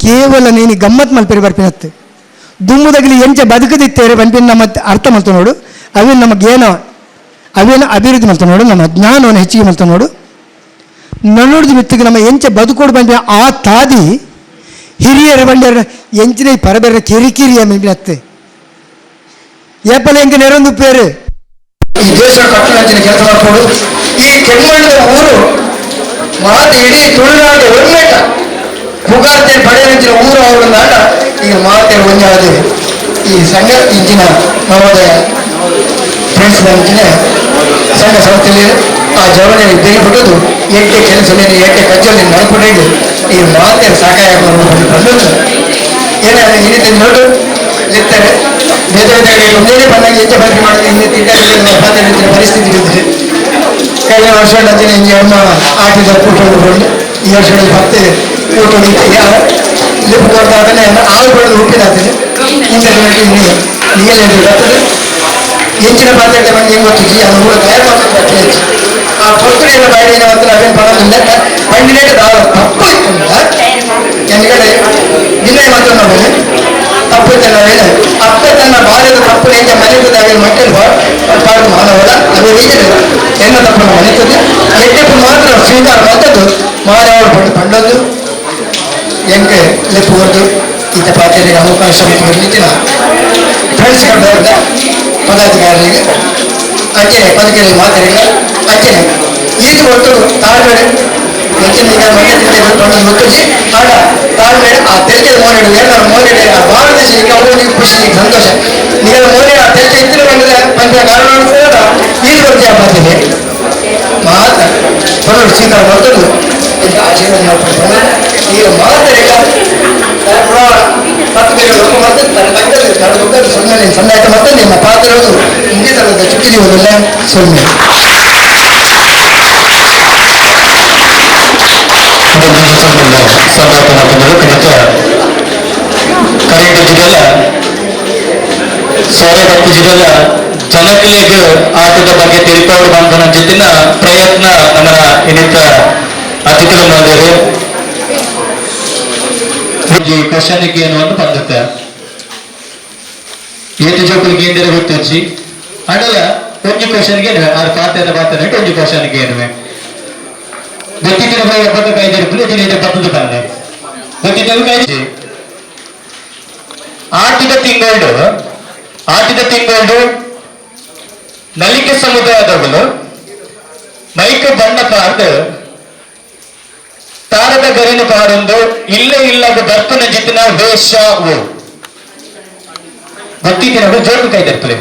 ಕೇವಲ ನೀನು ಗಮ್ಮತ್ ಮಲ್ಪೇರಿ ಬರ್ಪಿನತ್ತು ದುಮ್ಮುದಗಲಿ ಎಂಚ ಬದುಕದಿತ್ತೇರೆ ಬಂಪಿನ ನಮ್ಮ ಅರ್ಥ ಮಲ್ತ ನೋಡು ಅವೇನು ನಮಗೆ ಏನೋ ಅವೇನು ಅಭಿವೃದ್ಧಿ ಮಲ್ತ ನೋಡು ನಮ್ಮ ಜ್ಞಾನವನ್ನು ಹೆಚ್ಚಿಗೆ ಮಲ್ತ ನೋಡು ನನ್ನೋಡ್ದು ಮಿತ್ತಿಗೆ ನಮ್ಮ ಎಂಚ ಬದುಕೋಡು ಬಂದ ಆ ತಾದಿ ಹಿರಿಯರ ಬಂಡ್ಯರ ಎಂಚಿನ ಪರಬೇರ ಕಿರಿಕಿರಿಯ ಮಿಬಿನತ್ತೆ ಏಪಲ ಎಂಕ ನೆರೊಂದು ಪೇರು ಈ ದೇಶ ಕಟ್ಟುವಂಚಿನ ಕೆಲಸ ಮಾಡ್ಕೊಂಡು ಈ ಕೆಮ್ಮಣ್ಣದ ಊರು ಮಾತು ಇಡೀ ತುಳುನಾಡು ಒಮ್ಮೆಟ ಮುಗಾತೆ ಪಡೆಯುವಂಚಿನ ಊರು ಅವರು ನಾಟ ಈಗ ಮಾತೆ ಒಂದಾದ ಈ ಸಂಘ ಇಂಚಿನ ನವೋದಯ ಫ್ರೆಂಡ್ಸ್ ಇಂಚಿನ ಸಂಘ ಸಂಸ್ಥೆಯಲ್ಲಿ ಆ ಜವಳಿಯಲ್ಲಿ ಬೆರಿಬಿಟ್ಟದು ಎಟ್ಟೆ ಕೆಲಸದಲ್ಲಿ ಎಟ್ಟೆ ಕಜ್ಜಲ್ಲಿ ನಡ್ಕೊಂಡಿದ್ದು ಈ ಮಾತೆ ಸಹಾಯ ಬಂದದ್ದು ಏನಾದ್ರೆ ಇನ್ನಿತ ನೋಡು ಇರ್ತಾರೆ ಬೇರೆ ಒಂದೇ ಬಂದಾಗ ಹೆಚ್ಚು ಬಳಕೆ ಮಾಡಿದ್ರೆ ಇನ್ನಿತ ಪರಿಸ್ಥಿತಿ ಇರುತ್ತೆ ಕಳೆದ ವರ್ಷ ನಂದಿನ ಹಿಂಗೆ ಅಮ್ಮ ಆಟಿದ ಕೂಟಕೊಂಡು ಈ ವರ್ಷದಲ್ಲಿ ಮತ್ತೆ ಕೂಟ ಲಿಪ್ ಕೊಡ್ತಾನೆ ಆಳುಗಳನ್ನು ಹುಟ್ಟಿದಾಗ್ತದೆ ಇಂಥ ನೀರಲ್ಲಿ ಬರ್ತದೆ ಹೆಚ್ಚಿನ ಪಾತ್ರೆ ಬಂದು ಹೆಂಗೆ ಗೊತ್ತಿದ್ವಿ ಅದು ಕೂಡ ತಯಾರು ಮಾಡ್ತಾರೆ ಹೆಚ್ಚು ಆ ಪೊತ್ತುಡಿಯನ್ನು ಬಾಯಿನ ಮಾತ್ರ ಅವೇನು ಪಡೋದಿಲ್ಲ ಪಂಡಿನೇಟ್ ತಪ್ಪು ಇತ್ತಂತ ಜನಗಡೆ ನಿನ್ನೆ ಮಾತ್ರ ನಾವು ತಪ್ಪು ಇತ್ತ ನಾವೇನು ಅಪ್ಪ ತನ್ನ ಬಾಲ್ಯದ ತಪ್ಪು ಹೆಂಗೆ ಮನೆಯದಾಗಿ ಮಕ್ಕಳು ಪಾಡು ಮಾನವರ ಅದು ಹೀಗೆ ಎನ್ನ ತಪ್ಪನ್ನು ಮನೆತದ್ದು ಎಟ್ಟೆಪ್ಪು ಮಾತ್ರ ಸ್ವೀಕಾರ ಮಾಡ್ತದ್ದು ಮಾನವರು ಪಟ್ಟು ಕಂಡದ್ದು ಹೆಂಗೆ ಲೆಪ್ಪುವುದು ಈತ ಪಾತ್ರೆಗೆ ಅವಕಾಶ ನೀತಿನ ಫ್ರೆಂಡ್ಸ್ ಕಂಡವರಿಂದ ಪದಾಧಿಕಾರಿಗಳಿಗೆ ಅಂಚನೆ ಪದಕರಿಗೆ ಮಾತರಿಗೆ ಅಂಚನೆ ಈಗ ಒಟ್ಟು ತಾಳ್ಮೆಡೆ ಹೆಚ್ಚಿನ ಈಗ ಮನೆ ಮುಟ್ಟಿಸಿ ಆಗ ತಾಳ್ಮೆಡೆ ಆ ತೆರಿಗೆ ಮೋನೆಡು ಏನಾರು ಮೋನೆಡೆ ಆ ಭಾರತ ದೇಶಕ್ಕೆ ಅವರಿಗೆ ಖುಷಿ ಸಂತೋಷ ಈಗ ಮೋನೆ ಆ ತೆರಿಗೆ ಇದ್ರೆ ಬಂದರೆ ಪಂಚ ಕಾರಣ ಈಗ ಬರ್ತೀಯ ಬರ್ತೀನಿ ಮಾತ ಬರೋದು ಸ್ವೀಕಾರ ಮಾಡ್ತದ್ದು ಇಂಥ ಆಶೀರ್ವಾದ ಮಾಡ್ಕೊಂಡು ಈಗ ಮಾತರಿಗ ಮತ್ತು ಬೇರೆ ಒಬ್ಬ ಮತ್ತೆ ತನ್ನ ತಂಗದಲ್ಲಿ ತನ್ನ ದೊಡ್ಡ ಸೊನ್ನೆ ಸೊನ್ನೆ ಮತ್ತೆ ನಿಮ್ಮ ಪಾತ್ರಗಳು ಇಂಗಿತರದ ಚುಕ್ಕಿಲಿ ಒಂದಲ್ಲ ಸೊನ್ನೆ ಸೌರಭ ಜಿಲ್ಲೆಯ ಜನಕಲಿಗೆ ಆಟದ ಬಗ್ಗೆ ತಿಳ್ಕೊಂಡು ಬಂದ ಜೊತೆನ ಪ್ರಯತ್ನ ನಮ್ಮ ಇನ್ನಿತ ಅತಿಥಿಗಳು ಬಂದರು ಕ್ವಶನ್ಗೆ ಏನು ಅಂತ ಬಂದುತ್ತೆ ಏತು ಜೋಕುಲಿಗೆ ಏನಿದೆ ಗೊತ್ತುಚ್ಚಿ ಅಡಲ ಒಂಜಿ ಕ್ವಶನ್ಗೆ ಏನುವೆ ಆರು ಪಾತ್ರದ ಪಾತ್ರ ಒಂಜಿ ಕ್ವಶನ್ಗೆ ಏನುವೆ ಗೊತ್ತಿದ್ದರೆ ಬದ್ದು ಕೈದಿರ್ಬೋದು ಜಿಲ್ಲೆ ಬದ್ದು ಬಂದೆ ಗೊತ್ತಿದ್ದರು ಕೈ ಆಟಿದ ತಿಂಗಳು ನಲಿಕೆ ಸಮುದಾಯದವರು ಮೈಕ ಬಣ್ಣ ಪಾರ್ದು ತಾರದ ಗರಿನ ಪಾಡೊಂದು ಇಲ್ಲದ ಬರ್ತನ ಜಿತ್ತಿನ ವೇಷವು ಗೊತ್ತಿದ್ದೀನ ಜೋರು ಕೈದರ್ಪಲೆ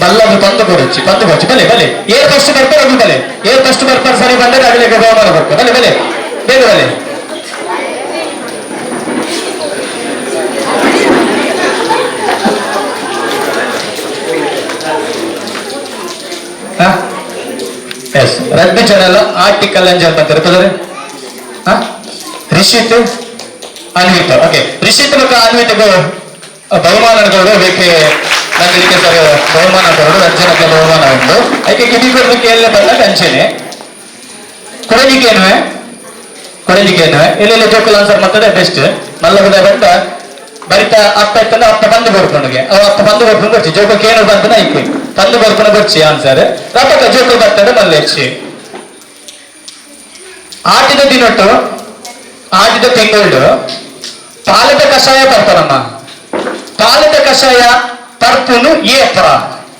ಬಲ್ಲದು ಪಂದು ಕೊಡಚ್ಚಿ ಬಲೆ ಏರ್ ಫಸ್ಟ್ ಬರ್ತಾರೆ ಅದು ಬಲೆ ಏರ್ ಫಸ್ಟ್ ಬರ್ತಾರೆ ಸರಿ ಬಂದರೆ ಅಗಲಿಗೆ ಬಹುಮಾನ ಬರ್ತಾರೆ ಬಲೆ ಬೇಗ ಬಲೆ ಎಸ್ ರಗ್ಬಿ ಚಾನಲ್ ಆರ್ಟಿಕಲ್ ಅಂಜಲ್ ಬರ್ತಾರೆ ರಿಷಿತ್ ಅನ್ವಿತ್ ಓಕೆ ರಿಷಿತ್ ಮತ್ತು ಅನ್ವಿತ್ಗೂ ಬಹುಮಾನಗಳು ಬೇಕೆ ನನಗೆ ಸರ್ ಬಹುಮಾನ ಕೊಡೋದು ಅಂಚನಕ್ಕೆ ಬಹುಮಾನ ಉಂಟು ಅದಕ್ಕೆ ಕಿಡಿಗೊಡಲಿಕ್ಕೆ ಎಲ್ಲ ಬಂದಾಗ ಅಂಚನೆ ಕೊಡಲಿಕ್ಕೇನುವೆ ಎಲ್ಲೆಲ್ಲ ಜೋಕಲ್ ಆನ್ಸರ್ ಮಾಡ್ತದೆ ಬೆಸ್ಟ್ ಮಲ್ಲಗುಡ ಬಂದ ಬರಿತ ಅಪ್ಪ ಇತ್ತಂದ್ರೆ ಅಪ್ಪ ಬಂದು ಬರ್ಕೊಂಡ್ಗೆ ಅಪ್ಪ ಬಂದು ಬರ್ಕೊಂಡು ಬರ್ಚಿ ಜೋಕಲ್ಗೆ ಏನು ಬಂತನ ಇಕ್ಕಿ ಬಂದು ಬರ್ಕೊಂಡು ಬರ್ಚಿ ಆನ್ಸರ್ ರಪಕ ಜೋಕಲ್ ಬರ್ತಾರೆ ಮಲ್ಲ ಹೆಚ್ಚಿ ಆಟಿದ ದಿನೊಟ್ಟು ಆಟಿದ ತಿಂಗಳು ಪಾಲದ ಕಷಾಯ ಬರ್ತಾರಮ್ಮ ಪಾಲದ ಕಷಾಯ ತರ್ಪುನು ಏಪ್ರ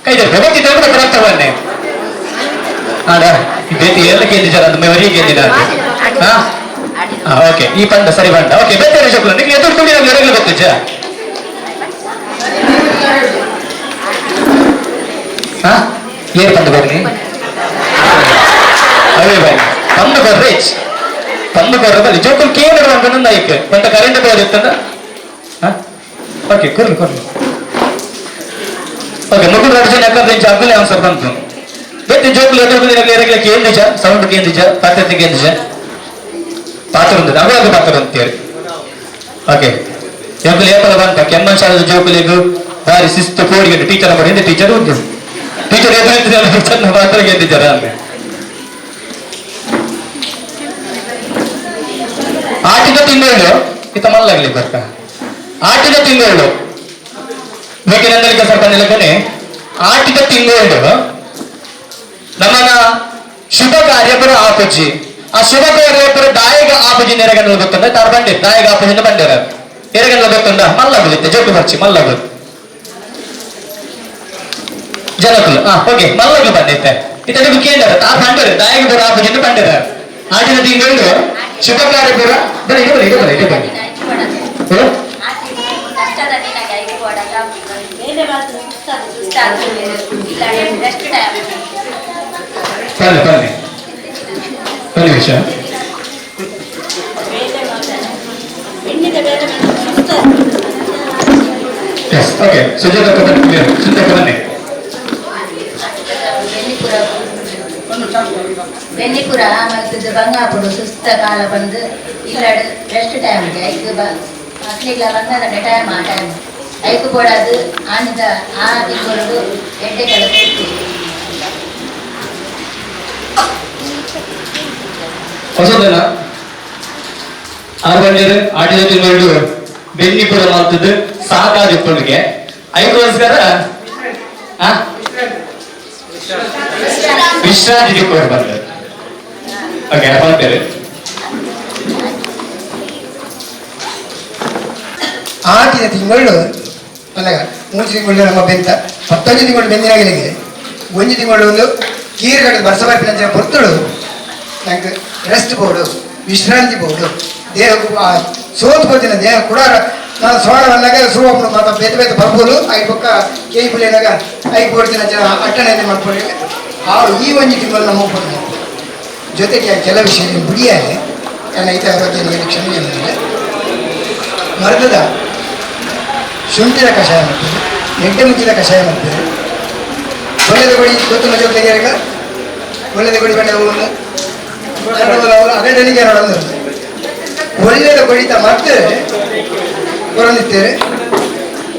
ಕೈದೆ ಗೊತ್ತಿದ್ದರೆ ಕೂಡ ಬರ್ತವನ್ನೇ ಆಡ ಬೇತಿ ಎಲ್ಲ ಕೇಂದಿದ್ದಾರೆ ಅದು ಮೆವರಿಗೆ ಕೇಂದಿದ್ದಾರೆ ಓಕೆ ಈ ಪಂಡ ಸರಿ ಪಂಡ ಓಕೆ ಬೇರೆ ಶುಕ್ಲ ನಿಮ್ಗೆ ಎದುರು ತುಳಿ ನಮ್ಗೆ ಎರಗಲು ಗೊತ್ತಿಜ್ಜ ಏನ್ ಪಂಡು ಬರ್ರಿ ಅವೇ ಬಾಯ್ ಪಂಡು ಬರ್ರಿ ಬಲ್ಲಿ ಜೋಕಲ್ ಕೇಂದ್ರ ಬಂದ ನಾಯ್ಕ కొంత ಕರೆಂಟ್ ಬೇರೆ ಇತ್ತಂದ ಓಕೆ ಕೊರ್ಲಿ ಓಕೆ ಮುಗುಡು ಅರ್ಜುನ್ ಯಾಕಂದ್ರೆ ಅಗ್ಗಲೇ ಆನ್ಸರ್ ಬಂತು ಬೇರೆ ಜೋಕಲ್ ಎದುರು ಎರಗಲ ಕೇಂದಿಜ ಸೌಂಡ್ ಕೇಂದಿಜ ಪದ್ಧತಿ ಕೇಂದಿಜ ಪಾತ್ರ ಉಂಟು ಅವಾಗ ಪಾತ್ರ ಅಂತೇಳಿ ಓಕೆ ಜೋಕುಲಿ ಏಪಲ ಬಂತ ಕೆಮ್ಮನ್ ಶಾಲದ ಜೋಕುಲಿಗೂ ಬಾರಿ ಶಿಸ್ತು ಕೋಡಿಗೆ ಟೀಚರ್ ಮಾಡಿ ಹಿಂದೆ ಟೀಚರ್ ಉಂಟು ಟೀಚರ್ ಎದುರು ಚೆನ್ನ ಪಾತ್ರ ಗೆದ್ದಿದ್ದಾರೆ ಅಂದ್ರೆ ಆಟಿದ ತಿಂಗಳು ಇತ್ತ ಮಲ್ಲಾಗ್ಲಿ ಬರ್ತ ಆಟಿದ ತಿಂಗಳು ಬೇಕಿನಂದಲಿಗೆ ಸ್ವಲ್ಪ ನೆಲಕೊನೆ ಆಟಿದ ತಿಂಗಳು ನಮ್ಮನ ಶುಭ ಕಾರ್ಯಪುರ ಆಪಜ್ಜಿ ಆ ಶುಭ ಕಾರ್ಯಪುರ ದಾಯಗ ಆಪಜಿ ನೆರಗಣ್ಣಲು ಗೊತ್ತಂದ ತಾರು ಬಂಡೆ ದಾಯಗ ಆಪಜಿಂದ ಬಂಡೇರ ಎರಗಣ್ಣಲು ಗೊತ್ತಂದ ಮಲ್ಲಾಗುಲಿತ್ತೆ ಜೋಕು ಬರ್ಚಿ ಮಲ್ಲಾಗು ಜನಕುಲು ಓಕೆ ಮಲ್ಲಾಗು ಬಂದಿತ್ತೆ ಇತ್ತ ಕೇಂದ್ರ ತಾರು ಬಂಡೇರ ದಾಯಗಪುರ ಆಪಜಿಂದ ಬಂಡೇರ ಆಟಿದ ತಿಂಗಳು ಶುಭ ಕಾರ್ಯಪುರ ಬನ್ನಿ ಬನ್ನಿ ವಿಷಯ ಓಕೆ ಸುಜಾತ ಬನ್ನಿ ಬೆನ್ನಿಪುರ ಮಲ್ತದ್ದು ಬಂಗಾಪುಡು ಸುಸ್ತ ಕಾಲ ಬಂದು ಇಲ್ಲ ರೆಸ್ಟ್ ಟೈಮ್ಗೆ ಐದು ಮಕ್ಳಿಗೆ ಬಂದ ಟೈಮ್ ಆ ಟೈಮ್ ಐಕು ಕೊಡೋದು ಆನಿದ ಆ ತಿಂಗಳು ಎಡ್ಡೆ ಕೆಲಸ ಹೊಸದಲ್ಲ 6 ಗಂಟೆ ಆಟಿದ ತಿಂಗಳು ಬೆನ್ನಿಪುರ ಮಾಡ್ತದ್ದು ಸಾಕಾಗಿಪ್ಪಳಿಗೆ 5 ವರ್ಷಗಾರ ವಿಶ್ರಾಂತಿ ಕೊಟ್ಟು ಬಂದ ಓಕೆ ಹೇಳ್ತೇವೆ ಆಟಿದ ತಿಂಗಳು ಅಲ್ಲ 3 ತಿಂಗಳು ನಮ್ಮ ಬೆಂತ 11 ತಿಂಗಳು ಬೆಂದಿನಾಗಲಿಗೆ 1 ತಿಂಗಳು ಒಂದು ಕೀರ್ಗಡೆ ಬರ್ಸಬರ್ಪಿನ ಹೊರ್ತಳು ನಂಗೆ ರೆಸ್ಟ್ ಬೋರ್ಡು ವಿಶ್ರಾಂತಿ ಬೋರ್ಡು ದೇಹಕ್ಕೂ ಸೋತು ಕೊಡ್ತೀನಿ ದೇಹ ಕೂಡ ನಾನು ಸೋಣ ಬಂದಾಗ ಸೋಪು ಮತ್ತು ಬೇತೆ ಬರ್ಬೋದು ಐದು ಪಕ್ಕ ಕೇಯಿ ಪುಲಿನಾಗ ಐದು ಕೊಡ್ತೀನಿ ಜನ ಅಟ್ಟಣೆ ಮಾಡ್ಕೊಳ್ಳಿ ಈ 1 ತಿಂಗಳು ನಮ್ಮ ಹೋಗ್ಬೋದು ಜೊತೆಗೆ ಕೆಲ ವಿಷಯ ಬಿಡಿಯಾಗಿ ನನ್ನ ಐತ ಬಗ್ಗೆ ಕ್ಷಮೆ ಮರೆತದ ಶುಂಠಿಯ ಕಷಾಯ ಮಾಡ್ತೇವೆ, ಎಡ್ಡೆ ಮುಚ್ಚಿದ ಕಷಾಯ ಮಾಡ್ತೇವೆ, ಒಳ್ಳೆದ ಕೊಡಿ ಗೊತ್ತು ಜೊತೆಗೆ ಒಳ್ಳೆದ ಕೊಡಿ ಬಣ್ಣ ಹೂವನ್ನು ಅಗಡನಿಗೆ ನೋಡೋದು ಒಳ್ಳೆದ ಕೊಡಿತ ಮತ್ತೆ ಹೊರನಿರ್ತೇವೆ.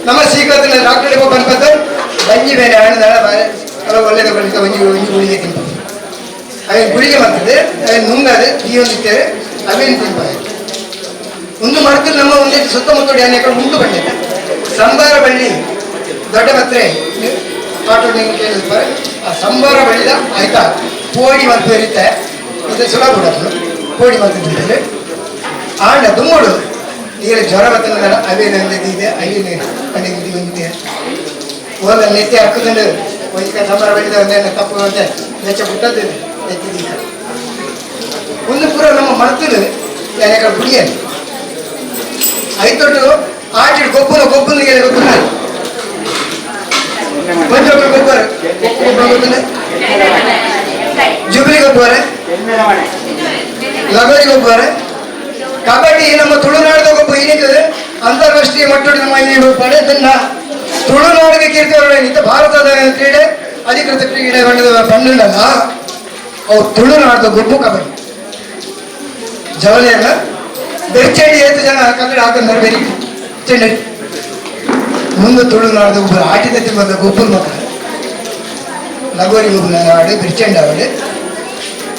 ನಮ್ಮ ಸೀಕತ್ತಿನ ಡಾಕ್ಟರ್ ಬಂದ್ಬಂದು ಗಂಜಿ ಬೇರೆ ಹಣ್ಣು ಒಳ್ಳೆದ ಕೊಡಿತ ಒಂಜಿ ಗುಳಿಗೆ ತಿಂತಾರೆ, ಅವೇನು ಗುಳಿಗೆ ಮಾಡ್ತದೆ, ಅವೇನು ನುಂಗದೆ ಈ ಹೊಂದಿರ್ತೇವೆ, ಅವೇನು ತಿಂತಾರೆ. ಒಂದು ಮರದಲ್ಲಿ ನಮ್ಮ ಒಂದೇ ಸುತ್ತಮುತ್ತ ಅನೇಕ ಮುಂದು ಬಂದಿದೆ. ಸಂಬಾರ ಬಳ್ಳಿ ದೊಡ್ಡ ಪತ್ರೆ ಆಟೋ ಕೇಳಿರ್ತಾರೆ. ಆ ಸಂಬಾರ ಬಳ್ಳಿದ ಆಯ್ತಾ ಕೋಡಿ ಮತ್ತು ಇರುತ್ತೆ, ಇದು ಸುಲಭ ಬಿಡೋದು ಕೋಡಿ ಮತ್ತು ತಿಂತಾರೆ. ಆಂಡ ದುಮ್ಮುಡು ಈಗ ಜ್ವರ ಬರ್ತದೆ, ಅವೇನು ಇದೆ ಅವೇನು ಕಣ್ಣಿಗೆ ಹೊಂದಿದೆ ಹೋದ ನೆತ್ತಿ ಹಾಕೋದಂಡು ಒಂದು ಸಂಬಾರ ಬಳ್ಳಿದ ಒಂದೇನು ತಪ್ಪು ಅಂತ ನೆಚ್ಚ ಬಿಟ್ಟದ್ದು ನೆತ್ತಿದ್ದೀಗ ಒಂದು ಪೂರ ನಮ್ಮ ಮರ್ತಲು ಅನೇಕ ಗುಡಿಯನ್ನು ಐತೊಟ್ಟು ಆಟಿಡ್ ಗೊಬ್ಬನ ಗೊತ್ತಿಲ್ಲ ಕೊಂಚೊಬ್ಬರು ಗೊಬ್ಬರ ಗೊತ್ತಿಲ್ಲ, ಜುಬ್ಲಿ ಗೊಬ್ಬರ, ಲಗೋರಿ ಗೊಬ್ಬರ, ಕಬಡ್ಡಿ ನಮ್ಮ ತುಳುನಾಡದ ಗೊಬ್ಬ ಏನಿದೆ ಅಂತಾರಾಷ್ಟ್ರೀಯ ಮಟ್ಟದ ನಮ್ಮ ಪಡೆದನ್ನ ತುಳುನಾಡಿಗೆ ಕೀರ್ತಿ ಭಾರತದ ಕ್ರೀಡೆ ಅಧಿಕೃತ ಕ್ರೀಡೆ ಬಣ್ಣಲ್ಲ ಅವು ತುಳುನಾಡದ ಗೊಬ್ಬು ಕಬಡ್ಡಿ ಜವಳಿಯಲ್ಲ ಬೆಚ್ಚಡಿ ಎಷ್ಟು ಜನ ಕನ್ನಡ ಹಾಕಂದ್ರೆ ಬೇರೆ ಚೆಂಡಿ ಮುಂದೆ ತುಳುನಾಡದ ಗೊಬ್ಬರ ಆಟಿದ ತಿಂಬದ ಗೊಬ್ಬರ ಮಕ್ಕಳು ಲಗೋರಿ ಗೊಬ್ಬರ ಆಡಿ ಬಿರ್ಚಂಡ ಆಡಿ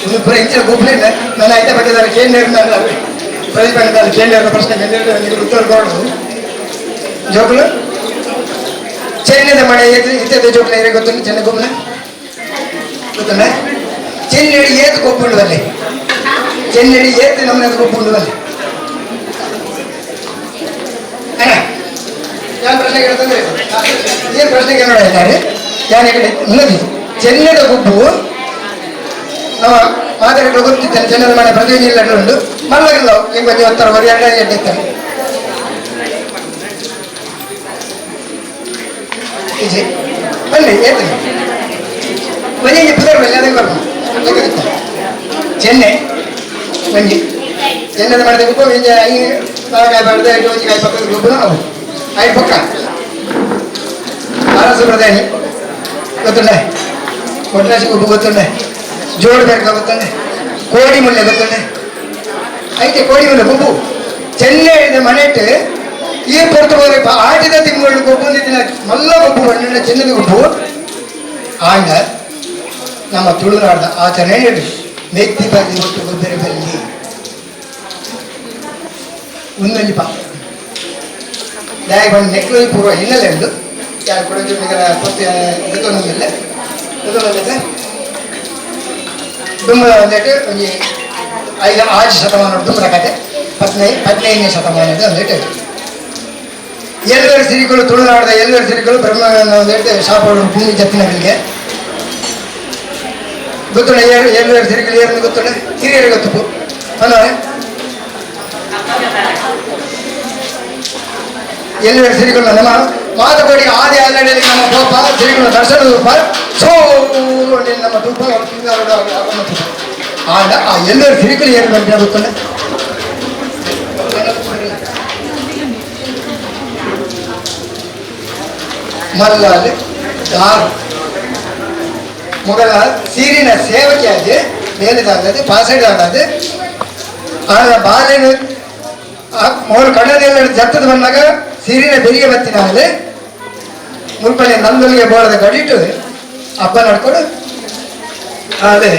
ಒಂದು ಪುರ ಹೆಚ್ಚಿನ ಗೊಬ್ಬರ ಇಲ್ಲ. ನಾನು ಆಯ್ತಾ ಬಗ್ಗೆ ಕೇಂದ್ರ ಪ್ರತಿಭಟನೆ ಕೇಂದ್ರ ಪ್ರಶ್ನೆ ಉತ್ತರ ಕೊಡೋದು ಜೋಕುಲು ಚೆನ್ನದ ಮಳೆ ಇತ್ಯದ ಜೋಕುಲ ಗೊತ್ತುಂಟು. ಚೆನ್ನ ಗೊಬ್ಬರ ಗೊತ್ತಲ್ಲ, ಚೆನ್ನಡಿ ಏತು ಗೊಬ್ಬುಂಡು ಅಲ್ಲಿ, ಚೆನ್ನಡಿ ಏತು ನಮ್ಮನೆ ಗೊಬ್ಬುಂಡು ಅಲ್ಲಿ ಯಾರು ಪ್ರಶ್ನೆ ಕೇಳ್ತಂದ್ರೆ ಏನು ಪ್ರಶ್ನೆ ಕೇಳೋಣ ಇದ್ದಾರೆ ಯಾರು ಕಡೆ ಮುನ್ನದಿ ಚೆನ್ನದ ಗುಬ್ಬು ನಮ್ಮ ಮಾತಾಡಿಗಳು ಗೊತ್ತಿದ್ದಾನೆ. ಚೆನ್ನದ ಮನೆ ಪ್ರತಿನಿಧಿ ಎಲ್ಲ ಉಂಟು ಮಲ್ಲಗಿಲ್ಲ ಹೆಂಗೆ ಬಂದು 10 2 ಎಡ್ಡಿರ್ತಾರೆ ಬನ್ನಿ ಏತನೆ ಮನೆಗೆ ಪುದರ್ ಬಲ್ಲಿ ಅದಕ್ಕೆ ಬರ್ಬೋದು ಚೆನ್ನೆ ಮಂಜಿ ಚೆನ್ನದ ಮರದ ಗುಬ್ಬು ಕಾಯಿ ಬಾರ್ದು ಕಾಯಿ ಪಕ್ಕದ ಗುಬ್ಬು ಅವು ಐದು ಪಕ್ಕ ಅರಸು ಪ್ರಧಾನಿ ಗೊತ್ತುಂಡೆ, ಕೊಟ್ರಾಶಿ ಗುಬ್ಬು ಗೊತ್ತುಂಡೆ, ಜೋಡು ಬೇಕ ಗೊತ್ತುಂಡೆ, ಕೋಡಿ ಮುಲ್ಲೆ ಗೊತ್ತುಂಡೆ, ಐತೆ ಕೋಡಿ ಮುಲ್ಲೆ ಗುಬ್ಬು ಚೆನ್ನೆ ಮನೆ ಇಟ್ಟು ಈ ಪೊರ್ತು ಹೋಗಿ ಆಟಿದ ತಿಂಗಳು ಗೊಬ್ಬು ದಿನ ಮಲ್ಲ ಗೊಬ್ಬು ಬಣ್ಣ ಚೆನ್ನದ ಗೊಬ್ಬು ಆಂಡ ನಮ್ಮ ತುಳುನಾಡದ ಆಚರಣೆ ಹೇಳಿ ಮೆತ್ತಿ ಬಲ್ಲಿ ಒಟ್ಟು ಗೊಬ್ಬರ ಬಲ್ಲಿ ಒಂದಲ್ಲಿ ಪಾ ಬಂದು ನೆಕ್ಲು ಪೂರ್ವ ಹಿನ್ನೆಲೆ ಉಂಟು ಯಾರು ಕೂಡ ಗೊತ್ತೊಂದಿಲ್ಲ ದುಮ್ಮದ ಒಂದೇಟು ಒಂದು 5 ಶತಮಾನ ದುಮ್ಮದ ಕತೆ 15ನೇ ಶತಮಾನದ ಒಂದೇಟು ಎಲ್ಲರ ಸಿರಿಗಳು ತುಳುನಾಡದ ಎಲ್ಲರ ಸಿರಿಗಳು ಬ್ರಹ್ಮನ ಒಂದೇಟು ಶಾಪಗಳು ಭೂಮಿ ಜತ್ತಿನಗಳಿಗೆ ಗೊತ್ತುಂಡ ಎಲ್ಲರ ಸಿರಿಗಳು ಏರನ್ನು ಗೊತ್ತುಂಡ ಹಿರಿಯರು ಗೊತ್ತು ಅನ್ನೋರೆ ಎಲ್ಲರ ಸಿರಿಗಳು ನಮ್ಮ ಮಾತುಕೋಡಿ ಆದಿ ಅಲ್ಲಡೆಯಲ್ಲಿ ನಮ್ಮ ಕೋಪ ಸಿರಿಗಳು ದರ್ಶನ ರೂಪ ಸೋ ನಮ್ಮ ತುಪ್ಪ ಆದ ಆ ಎಲ್ಲರ ಸಿರಿಗಳು ಏನು ಬಂದ ಗೊತ್ತುಂಡ ಮಲ್ಲಾಲ್ ದಾರು ಮೊಗಲ ಸೀರಿನ ಸೇವಕಿಯಾಗಿ ಮೇಲಿದಾಗದು ಪಾಸೈಡಾಗದು ಆಗ ಬಾಲೆನು ಮೂರು ಕಣ್ಣನೆಲ್ಲ ಜತ್ತದ ಬಂದಾಗ ಸೀರಿನ ಬೆರಿಗೆ ಬತ್ತಿನಾಗಲಿ ಮುಲ್ಪನೆ ನಂದಲಿಗೆ ಬೋಳದ ಗಡಿಟ್ಟು ಹಬ್ಬ ನಡ್ಕೊಂಡು ಅದೇ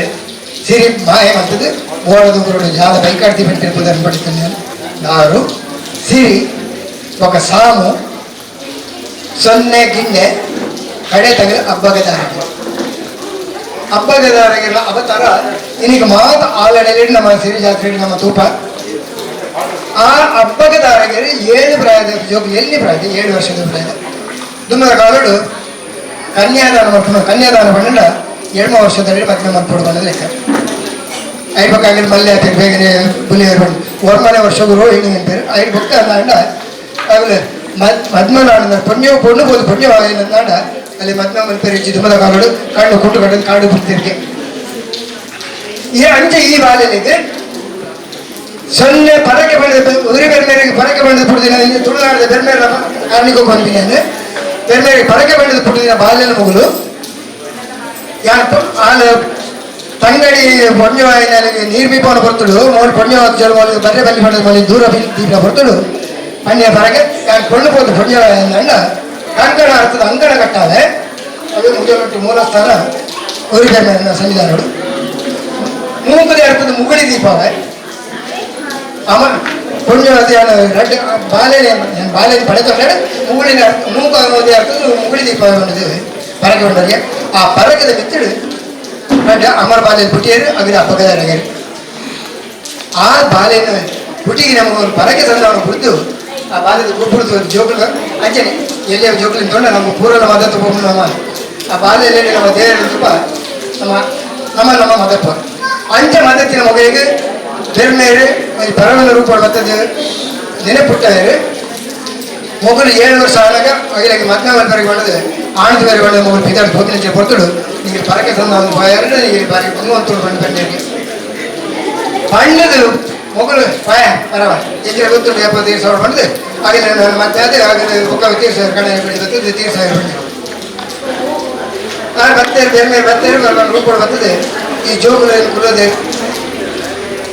ಸಿರಿ ಮಾಯ ಮಾಡ್ತದೆ ಬೋಳದ ಊರು ಜಾಲ ಬೈಕಾಡ್ತಿ ಬಿಟ್ಟಿರ್ಬೋದು ಅನ್ಬಿಡ್ತೀನಿ ನಾನು ದಾರು ಸಿರಿ ఒక ಸಾಮು 0 ಗಿಣ್ಣೆ ಕಡೆ ತಗಲು ಹಬ್ಬಗದಾರಗಿಲ್ಲ ಅವತಾರ ಇನ್ನೀಗ ಮಾತು ಆಲಡೆಯಲ್ಲಿ ನಮ್ಮ ಸಿರಿ ಜಾತ್ರೆಯಲ್ಲಿ ನಮ್ಮ ತೂಪ ಆ ಹಬ್ಬಗದಾರಗಿರಿ 7 ಪ್ರಾಯದ ಜೋಗಿ ಎಲ್ಲಿ ಪ್ರಾಯದ 7 ವರ್ಷದ ಪ್ರಾಯದ ದುಮ್ಮದ ಕಾಲಡು ಕನ್ಯಾದಾನ ಪಂಡ 2 ವರ್ಷದಲ್ಲಿ ಮದುವೆ ಮಾಡ್ಕೊಡ್ಬಂದ ಲೆಕ್ಕ ಐದು ಪಕ್ಕ ಆಗಿನ ಮಲ್ಲೆ ಆಗ್ತದೆ ಬೇಗನೆ ಬುಲಿಯರ್ ಬಂದು ಒರ್ಮನೆ ವರ್ಷಗೂ ಹೆಣ್ಣು ನೆನಪೇರು ಐದು ಪಕ್ಕ ಅಂದಾಂಡ ಆಮೇಲೆ ಮದ್ಮನಾಡ ಪುಣ್ಯ ಬೋದು ಪುಣ್ಯವಾದ ಅಲ್ಲಿ ಮದ್ಮ ಮಲ್ಪೇರಿಚ್ಚಿ ದುಮ್ಮದ ಕಾಲಡು ಕಣ್ಣು ಕುಟ್ಟು ಕಟ್ಟದು ಕಾಡು ಬಿಡ್ತಿರ್ಗೆ ಈ ಅಂಚೆ ಈ ಬಾಲ್ಯಲಿಗೆ ಸೊನ್ನೆ ಪರಕೆ ಬಂದ ಉರಿ ಬೆರ್ಮೇರಿಗೆ ಪರಕೆ ಬಂದ ಪುಡ್ದಿನ ಇಲ್ಲಿ ತುಳುನಾಡದ ಬೆರ್ಮೇರ ಕಾರಣಿಗೆ ಬಂದಿನಿ ಅಂದ್ರೆ ಬೆರ್ಮೇರಿಗೆ ಪರಕೆ ಬಂದ ಪುಡ್ದಿನ ಬಾಲ್ಯನ ಮಗಳು ಆಳು ತಂಗಡಿ ಪೊಣ್ಣೆಗೆ ನೀರು ಬೀಪವನ್ನು ಬರ್ತಳು ಮೋಡಿ ಪೊಣ್ಣೆವಾದ ಜಲ ಬರ್ರೆ ಬಲ್ಲಿ ಪಡೆದ ಮನೆ ದೂರ ದೀಪ ಬರ್ತಳು ಪಣ್ಯ ಪರಗೆ ಯಾರು ಕೊಂಡು ಹೋದ ಪೊಣ್ಣೆವಾದ ಅಂಡ ಕಂಕಣ ಅರ್ಥದ ಅಂಕಣ ಕಟ್ಟಾದೆ ಅದು ಮುಗಿಯೊಟ್ಟು ಮೂಲ ಸ್ಥಾನ ಉರಿ ಬೆರ್ಮೇರಿನ ಸನ್ನಿಧಾನಗಳು ಮೂಕದ ಅರ್ಥದ ಮುಗುಳಿ ದೀಪವೇ ಅಮ್ಮ ಪುಣ್ಯವತಿயான ரெண்டு ಬಾಲ್ಯ ಪಡೆದ ಮುಗುಳಿನ ಮೂಕ ಅನ್ನೋದೇ ಅರ್ಥದ ಮುಗುಳಿ ದೀಪ ಅನ್ನೋದು ಪರಕೆ ಉಂಟರಿಗೆ ಆ ಪರಕದ ಮಿತ್ತಿಡು ரெண்டு ಅಮರ ಬಾಲ್ಯದ ಪುಟ್ಟಿಯರು ಅಗಿನ ಅಪಗದಾರಗರು ಆ ಬಾಲ್ಯನ ಪುಟ್ಟಿಗೆ ನಮಗೆ ಒಂದು ಪರಕೆ ತಂದವನು ಬಿಡ್ದು ಆ ಬಾಲ್ಯದ ಗುಬ್ಬುಡ್ದು ಜೋಕುಲು ಅಂಚನೆ ಎಲ್ಲಿಯ ಜೋಕುಲಿನ ತೊಂಡ ನಮ್ಮ ಪೂರ್ವನ ಮದತ್ತು ಹೋಗಿ ನಮ್ಮ ಆ ಬಾಲ್ಯದಲ್ಲಿ ನಮ್ಮ ದೇವರ ತುಂಬ ನಮ್ಮ ಮದಪ್ಪ ಅಂಚ ಮದತ್ತಿನ ಮಗಳಿಗೆ ಬೆರ್ಮೇರು ಪರವನ ರೂಪ ಬರ್ತದೆ ನೆನಪುಟ್ಟವರು ಮೊಗಲು 7 ವರ್ಷ ಆದಾಗ ಅಗಿಲಾಗಿ ಮದ್ನಾವಲ್ವರೆಗೆ ಒಳ್ಳೆದು ಆಣದ ಬೇರೆ ಒಳ್ಳೆ ಮೊಗಲು ಪಿತಾಡು ಹೋಗಿನ ಬರ್ತಡು ನಿಮಗೆ ಪರಕೆ ತಂದ ಒಂದು ಎರಡು ನಿಮಗೆ ಬಾರಿ ಬಂದು ಬಂದು ಬಂದಿಗೆ ಬಣ್ಣದು ಮೊಗಲು ಪಾಯ ಪರವ ಎಜ್ಜೆ ಗೊತ್ತು 75,000 ಬಂದು ಆಗಿನ ಮತ್ತೆ ಅದೇ ಆಗಿನ ಬುಕ್ಕ ತೀರ್ಸಾವಿರ ಕಡೆ ಬೆಳೆದು ತೀರ್ಸಾವಿರ ಬಂದು ಮತ್ತೆ ಬೇರೆ ಬರ್ತೇವೆ ರೂಪ ಬರ್ತದೆ ಈ ಜೋಗುಲಲ್ಲಿ ಕುಲೋದೆ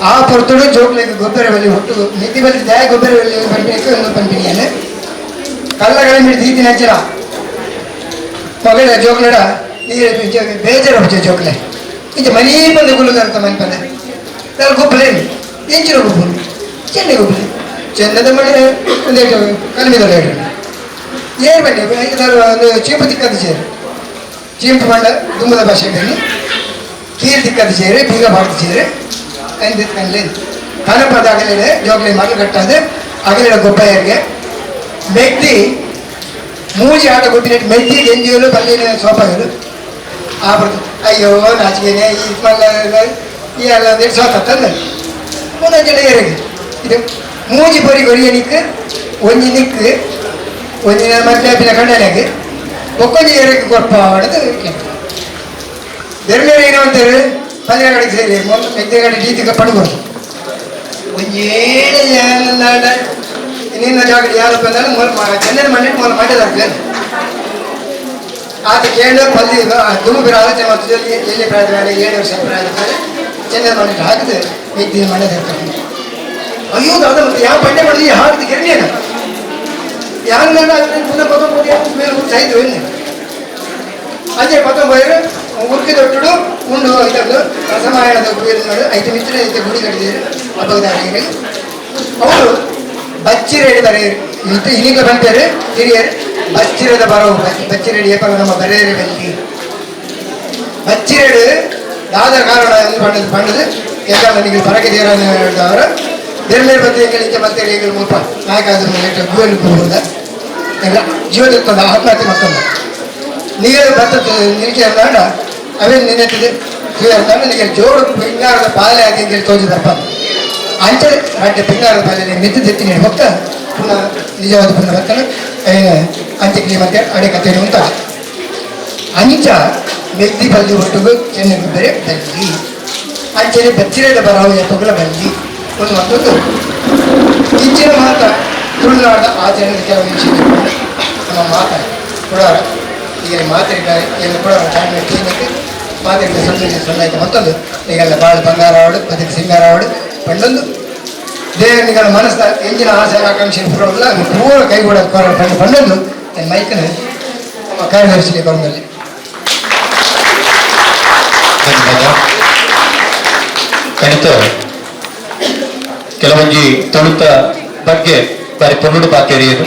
ಆ ಪೊರ್ತುಡು ಜೋಗ್ಲಿಗೆ ಗೊಬ್ಬರ ಬಲ್ಲಿ ಹುಟ್ಟು ಮಿತಿ ಬಲ್ಲಿ ದಾಯ ಗೊಬ್ಬರ ಬಲ್ಲಿ ಬರಬೇಕು ಎಂದು ಪಂಪಿನಿಯನ್ನೇ ಕಲ್ಲಗಳ ಮೇಲೆ ದೀತಿನ ಹಚ್ಚಿರ ಮಗಳ ಜೋಗ್ಲಡ ನೀರು ಬೇಜಾರು ಹಚ್ಚ ಜೋಗ್ಲೆ ಇಂಚ ಮನಿ ಬಂದು ಗುಲ್ಲುಗಾರ್ತ ಮನೆ ಪದ ನಾನು ಗೊಬ್ಬಲೇನು ಇಂಚಿನ ಗೊಬ್ಬರು ಚೆನ್ನೆ ಗೊಬ್ಬರ ಚೆನ್ನದ ಮನೆ ಒಂದೇಟು ಕಲ್ಮಿದೊಳ ಹೇಳಿ ಏರು ಬನ್ನಿ ಒಂದು ಚೀಪು ತಿಕ್ಕದ ಸೇರು ಚೀಂಪು ಮಂಡ ದುಂಬದ ಭಾಷೆ ಬನ್ನಿ ಕೀರು ತಿಕ್ಕದ ಸೇರಿ ಬೀಗ ಬಾರ್ದು ಸೇರಿ ಕನಪದ ಅಗಲಿಡೆ ಜೋಗ್ಲಿ ಮಗಳು ಕಟ್ಟದೆ ಅಗಲಿಡ ಗೊಬ್ಬರಿಗೆ ಮೆಗ್ದಿ ಮೂಜಿ ಆಟ ಗೊತ್ತಿನ ಮೆಗ್ದಿ ಗೆಂಜಿಯಲು ಬಲ್ಲಿನ ಸೋಪಾಗಲು ಆ ಬರ್ತು ಅಯ್ಯೋ ನಾಚಿಗೆನೆ ಈ ಎಲ್ಲ ಸೋತ ತಂದ ಒಂದೊಂದು ಜನ ಏರಿಗೆ ಇದು ಮೂಜಿ ಬರಿ ಗೊರಿಯ ನಿಕ್ಕು ಒಂಜಿ ನಿಕ್ಕು ಒಂದಿನ ಮಧ್ಯಾಪಿನ ಕಣ್ಣನೆಗೆ ಒಕ್ಕೊಂಜಿ ಏರಿಗೆ ಕೊಪ್ಪ ಹೊಡೆದು ಬೇರೆ ಬೇರೆ ಏನು ಅಂತೇಳಿ ಪಲ್ಯಗಳಿಗೆ ಸೇರಿ ಮೆಗ್ದೆಗಡೆ ರೀತಿಗೆ ಪಡ್ಬೋದು ಒಂಜೇಳು ನಿನ್ನ ಜಾಗ ಯಾರಪ್ಪ ಅಂದ್ರೆ ಚೆನ್ನೈ ಮಣ್ಣಿಟ್ಟು ಮೊದಲು ಮಾಡಿದಾಗ್ತದೆ ಆತ ಕೇಳು ಪಲ್ಲಿ ದುಮ್ಮು ಬಿರ ಆಲೋಚನೆ ಮಾಡ್ತಿದ್ದೆ ಎಲ್ಲಿ ಪ್ರಾಯದ ಮೇಲೆ 7 ವರ್ಷ ಪ್ರಾಯದ ಮೇಲೆ ಚೆನ್ನೈ ಮಣ್ಣಿಟ್ಟು ಹಾಕಿದೆ ಮೆಗ್ದಿನ ಮಣ್ಣದ ಇರ್ತಾರೆ ಅಯ್ಯೋ ಅದ ಮತ್ತೆ ಯಾವ ಪಂಡೆ ಮಾಡಿದ್ವಿ ಹಾಕಿದ ಗಿರಣಿಯನ ಯಾರು ಪುನಃ ಮೇಲೆ ಸಾಯ್ತು ಎಲ್ಲಿ ಅದೇ ಪತ್ತೊಂಬೈರು ಉರ್ಕಿದೊಟ್ಟು ಉಂಡು ಇದನ್ನು ರಸಮಾಯಣದ ಗುಡಿಯನ್ನು 5 ಮಿತ್ರ ಐತೆ ಗುಡಿ ಕಟ್ಟಿದ್ದೀರಿ ಹಬ್ಬದಾರಿಗೆ ಅವರು ಬಚ್ಚಿರೇಡಿ ಬರೆಯರು ಇಲ್ಲಿಗೆ ಬಂದರೆ ಹಿರಿಯರು ಬಚ್ಚಿರದ ಬರವು ಬಚ್ಚಿರೇಡಿ ಏಪ ನಮ್ಮ ಬರೆಯರೆ ಬಲ್ಲಿ ಬಚ್ಚಿರೇಡು ದಾದ ಕಾರಣ ಪಂಡದು ಯಾಕಂದ್ರೆ ನನಗೆ ಪರಕೆ ದೇವರನ್ನು ಹೇಳಿದವರು ಬೇರೆ ಬೇರೆ ಬಗ್ಗೆ ಮತ್ತೆ ಈಗ ಮುಲ್ಪ ನಾಯಕ ಗುವಲ್ಲಿ ಹೋದ ಎಲ್ಲ ಜೀವದ ಆತ್ಮಹತ್ಯೆ ಮತ್ತೊಂದು ನೀರು ಬರ್ತದೆ ನಿನಗೆ ಅಂದಾಂಡ ಅವೇನು ನೆನೆತಿದೆ ಅಂದಾಂಡ ನಿನಗೆ ಜೋಡು ಪಿಂಗಾರದ ಪಾಲೆ ಆಗಿ ಹೇಳಿ ತೋರಿದಪ್ಪ ಅಂಚೆ ರಾಜ್ಯ ಪಿಂಗಾರದ ಪಾಲೆ ಮೆತ್ತಿದೆತ್ತಿ ನೀಡಿ ಹೊತ್ತ ಪುನಃ ನಿಜವಾದ ಪುನಃ ಬರ್ತಾನೆ ಅಂತ್ಯಕ್ರಿಯೆ ಮತ್ತೆ ಅಡೆ ಕಥೆಯನ್ನು ಅಂತ ಅಂಚ ಮೆತ್ತಿ ಬಲ್ಲಿ ಒಟ್ಟಿಗೂ ಚೆನ್ನೈ ಬೇರೆ ಬಲ್ಲಿ ಅಂಚೆನೆ ಬಚ್ಚಿರದ ಬರಹ ತೊಗಲ ಬಲ್ಲಿ ಒಂದು ಮತ್ತೊಂದು ಇಂಚಿನ ಮಾತ ತುಳುನಾಡ ಆಚರಣೆ ಕೆಲವು ವಿಷಯಗಳು ನಮ್ಮ ಮಾತಾಡಿ ಕೊಡೋರ ಈಗ ಮಾತ್ರಿದ್ದಾರೆ ಏನು ಕೂಡ ಕ್ಲೀನಿಕ್ ಮಾತ್ರೆ ಸೊನ್ನಾಯ್ತು ಮತ್ತೊಂದು ಈಗೆಲ್ಲ ಭಾಳ ಬಂಗಾರ ಆವಡು ಅದಕ್ಕೆ ಸಿಂಗಾರ ಆವಡು ಪಂಡೊಂದು ದೇವನಿಗಳ ಮನಸ್ಸ ಎಂಜಿನ ಆಸೆ ಆಕಾಂಕ್ಷೆ ಪೂರಲ್ಲ ಪೂರ ಕೈಗೂಡ ಪಂಡೊಂದು ನನ್ನ ಮೈಕನ ನಮ್ಮ ಕಾರ್ಯದರ್ಶಿ ಬಂದಲ್ಲಿ ಕಣಿತ ಕೆಲವೊಂಜಿ ತೊಳುತ ಬಗ್ಗೆ ಬಾರಿ ಪೊನ್ನುಡು ಪಾತೆರಿಯರು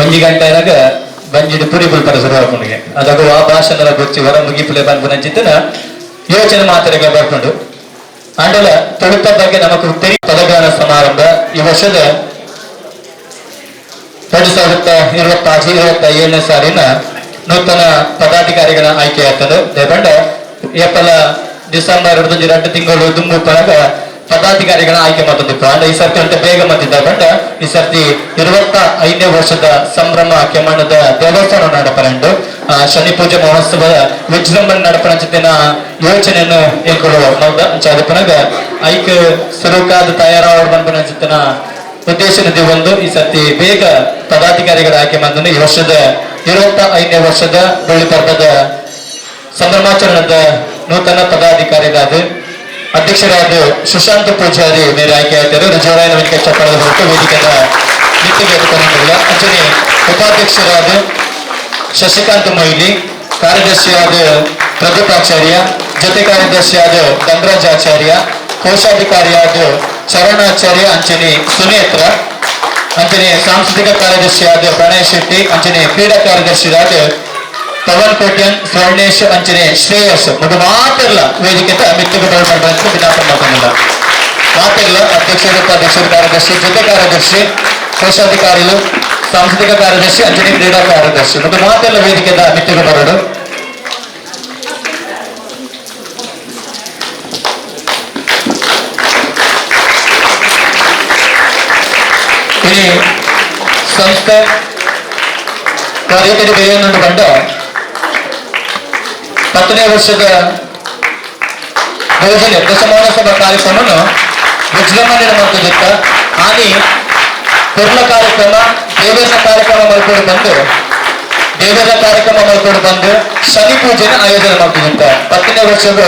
ಒಂಜಿ ಗಂಟೆ ಏನಾಗ ಬಂಜಿಡು ಪುರಿ ಬುಲ್ಪರ ಶುರುವಾಕೊಂಡಿಗೆ ಅದಾಗ ಆ ಭಾಷೆಲ್ಲ ಗೊಚ್ಚಿ ಹೊರ ಮುಗಿಪುಲೆ ಬಂದ್ಪುನಂಚಿತ್ತನ ಯೋಚನೆ ಮಾತ್ರೆಗೆ ಬರ್ಕೊಂಡು ಅಂಡಲ ತೊಳುತ ಬಗ್ಗೆ ನಮకు ಪದಗಾನ ಸಮಾರಂಭ ಈ ವರ್ಷದ 2026-27ನೇ ಸಾಲಿನ ನೂತನ ಪದಾಧಿಕಾರಿಗಳ ಆಯ್ಕೆ ಆಗ್ತದೆ ದೇಪಂಡ ಏಪ್ರಿಲ್ ಡಿಸೆಂಬರ್ 2 ತಿಂಗಳು ದುಂಬು ಪರಗ ಪದಾಧಿಕಾರಿಗಳ ಆಯ್ಕೆ ಮಾಡ್ತಿತ್ತು ಅಂದ್ರೆ ಈ ಸರ್ತಿ ಅಂತ ಬೇಗ ಬಂದಿದ್ದ ಬಂಡ ಈ ಸರ್ತಿ 25ನೇ ವರ್ಷದ ಸಂಭ್ರಮ ಕೆಮ್ಮಣ್ಣದ ದೇವಸ್ಥಾನ ನಡಪರಂಡು ಶನಿ ಪೂಜೆ ಮಹೋತ್ಸವದ ವಿಜೃಂಭಣೆ ನಡಪಣ ಜೊತೆನ ಯೋಚನೆಯನ್ನು ಹೇಳ್ಕೊಳ್ಳುವ ಹೌದಾ ಚಾದಪನಾಗ ಐಕ್ ಸುರುಕಾದ ತಯಾರಾವಡ್ ಬಂಪನ ಜೊತೆನ ಉದ್ದೇಶನದಿ ಒಂದು ಈ ಸತಿ ಬೇಗ ಪದಾಧಿಕಾರಿಗಳ ಆಯ್ಕೆ ಮಾಡಿದ ಈ ವರ್ಷದ 25ನೇ ವರ್ಷದ ಬೆಳ್ಳಿ ಪರ್ವದ ಸಂಭ್ರಮಾಚರಣದ ನೂತನ ಪದಾಧಿಕಾರಿಗಳಾದ ಅಧ್ಯಕ್ಷರಾದ ಸುಶಾಂತ್ ಪೂಜಾರಿ ಮೇರೆ ಆಯ್ಕೆ ಆಯ್ತಾರೆ ಜೋರಾಯನ ವೆಂಕಟೇಶ ಚಪ್ಪಳದ ಹೊರತು ವೇದಿಕೆಯ ನಿತ್ಯಗೆ ಎದುಕೊಂಡಿಲ್ಲ ಅಂಚನೆ ಉಪಾಧ್ಯಕ್ಷರಾದ ಶಶಿಕಾಂತ್ ಮೊಯ್ಲಿ, ಕಾರ್ಯದರ್ಶಿಯಾದ ಪ್ರದೀಪಾಚಾರ್ಯ, ಜೊತೆ ಕಾರ್ಯದರ್ಶಿಯಾದ ಧನರಾಜಾಚಾರ್ಯ, ಕೋಶಾಧಿಕಾರಿಯಾದ ಚರಣಾಚಾರ್ಯ ಅಂಚನೆ ಸುನೇತ್ರ, ಅಂಚನೆ ಸಾಂಸ್ಕೃತಿಕ ಕಾರ್ಯದರ್ಶಿಯಾದ ಪ್ರಣಯ್ ಶೆಟ್ಟಿ, ಅಂಚನೆ ಕ್ರೀಡಾ ಕಾರ್ಯದರ್ಶಿಯಾದ ಪವನ್ ಕೋಟ್ಯನ್, ಸ್ವರ್ಣೇಶ್, ಅಂಚನೆ ಶ್ರೇಯಸ್ ಮತ್ತು ಮಾತಿರ್ಲ ವೇದಿಕೆ ಮಿತ್ತಿಗೆ ಬರಬಾರ್ದು ವಿಧಾನ ಮಾಡ್ಕೊಂಡಿಲ್ಲ ಮಾತಿರ್ಲ ಅಧ್ಯಕ್ಷರು, ಉಪಾಧ್ಯಕ್ಷರು, ಕಾರ್ಯದರ್ಶಿ, ಜೊತೆ ಕಾರ್ಯದರ್ಶಿ, ಕೋಶಾಧಿಕಾರಿಗಳು, ಸಾಂಸ್ಕೃತಿಕ ಕಾರ್ಯದರ್ಶಿ, ಅಂಚನೆ ಕ್ರೀಡಾ ಕಾರ್ಯದರ್ಶಿ ಮತ್ತು ಮಾತೆಲ್ಲ ವೇದಿಕೆ ಮಿತ್ತಿಗೆ ಬರೋದು. ಈ ಸಂಸ್ಥೆ ಕಾರ್ಯಕಾರಿ ಬೇರೆಯನ್ನು ಕಂಡು 10ನೇ ವರ್ಷದ ಯೋಜನೆ ದಶಮಾನೋತ್ಸವ ಕಾರ್ಯಕ್ರಮವನ್ನು ವಿಜೃಂಭಣೆ ಮಾಡ್ತಿದ್ದ ಆನಿ ಪೂರ್ಣ ಕಾರ್ಯಕ್ರಮ ದೇವರ ಕಾರ್ಯಕ್ರಮ ಮಾಡ್ಕೊಂಡು ಬಂದು ಶನಿ ಪೂಜೆನ ಆಯೋಜನೆ ಮಾಡ್ತಿದ್ದ 10ನೇ ವರ್ಷದ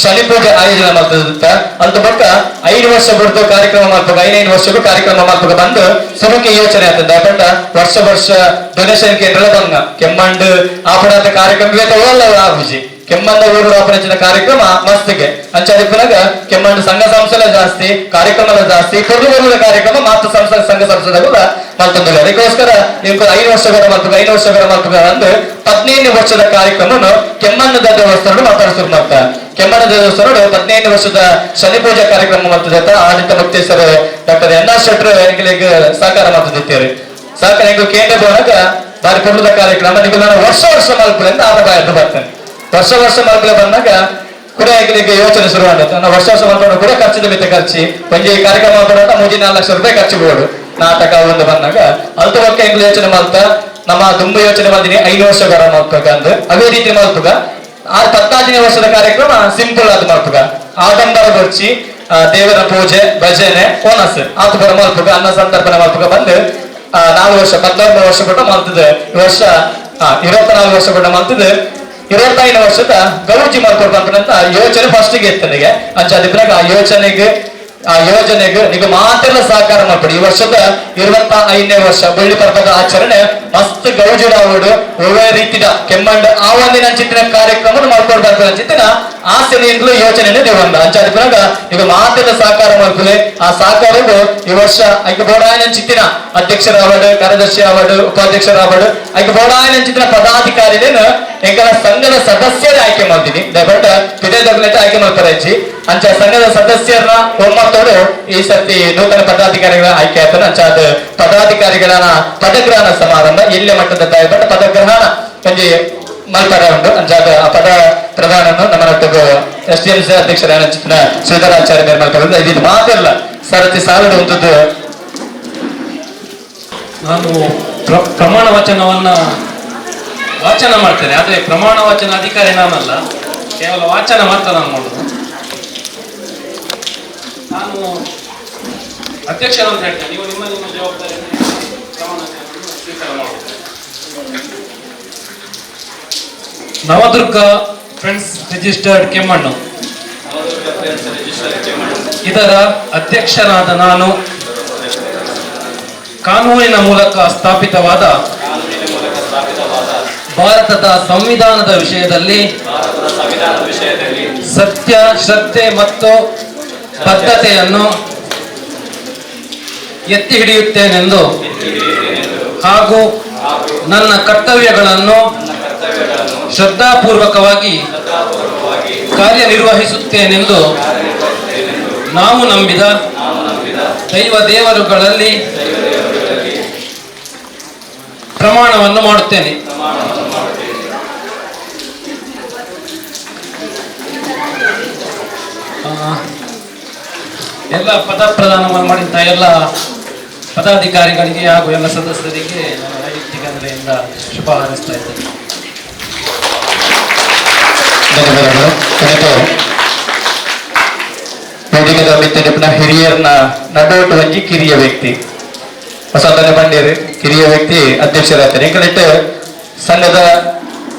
ಶನಿ ಪೂಜೆ ಆಯೋಜನೆ ಮಾಡ್ತಿದ್ದ ಅಂತ ಬಕ್ಕ 5 ವರ್ಷ ಬಿಡ್ತು ಕಾರ್ಯಕ್ರಮ ಮಾಡ್ಬೇಕು 5 ವರ್ಷಕ್ಕೂ ಕಾರ್ಯಕ್ರಮ ಮಾಡ್ಬೇಕು ಬಂದು ಸುರುಕಿ ಯೋಚನೆ ಆಗ್ತದೆ ಬಟ್ ವರ್ಷ ಡೊನೇಷನ್ ಕೇಂದ್ರ ಬಂಗ ಕೆಮ್ಮಂಡ್ ಆಪಣಾತ ಕಾರ್ಯಕ್ರಮ ಆಗುಜಿ ಕೆಮ್ಮಂದ ಊರು ಆಪರೇಷನ್ ಕಾರ್ಯಕ್ರಮ ಮಸ್ತಿಗೆ ಅಂಚಾದಿಪ್ಪನಾಗ ಕೆಮ್ಮಂಡ್ ಸಂಘ ಸಂಸ್ಥೆಲ ಜಾಸ್ತಿ ಕಾರ್ಯಕ್ರಮದ ಜಾಸ್ತಿ ಕೊಡುವ ಕಾರ್ಯಕ್ರಮ ಮಾತ್ರ ಸಂಘ ಸಂಸ್ಥೆಗಳ ಮಾಡ್ತಂದಿಲ್ಲ ಅದಕ್ಕೋಸ್ಕರ ನಿಮ್ಗೆ 5 ವರ್ಷಗಳ ಮಾಡ್ಬೇಕು 5 ವರ್ಷಗಳ ಮಾಡ್ಬೇಕು ಅಂದ್ರೆ 15ನೇ ವರ್ಷದ ಕಾರ್ಯಕ್ರಮವನ್ನು ಕೆಮ್ಮಣ್ಣದ ದೇವಸ್ಥಾನ ಮಾತಾಡಿಸೋರು ಮಾಡ್ತಾರೆ ಕೆಮ್ಮಣ್ಣ ದೇವಸ್ಥಾನ 15ನೇ ವರ್ಷದ ಶನಿ ಪೂಜಾ ಕಾರ್ಯಕ್ರಮ ಮಾಡ್ತಿದ್ದ ಆಡಳಿತ ಮುಕ್ತೇಶ್ವರ ಡಾಕ್ಟರ್ ಎನ್.ಆರ್. ಶೆಟ್ರು ಎಂಗಳಿಗೆ ಸಹಕಾರ ಮಾಡ್ತಿದ್ದೇವೆ ಸಹಕಾರ ಹೆಂಗ ಕೇಂದ್ರ ಭವನಗ ಬಾರಿ ಕೊಡುದ ಕಾರ್ಯಕ್ರಮ ನೀವು ನಾನು ವರ್ಷ ಮಲ್ಪುಲೆ ಅಂತ ಆರಂಭ ಬರ್ತೇನೆ ವರ್ಷ ಮಲ್ಪುಲೆ ಬಂದಾಗ ಕೂಡ ಹೆಂಗಳಿಗೆ ಯೋಚನೆ ಶುರು ಮಾಡುತ್ತೆ ನಾವು ವರ್ಷ ಮಲ್ಕೊಂಡು ಕೂಡ ಖರ್ಚಿದ ಮಿತ ಖರ್ಚಿ ಒಂಜಿ ಕಾರ್ಯಕ್ರಮ ಮಾಡೋಣ 3-4 ಲಕ್ಷ ರೂಪಾಯಿ ಖರ್ಚು ಬೋದು ನಾಟಕ ಒಂದು ಬಂದಾಗ ಅಲ್ತ ಬಗ್ಗೆ ಹೆಂಗ್ ಯೋಚನೆ ಮಾಡ್ತಾ ನಮ್ಮ ತುಂಬ ಯೋಚನೆ ಮಾಡಿದೀನಿ 5 ವರ್ಷಗಳ ಮಲ್ಪಂದ ಅದೇ ರೀತಿ ಮಲ್ಪಗ 14ನೇ ವರ್ಷದ ಕಾರ್ಯಕ್ರಮ ಸಿಂಪಲ್ ಆದ ಮಲ್ಪಗ ಆಡಂಬರ ಬರ್ಚಿ ದೇವರ ಪೂಜೆ ಭಜನೆ ಓನಸ್ ಆತ ಬರ ಮಲ್ಪಗ ಅನ್ನ ಸಂದರ್ಭನ ಮಲ್ಪಗ ಬಂದು 4 ವರ್ಷ 14 ವರ್ಷ ಬಿಟ್ಟು ಮಲ್ತದೆ ಈ ವರ್ಷ 24 ವರ್ಷ ಬಿಟ್ಟು ಮಲ್ತದೆ 25ನೇ ವರ್ಷದ ಗೌಜಿ ಮಲ್ಕೊಳ್ಬಂತ ಯೋಚನೆ ಫಸ್ಟಿಗೆ ಎತ್ತನಿಗೆ ಅಂಚಾದಿಬ್ರಾಗ ಆ ಯೋಜನೆಗೆ ನೀವು ಮಾತೆಲ್ಲ ಸಹಕಾರ ಮಾಡ್ಬಿಡಿ ಈ ವರ್ಷದ 25ನೇ ವರ್ಷ ಬೆಳ್ಳಿ ಪರ್ವದ ಆಚರಣೆ ಮಸ್ತ್ ಗೌಜಿಡಾವಡು ಒಳ್ಳೆ ರೀತಿಯ ಕೆಮ್ಮಂಡ ಆ ಒಂದಿನ ಚಿತ್ರ ಕಾರ್ಯಕ್ರಮ ಮಾಡ್ಕೊಳ್ಬಾರ್ದು ಅಂಚಿತ್ತಿನ ಆಸೆನಿಂದಲೂ ಯೋಚನೆ ದೇವಂದ ಅಂಚಾದಿಬ್ರಾಗ ಈಗ ಮಾತೆಲ್ಲ ಸಹಕಾರ ಮಾಡ್ಕೊಳ್ಳಿ ಆ ಸಹಕಾರವು ಈ ವರ್ಷ ಐಕ ಬೋಡಾಯನ ಚಿತ್ತಿನ ಅಧ್ಯಕ್ಷರಾವಡು ಕಾರ್ಯದರ್ಶಿ ಆವಡು ಉಪಾಧ್ಯಕ್ಷರಾವಡು ಐಕ ಬೋಡಾಯನ ಚಿತ್ತಿನ ಪದಾಧಿಕಾರಿಗಳೇನು ಎಂಕಲ ಸಂಘದ ಸದಸ್ಯರೇ ಆಯ್ಕೆ ಮಾಡ್ತೀನಿ ದಯವಿಟ್ಟು ಪಿದೇದಗ್ಲೆಟ್ ಆಯ್ಕೆ ಮಾಡ್ತಾರೆ ಅಂಚ ಸಂಘದ ಸದಸ್ಯರನ್ನ ಒಮ್ಮತ್ತೋಡು ಈ ಸರ್ತಿ ನೂತನ ಪದಾಧಿಕಾರಿಗಳ ಆಯ್ಕೆ ಆಗ್ತಾನೆ ಅಂಚಾದ ಪದಾಧಿಕಾರಿಗಳ ಪದಗ್ರಹಣ ಸಮಾರಂಭ ಎಲ್ಲೆ ಮಟ್ಟದ ದಯವಿಟ್ಟು ಪದಗ್ರಹಣ ಒಂಜಿ ಮಲ್ಪರ ಉಂಟು ಅಂಚಾದ ಆ ಪದ ಪ್ರಧಾನನ್ನು ನಮ್ಮ SDMC ಅಧ್ಯಕ್ಷರಾದ ಶ್ರೀಧರಾಚಾರ್ಯ ಮೇಲೆ ಮಲ್ಪರ ಇದು ಮಾತಿಲ್ಲ ಸರತಿ ಸಾಲದ ಒಂದದ್ದು ನಾನು ಪ್ರಮಾಣ ವಚನವನ್ನ ವಾಚನ ಮಾಡ್ತೇನೆ ಆದರೆ ಪ್ರಮಾಣ ವಚನ ಅಧಿಕಾರಿ ನಾನಲ್ಲ ಕೇವಲ ವಾಚನ ಮಾತ್ರ ನಾನು ಮಾಡೋದು ನಾನು ಅಧ್ಯಕ್ಷರು ಅಂತ ಹೇಳ್ತೇನೆ ನೀವು ನಿಮ್ಮ ಜವಾಬ್ದಾರಿ ಸ್ವೀಕಾರ ಮಾಡಬಹುದು ನವದುರ್ಗ ಫ್ರೆಂಡ್ಸ್ ರಿಜಿಸ್ಟರ್ಡ್ ಕೆಮ್ಮಣ್ಣು ಇದರ ಅಧ್ಯಕ್ಷನಾದ ನಾನು ಕಾನೂನಿನ ಮೂಲಕ ಸ್ಥಾಪಿತವಾದ ಭಾರತದ ಸಂವಿಧಾನದ ವಿಷಯದಲ್ಲಿ ಸತ್ಯ ಶ್ರದ್ಧೆ ಮತ್ತು ಬದ್ಧತೆಯನ್ನು ಎತ್ತಿ ಹಿಡಿಯುತ್ತೇನೆಂದು ಹಾಗೂ ನನ್ನ ಕರ್ತವ್ಯಗಳನ್ನು ಶ್ರದ್ಧಾಪೂರ್ವಕವಾಗಿ ಕಾರ್ಯನಿರ್ವಹಿಸುತ್ತೇನೆಂದು ನಾವು ನಂಬಿದ ದೈವ ದೇವರುಗಳಲ್ಲಿ ಪ್ರಮಾಣವನ್ನು ಮಾಡುತ್ತೇನೆ. ಎಲ್ಲ ಪದ ಪ್ರದಾನವನ್ನು ಮಾಡಿದ ಎಲ್ಲ ಪದಾಧಿಕಾರಿಗಳಿಗೆ ಹಾಗೂ ಎಲ್ಲ ಸದಸ್ಯರಿಗೆ ನಾನು ವೈಯಕ್ತಿಕ ನೆಲೆಯಿಂದ ಶುಭ ಹಾರೈಸ್ತಾ ಇದ್ದೇನೆ. ಧನ್ಯವಾದಗಳು. ಇವತ್ತು ವೇದಿಕೆದ ಮಿತ್ತಿನ ಹಿರಿಯರನ್ನ ನಡೋಟು ಒಂಜಿ ಕಿರಿಯ ವ್ಯಕ್ತಿ ಹೊಸತನ ಬಂಡೇರು ಕಿರಿಯ ವ್ಯಕ್ತಿ ಅಧ್ಯಕ್ಷರಾಗ್ತಾರೆ ಎಂಕಲಿಟ್ಟು ಸಂಘದ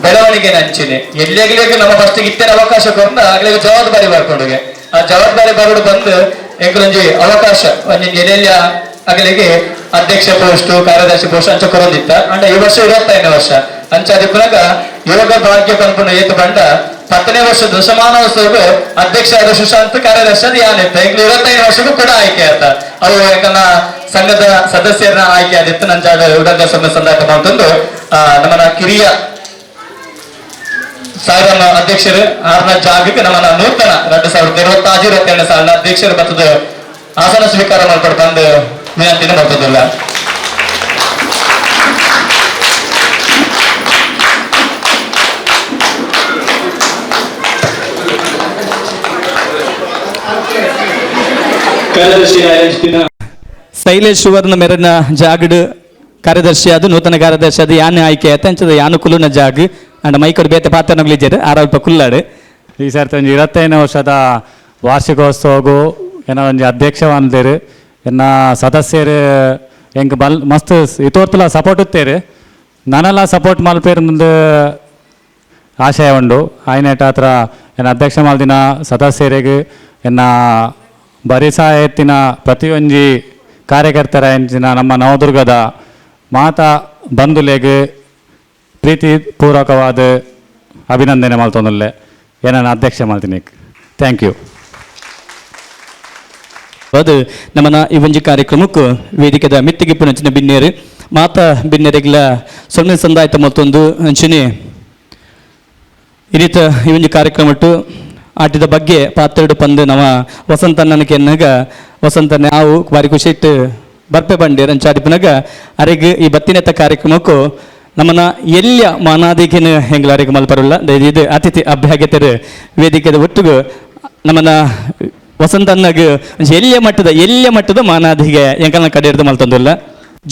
ಬೆಳವಣಿಗೆ ನಂಚಿನೆ ಎಲ್ಲೆಗ್ಲಿಗೆ ನಮ್ಮ ಫಸ್ಟಿಗೆ ಇತ್ತೇನೆ ಅವಕಾಶ ಕೊಟ್ಟು ಆಗ್ಲಿಗೆ ಜವಾಬ್ದಾರಿ ಬರ್ಕೊಂಡುಗೆ ಆ ಜವಾಬ್ದಾರಿ ಬರೋಡು ಬಂದು ಎಂಕಲೊಂಜಿ ಅವಕಾಶ ಒಂಜಿ ಎಲ್ಲೆಲ್ಲ ಆಗಲಿಗೆ ಅಧ್ಯಕ್ಷ ಪೋಸ್ಟ್ ಕಾರ್ಯದರ್ಶಿ ಪೋಸ್ಟ್ ಅಂಚ ಕೊರೊಂದಿತ್ತ ಅಂಡ ಈ ವರ್ಷ 25ನೇ ವರ್ಷ ಅಂಚಾದ ಪುನಗ ಯೋಗ ಭಾಗ್ಯ ಕಲ್ಪನ ಏತು ಬಂಡ 10ನೇ ವರ್ಷದ ದಶಮಾನೋತ್ಸವ ಅಧ್ಯಕ್ಷ ಆದ ಸುಶಾಂತ್ ಕಾರ್ಯದರ್ಶಿ ಅದು ಯಾನಿತ್ತ ಈಗ 25ನೇ ವರ್ಷಕ್ಕೂ ಕೂಡ ಆಯ್ಕೆ ಆತ ಅವು ಯಾಕನ್ನ ಸಂಘದ ಸದಸ್ಯರನ್ನ ಆಯ್ಕೆ ಆದಿತ್ತು ನಂಚಾದ ಉಡಂಗ ಸಂದಾಟ ಮಾಡ್ತಂದು ನಮ್ಮನ ಕಿರಿಯ ಸಾಗರ ಅಧ್ಯಕ್ಷರು ಆರ್ನ ಜಾಗಕ್ಕೆ ನಮ್ಮನ್ನ ನೂತನ 2026 ಸಾಲಿನ ಅಧ್ಯಕ್ಷರು ಬರ್ತದ ಆಸನ ಸ್ವೀಕಾರ ಮಾಡ್ಕೊಂಡು ಬಂದು ವಿನಂತಿನ ಬರ್ತದಿಲ್ಲ. ಶೈಲೇಶ್ ಸುವರ್ಣ ಮೆರನ ಜಾಗಡ್ ಕಾರ್ಯದರ್ಶಿ ಅದು ನೂತನ ಕಾರ್ಯದರ್ಶಿ ಅದು ಯಾನೆ ಆಯ್ಕೆ ಆಯ್ತು ಅಂಚದ ಯಾನು ಕುಲುನ ಜಾಗ ಅಂಡ್ ಮೈಕರು ಬೇತೆ ಪಾತ್ರ ನಗ್ಲಿದ್ದಾರೆ ಆರಲ್ಪ ಕುಲ್ಲಾಡು ಈ ಸರ್ತಿ ಒಂದು 25ನೇ ವರ್ಷದ ವಾರ್ಷಿಕೋತ್ಸವಗೂ ಏನೋ ಒಂದು ಅಧ್ಯಕ್ಷ ಅಂದೇರು ಎನ್ನ ಸದಸ್ಯರು ಹೆಂಗೆ ಮಸ್ತ್ ಇತೋರ್ತಲ ಸಪೋರ್ಟ್ ಇತ್ತೇರು ನಾನೆಲ್ಲ ಸಪೋರ್ಟ್ ಮಲ್ಪೇರು ಆಶಯ ಉಂಡು ಆಯ್ನೆಟ್ ಹತ್ರ ಎನ್ನ ಅಧ್ಯಕ್ಷ ಮಲ್ದಿನ ಸದಸ್ಯರಿಗೆ ಎನ್ನ ಬರಿಸ ಎತ್ತಿನ ಪ್ರತಿಯೊಂದು ಕಾರ್ಯಕರ್ತರ ಎಂಚಿನ ನಮ್ಮ ನವದುರ್ಗದ ಮಾತಾ ಬಂಧುಲೆಗೆ ಪ್ರೀತಿಪೂರ್ವಕವಾದ ಅಭಿನಂದನೆ ಮಲ್ತೊಂದಲ್ಲೆ ಏನನ್ನ ಅಧ್ಯಕ್ಷ ಮಾಡ್ತೀನಿ. Thank you. ಅದು ನಮ್ಮನ ಈ ಒಂಜಿ ಕಾರ್ಯಕ್ರಮಕ್ಕೂ ವೇದಿಕೆದ ಮಿತ್ತಿಗೆ ಪುನಂಚಿನ ಬಿನ್ನೇರು ಮಾತಾ ಬಿನ್ನೇರಿಗ್ಲ ಸೊನ್ನೆ ಸಂದಾಯ್ತ ಮತ್ತೊಂದು ಅಂಚಿನಿ ಇರಿತ ಈ ಒಂಜಿ ಕಾರ್ಯಕ್ರಮಟ್ಟು ಆಟಿದ ಬಗ್ಗೆ ಪಾತ್ರೆಡು ಪಂದು ನಮ್ಮ ವಸಂತಣ್ಣನಕ್ಕೆ ಎನ್ನಾಗ ವಸಂತನ ನಾವು ಬಾರಿ ಖುಷಿ ಇಟ್ಟು ಬರ್ಪೆ ಬಂಡೇರು ಅಂಚಾಡಿಪನಾಗ ಅರೆಗೆ ಈ ಬತ್ತಿನೆತ್ತ ಕಾರ್ಯಕ್ರಮಕ್ಕೂ ನಮ್ಮನ್ನ ಎಲ್ಲಿಯ ಮಾನಾದಿಗೆನ ಹೆಂಗ್ಲ ಅರೆಗೆ ಮಲ್ಪರಲ್ಲ ಇದು ಅತಿಥಿ ಅಭ್ಯಾಗತರು ವೇದಿಕೆದ ಒಟ್ಟಿಗೂ ನಮ್ಮನ್ನ ವಸಂತನ್ನಾಗ ಎಲ್ಲಿಯ ಮಟ್ಟದ ಮಾನಾದಿಗೆ ಎಂಕಲ್ನ ಕಡೆ ಹಿಡಿದು ಮಲ್ತಂದಿಲ್ಲ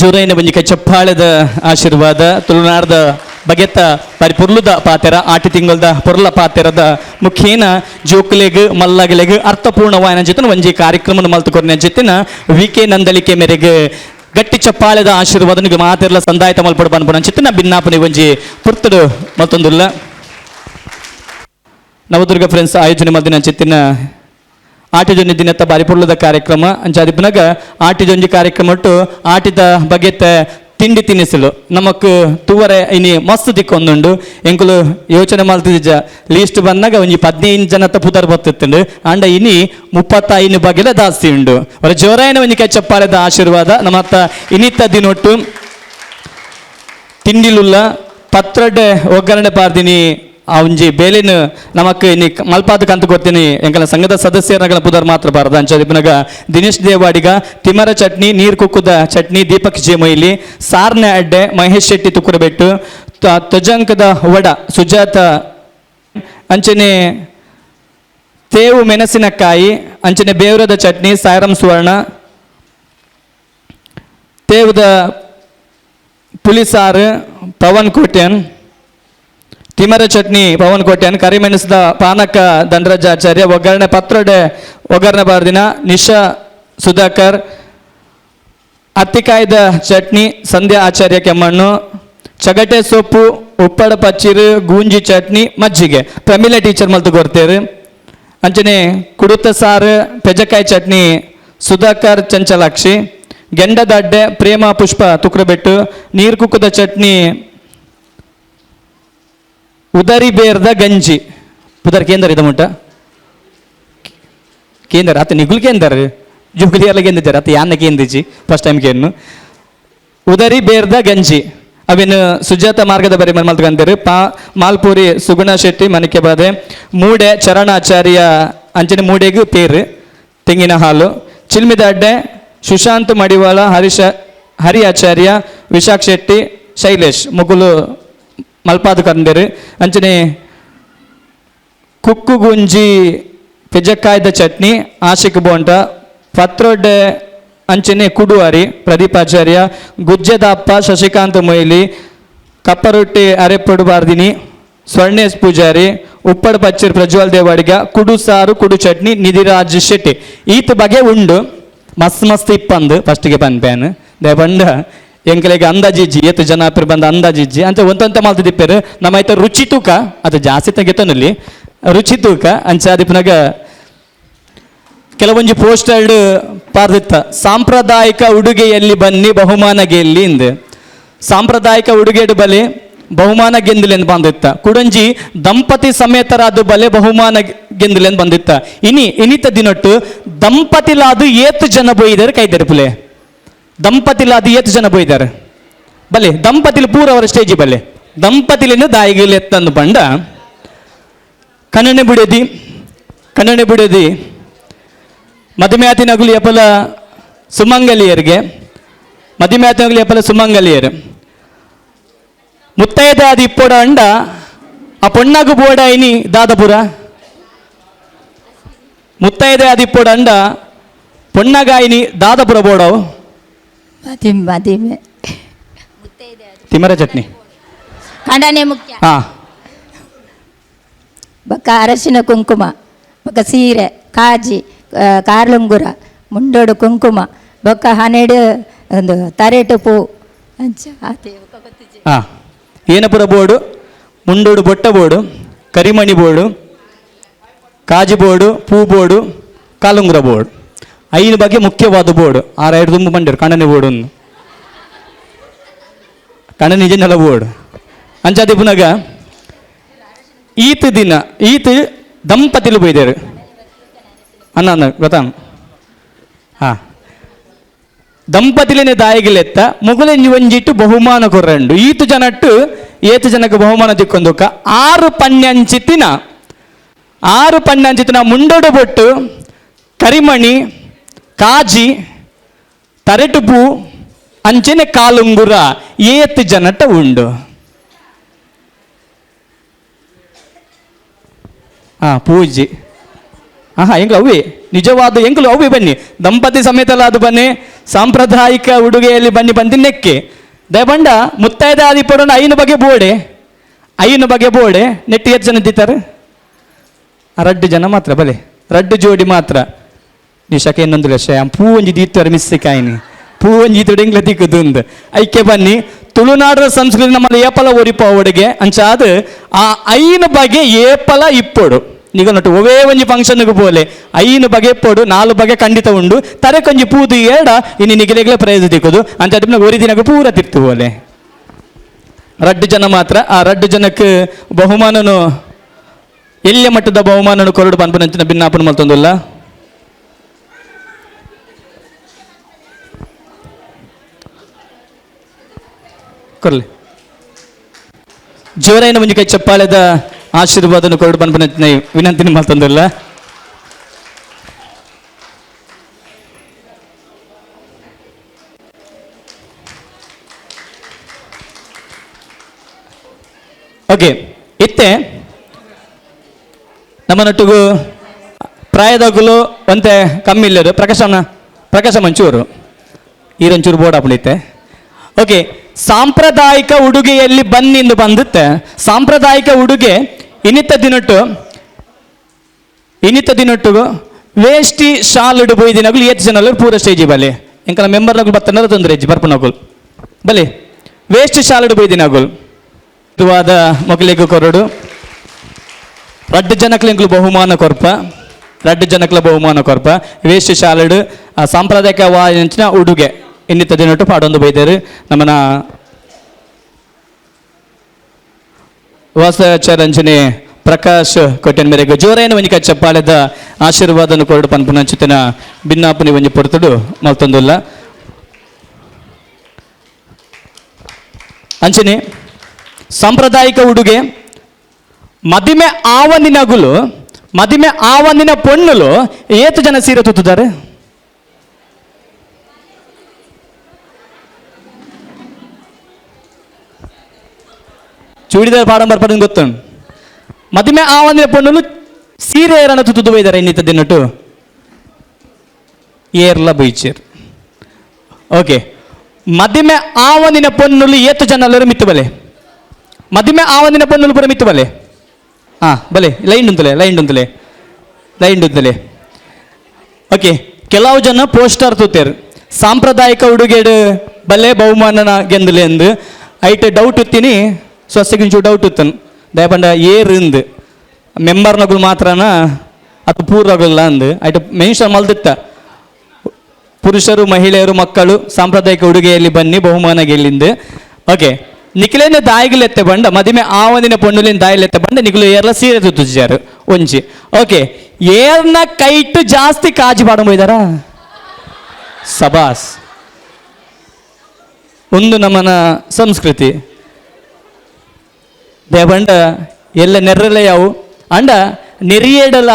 ಜೋರೈನ ಬಂಜಿಕ ಚಪ್ಪಾಳದ ಆಶೀರ್ವಾದ ತುಳುನಾಡದ ಬಗೆತ್ತ ಬಾರಿ ಪುರ್ಲುದ ಪಾತೆರ ಆಟಿ ತಿಂಗಳದ ಪೊರ್ಲ ಪಾತೆರದ ಮುಖೇನ ಜೋಕ್ಲೆಗ್ ಮಲ್ಲಗಲೆಗ್ ಅರ್ಥಪೂರ್ಣವಾಯನ ಜೊತೆ ಒಂಜಿ ಕಾರ್ಯಕ್ರಮ ಮಲ್ತುಕೊರ್ನ ಜೊತೆನ ವಿಕೆ ನಂದಳಿಕೆ ಮೇರೆಗೆ ಗಟ್ಟಿ ಚಪ್ಪಾಳೆದ ಆಶೀರ್ವಾದನಿಗೆ ಮಾತೆರ್ಲ ಸಂದಾಯತ ಮಲ್ಪಡು ಬಂದ್ಬಿಡ ಚಿತ್ತಿನ ಭಿನ್ನಾಪನೆ ಒಂಜಿ ಪುರ್ತಡು ಮತ್ತೊಂದುಲ್ಲ ನವದುರ್ಗ ಫ್ರೆಂಡ್ಸ್ ಆಯೋಜನೆ ಮಲ್ದಿನ ಚಿತ್ತಿನ ಆಟಿಜೊಂಜಿ ದಿನತ್ತ ಬಾರಿ ಪುರ್ಲದ ಕಾರ್ಯಕ್ರಮ ಅಂಚಾದಿಪ್ಪನಾಗ ಆಟಿಜೊಂಜಿ ಕಾರ್ಯಕ್ರಮ ಒಟ್ಟು ಆಟಿದ ಬಗೆತ್ತ ತಿಂಡಿ ತಿನಿಸಲು ನಮಕ್ ತೂವರೆ ಇನಿ ಮಸ್ತ್ ದಿಕ್ಕೊಂದುಂಡು ಎಂಕುಲು ಯೋಚನೆ ಮಾಡ್ತಿದ್ದ ಲೀಸ್ಟ್ ಬಂದಾಗ ಒಂಜಿ 15 ಜನತ್ತ ಪುದರ್ ಬರ್ತಿತ್ತುಂಡು ಅಂಡ ಇನಿ 35 ಬಗೆಲ ಜಾಸ್ತಿ ಉಂಡು ಅವರ ಜೋರಾಯನ ಒಂಜಿ ಕೆಚ್ಚಪ್ಪಾಳದ ಆಶೀರ್ವಾದ ನಮ್ಮತ್ತ ಇನಿತ್ತ ದಿನೊಟ್ಟು ತಿಂಡಿಲುಲ್ಲ ಪತ್ರಡೆ ಒಗ್ಗರಣೆ ಪಾರ್ದಿನಿ ಆ ಒಂಜಿ ಬೇಲಿನ ನಮಕ್ ಇನಿ ಮಲ್ಪಾದ ಕಂತು ಕೊಡ್ತೀನಿ ಎಂಕಲ ಸಂಘದ ಸದಸ್ಯರಗಳ ಪುದರ್ ಮಾತ್ರ ಬಾರದ ಅಂಚದಿಪ್ಪನಾಗ ದಿನೇಶ್ ದೇವಾಡಿಗ ತಿಮರ ಚಟ್ನಿ ನೀರು ಕುಕ್ಕುದ ಚಟ್ನಿ ದೀಪಕ್ ಜೆ ಮೊಯ್ಲಿ ಸಾರ್ನೆ ಅಡ್ಡೆ ಮಹೇಶ್ ಶೆಟ್ಟಿ ತುಕ್ಕುರಬೆಟ್ಟು ತ್ವಜಂಕದ ವಡ ಸುಜಾತ ಅಂಚನೆ ತೇವು ಮೆಣಸಿನಕಾಯಿ ಅಂಚನೆ ಬೇವರದ ಚಟ್ನಿ ಸಾಯರಂ ಸುವರ್ಣ ತೇವುದ ಪುಲಿಸಾರು ಪವನ್ ಕೋಟ್ಯನ್ ತಿಮರ ಚಟ್ನಿ ಪವನ್ ಕೋಟ್ಯನ್ ಕರಿಮೆಣಸದ ಪಾನಕ ದಂಡರಾಜಾಚಾರ್ಯ ಒಗ್ಗರಣೆ ಪತ್ರೊಡೆ ಒಗ್ಗರಣೆ ಬಾರ್ದಿನ ನಿಶಾ ಸುಧಾಕರ್ ಅತ್ತಿಕಾಯ್ದ ಚಟ್ನಿ ಸಂಧ್ಯಾ ಆಚಾರ್ಯ ಕೆಮ್ಮಣ್ಣು ಚಗಟೆ ಸೊಪ್ಪು ಉಪ್ಪಡ ಪಚ್ಚಿರು ಗೂಂಜಿ ಚಟ್ನಿ ಮಜ್ಜಿಗೆ ಪ್ರಮಿಲ ಟೀಚರ್ ಮಲ್ತು ಕೊಡ್ತೇರು ಅಂಚನೆ ಕುಡುತ ಸಾರು ಪೆಜಕಾಯಿ ಚಟ್ನಿ ಸುಧಾಕರ್ ಚಂಚಲಾಕ್ಷಿ ಗೆಂಡದ ಅಡ್ಡೆ ಪ್ರೇಮ ಪುಷ್ಪ ತುಕ್ರಬೆಟ್ಟು ನೀರು ಕುಕ್ಕುದ ಚಟ್ನಿ ಉದರಿ ಬೇರ್ದ ಗಂಜಿ ಪುದರ್ ಕೇಂದ್ರ ಇದ ಮುಟ್ಟ ಕೇಂದ್ರ ಅತ್ತ ನಿಗುಲ್ ಕೇಂದ್ರ ಜುಗುಲಿ ಎಲ್ಲ ಕೇಂದಿದ್ದಾರೆ ಅತ್ತ ಯಾನ ಕೇಂದಿಜಿ ಫಸ್ಟ್ ಟೈಮ್ ಕೇನು ಉದರಿ ಬೇರ್ದ ಗಂಜಿ ಅವೇನು ಸುಜಾತ ಮಾರ್ಗದ ಬರಿ ಮಲ್ತ್ಕಂತಾರೆ ಮಾಲ್ಪುರಿ ಸುಗುಣ ಶೆಟ್ಟಿ ಮನಿಕೆ ಬಾದೆ ಮೂಡೆ ಚರಣಾಚಾರ್ಯ ಅಂಚನೆ ಮೂಡೆಗೂ ಪೇರು ತೆಂಗಿನ ಹಾಲು ಚಿಲ್ಮಿದ ಅಡ್ಡೆ ಸುಶಾಂತ್ ಮಡಿವಾಳ ಹರಿ ಆಚಾರ್ಯ ವಿಶಾಖ್ ಶೆಟ್ಟಿ ಶೈಲೇಶ್ ಮುಗುಲು ಮಲ್ಪಾದು ಕಂದೇರು ಅಂಚನೆ ಕುಕ್ಕು ಗುಂಜಿ ಪೆಜಕ್ಕಾಯ್ದ ಚಟ್ನಿ ಆಶಿಕ್ ಬೋಂಟ ಪತ್ರೊಡ್ಡೆ ಅಂಚನೆ ಕುಡುವಾರಿ ಪ್ರದೀಪಾಚಾರ್ಯ ಗುಜ್ಜೆದಪ್ಪ ಶಶಿಕಾಂತ್ ಮೊಯ್ಲಿ ಕಪ್ಪರೊಟ್ಟಿ ಅರೆಪ್ಪಡು ಬಾರ್ದಿನಿ ಸ್ವರ್ಣೇಶ್ ಪೂಜಾರಿ, ಉಪ್ಪಡ ಪಚ್ಚರ್ ಪ್ರಜ್ವಲ್ ದೇವಾಡಿಗ, ಕುಡು ಸಾರು ಕುಡು ಚಟ್ನಿ ನಿಧಿರಾಜ್ ಶೆಟ್ಟಿ. ಈತ ಬಗೆ ಉಂಡು ಮಸ್ತ್ ಮಸ್ತ್ ಇಪ್ಪಂದು ಫಸ್ಟ್ಗೆ ಪನ್ಪೇನು ದೇ ಬಂಡ ಎಂಕಲೆಗೆ ಅಂದಾಜಿಜ್ಜಿ ಏತು ಜನ ಪೇರು ಬಂದ ಅಂದಾಜಿಜ್ಜಿ ಅಂತ ಒಂತ ಮಾಲ್ತು ದಿಪ್ಪೇರು ನಮ್ಮ ಆಯ್ತ ರುಚಿ ತೂಕ ಅದು ಜಾಸ್ತಿ ತೆಗೆತನಲ್ಲಿ ರುಚಿ ತೂಕ ಅಂಚ ದಿಪ್ಪನಾಗ ಕೆಲವೊಂದು ಪೋಸ್ಟರ್ಡ್ ಪಾರ್ದಿತ್ತ ಸಾಂಪ್ರದಾಯಿಕ ಉಡುಗೆಯಲ್ಲಿ ಬನ್ನಿ ಬಹುಮಾನ ಗೆಲ್ಲಿ ಇಂದು ಸಾಂಪ್ರದಾಯಿಕ ಉಡುಗೆಡು ಬಲೆ ಬಹುಮಾನ ಗೆಂದಿಲೆಂದು ಬಂದಿತ್ತ ಕುಡಂಜಿ ದಂಪತಿ ಸಮೇತರಾದ ಬಲೆ ಬಹುಮಾನ ಗೆಂದಿಲೆಂದು ಬಂದಿತ್ತ ಇನಿತ ದಿನಟ್ಟು ದಂಪತಿಲಾದು ಏತು ಜನ ಬೋಯಿದಾರೆ ಕೈದಾರೆ ಪುಲೆ ದಂಪತಿಲಾದು ಏತು ಜನ ಬೋಯಿದಾರೆ ಬಲೆ ದಂಪತಿಲಿ ಪೂರ ಅವರ ಸ್ಟೇಜಿ ಬಲೆ ದಂಪತಿಲಿನ ದಾಯಿಗಿಲ್ ಎತ್ತಂದು ಬಂಡ ಕಣ್ಣನೆ ಬಿಡದಿ ಮದುಮ್ಯಾತಿನಗುಲಿ ಎಪ್ಪಲ ಸುಮಂಗಲಿಯರು ಮುತ್ತೈದ ಅದು ಇಪ್ಪೋಡ ಅಂಡ ಆ ಪೊಣ್ಣಾಗು ಬೋಡ ಇನಿ ದಾದಪುರ ಮುತ್ತೈದ ಅದು ಇಪ್ಪೋಡ ಅಂಡ ಪೊಣ್ಣಗಾಯಿನಿ ದಾದಪುರ ಬೋಡವು ತಿಮರ ಚಟ್ನಿ ಕಂಡನೆ ಮುಖ್ಯ ಹಾ ಬೊಕ್ಕ ಅರಶಿನ ಕುಂಕುಮ ಬೊಕ್ಕ ಸೀರೆ ಕಾಜಿ ಕಾರ್ಲುಂಗುರ ಮುಂಡೋಡು ಕುಂಕುಮ ಬೊಕ್ಕ ಹನೆಡು ಒಂದು ತರೆಟು ಪೂ ಅಂಚ ಹಾ ಏನಪುರ ಬೋರ್ಡು ಮುಂಡೋಡು ಬೊಟ್ಟ ಬೋರ್ಡು ಕರಿಮಣಿ ಬೋರ್ಡು ಕಾಜಿ ಬೋರ್ಡು ಪೂ ಬೋರ್ಡು ಕಾಲುಂಗುರ ಬೋರ್ಡು ಐದು ಬಗ್ಗೆ ಮುಖ್ಯವಾದ ಬೋರ್ಡು ಆರೈಡು ತುಂಬ ಬಂದಿರು ಕಣ್ಣನೆ ಬೋರ್ಡು ಕಣ್ಣ ನಿಜನೆಲ್ಲ ಬೋರ್ಡು ಅಂಚಾದಿ ಪುನಗ ಈತ ದಂಪತಿಲು ಬೈದೇರು ಅನ್ನ ಗೊತ್ತಾ ಹಾ ದಂಪತಿಲಿನ ದಾಯಿಗಿಲೆತ್ತ ಮುಗುಲೆಂಜಿ ಒಂಜಿಟ್ಟು ಬಹುಮಾನ ಕೊರ್ರಂಡು ಈತು ಜನಟ್ಟು ಏತು ಜನಕ್ಕೆ ಬಹುಮಾನ ತಿಕ್ಕೊಂದುಕ 6 ಪಣ್ಯಂಚಿತ್ತಿನ ಮುಂಡೋಡು ಬೊಟ್ಟು ಕರಿಮಣಿ ಕಾಜಿ ತರೆಟು ಪೂ ಅಂಚೆನೆ ಕಾಲುಂಗುರ ಏತು ಜನಟ ಉಂಡು ಪೂಜೆ ಎಂಗ್ಲು ಅವೇ ನಿಜವಾದ ಎಂಗ್ಲು ಅವೇ ಬನ್ನಿ ದಂಪತಿ ಸಮೇತಲಾದ ಬನ್ನಿ ಸಾಂಪ್ರದಾಯಿಕ ಉಡುಗೆಯಲ್ಲಿ ಬನ್ನಿ ಬಂದಿನೆಕ್ಕೆ ದಯಬಂಡ ಮುತ್ತೈದ ಆದಿ ಪಡೋಣ ಐನು ಬಗೆ ಬೋಡೆ ನೆಟ್ಟಿ ಎಷ್ಟು ಜನ ಇದ್ದಾರೆ 2 ಜನ ಮಾತ್ರ ಬಲೆ 2 ಜೋಡಿ ಮಾತ್ರ ನಿಶಕ್ಕೆ ಇನ್ನೊಂದು ಲಕ್ಷ ಪೂ ಒಂಜಿ ದೀತ್ವರ ಮಿಸ್ಸಿಕಾಯಿನಿ ಪೂ ಒಂಜಿ ತುಡಿಂಗ್ಲ ತಿಕ್ಕುದುಂದು ಐಕ್ಯ ಬನ್ನಿ ತುಳುನಾಡು ಸಂಸ್ಕೃತಿ ನಮ್ಮಲ್ಲಿ ಏಪಲ ಒರಿಪ ಅವಡಿಗೆ ಅಂಚಾದ ಆ ಐನು ಬಗೆ ಏಪಲ ಇಪ್ಪೊಡು ಈಗ ನೋಟು ಒವೇ ಒಂಜಿ ಫಂಕ್ಷನ್ಗೆ ಬೋಲೆ ಐನು ಬಗೆ ಇಪ್ಪೊಡು 4 ಬಗೆ ಖಂಡಿತ ಉಂಡು ತರೆ ಕೊಂಜಿ ಪೂದು ಏಡ ಇನ್ನು ನಿಗಲೆಗ್ಲೆ ಪ್ರೈಸ್ ದಿಕ್ಕುದು ಅಂತ ಒರಿ ದಿನಕ್ಕೆ ಪೂರ ತಿರ್ತು ಬೋಲೆ 2 ಜನ ಮಾತ್ರ ಆ 2 ಜನಕ್ಕೆ ಬಹುಮಾನನು ಎಲ್ಲಿಯ ಮಟ್ಟದ ಬಹುಮಾನನು ಕೊರಡು ಪನ್ಪನಂಚಿನ ಭಿನ್ನಾಪನ ಮಲ್ತೊಂದುಲ್ಲ ಕೊರ್ಲೆ ಜೋರೈನ ಮುಂಜಿ ಕೈ ಚಪ್ಪಾಳೆದ ಆಶೀರ್ವಾದನು ಕೊರಡು ಪನ್ಪನಂಚಿನ ವಿನಂತಿನ ಮಲ್ತೊಂದುಲ್ಲ ಓಕೆ ಇತ್ತೆ ನಮ್ಮನೊಟ್ಟಿಗೂ ಪ್ರಾಯದಗುಲು ಒಂತೆ ಕಮ್ಮಿ ಇಲ್ಲರು ಪ್ರಕಾಶ ಮಂಚೂರು ಈರಂಚೂರು ಬೋರ್ಡ್ ಹಾಕೊಂಡಿತ್ತೆ ಓಕೆ ಸಾಂಪ್ರದಾಯಿಕ ಉಡುಗೆಯಲ್ಲಿ ಬನ್ನಿಂದು ಬಂದುತ್ತೆ ಸಾಂಪ್ರದಾಯಿಕ ಉಡುಗೆ ಇನಿತ ದಿನೊಟ್ಟು ವೇಷ್ಟಿ ಶಾಲ್ ಇಡು ಬೊಯ್ ದಿನಗಳು 8 ಜನಗಳು ಪೂರ ಸ್ಟೇಜಿ ಬಲೆ ಎಂಕಲ ಮೆಂಬರ್ನಗಳು ಬತ್ತನರ ತೊಂದರೆ ಇಜ್ಜಿ ಬರ್ಪನಗಳು ಬಲೆ ವೇಷ್ಟಿ ಶಾಲ್ ಇಡು ಬೊಯ್ ದಿನಗಳು ಇದುವಾದ ಮೊಗಲಿಗೆ ಕೊರಡು 2 ಜನಕ್ಲೆಂಕ್ಲು ಬಹುಮಾನ ಕೊರ್ಪ ವೇಷ್ಟಿ ಶಾಲಡು ಸಾಂಪ್ರದಾಯಿಕವಾದ ಉಡುಗೆ ಇನ್ನಿತ ದಿನಟ್ಟು ಪಾಡೊಂದು ಬೈದೇರು ನಮ್ಮನ ವಾಸಾಚಾರಂಜನೆ ಪ್ರಕಾಶ್ ಕೊಟ್ಟಿನ ಮೇರೆಗೆ ಜೋರೈನ ಒಂಜಿ ಚಪ್ಪಾಳೆದ ಆಶೀರ್ವಾದನ ಕೊರಡು ಪನ್ಪುನಂಚಿತಿನ ಭಿನ್ನಾಪನಿ ಒಂಜಿ ಪೊರ್ತುಡು ಮಲ್ತೊಂದುಲ್ಲ ಅಂಚನೆ ಸಾಂಪ್ರದಾಯಿಕ ಉಡುಗೆ ಮದಿಮೆ ಆವಂದಿನ ಪೊಣ್ಣುಲು ಏತು ಜನ ಸೀರೆ ತುತ್ತುತ್ತಾರೆ ಚೂಡಿದಾರ್ ಪಾಡಂ ಬರ್ಪಡ ಗೊತ್ತುಂಡು ಮದಿಮೆ ಆವಂದಿನ ಪೊಣ್ಣುಲು ಸೀರೆ ಏರನ್ನ ತುತ್ತು ಬೈದಾರೆ ಇನ್ನಿತ ದಿನಟ್ಟು ಏರ್ಲ ಬೈಚೇರ್ ಓಕೆ ಮದಿಮೆ ಆವಂದಿನ ಪೊಣ್ಣುಲು ಏತು ಜನ ಎಲ್ಲರೂ ಮಿತ್ತು ಬಲೆ ಮದಿಮೆ ಆವಂದಿನ ಪೊನ್ನುಲು ಪುರ ಮಿತ್ತು ಬಲೆ ಬಲೆ ಲೈಂಡ್ ಉಂತಲೆ ಓಕೆ. ಕೆಲವು ಜನ ಪೋಸ್ಟರ್ ತೂತೇರು ಸಾಂಪ್ರದಾಯಿಕ ಉಡುಗೆಡು ಬಲೆ ಬಹುಮಾನನ ಗೆಂದಲೆ ಎಂದು ಐಟ್ ಡೌಟ್ ಇತ್ತೀನಿ ಸ್ವಸ್ತಿಗಿಂಚು ಡೌಟ್ ಇತ್ತನು ದಯಪಂಡ ಏರಿಂದು ಮೆಂಬರ್ನಗಳು ಮಾತ್ರನ ಅದು ಪೂರ್ವಗಲ್ಲ ಅಂದು ಐಟ್ ಮೆನ್ಷನ್ ಮಲ್ದಿತ್ತ ಪುರುಷರು ಮಹಿಳೆಯರು ಮಕ್ಕಳು ಸಾಂಪ್ರದಾಯಿಕ ಉಡುಗೆಯಲ್ಲಿ ಬನ್ನಿ ಬಹುಮಾನ ಗೆಲ್ಲಿಂದು ಓಕೆ. ನಿಖಿಲೇನ ದಾಯಿಗಿಲೆತ್ತೆ ಬಂಡ ಮದಿಮೆ ಆವಂದಿನ ಪೊಣ್ಣುಲಿನ ದಾಯಿಲೆತ್ತೆ ಬಂಡ ನಿಖಲು ಏರ್ಲ ಸೀರೆ ತುತ್ತಿದ್ದಾರೆ ಒಂಜಿ ಓಕೆ. ಏರ್ನ ಕೈಟ್ ಜಾಸ್ತಿ ಕಾಜಿ ಪಾಡಂಬೋಯ್ದಾರ ಸಬಾಸ್ ಒಂದು ನಮ್ಮನ ಸಂಸ್ಕೃತಿ ದೇವಂಡ ಎಲ್ಲ ನೆರ್ರಲೆ ಯಾವು ಅಂಡ ನೆರಿಯೇಡಲ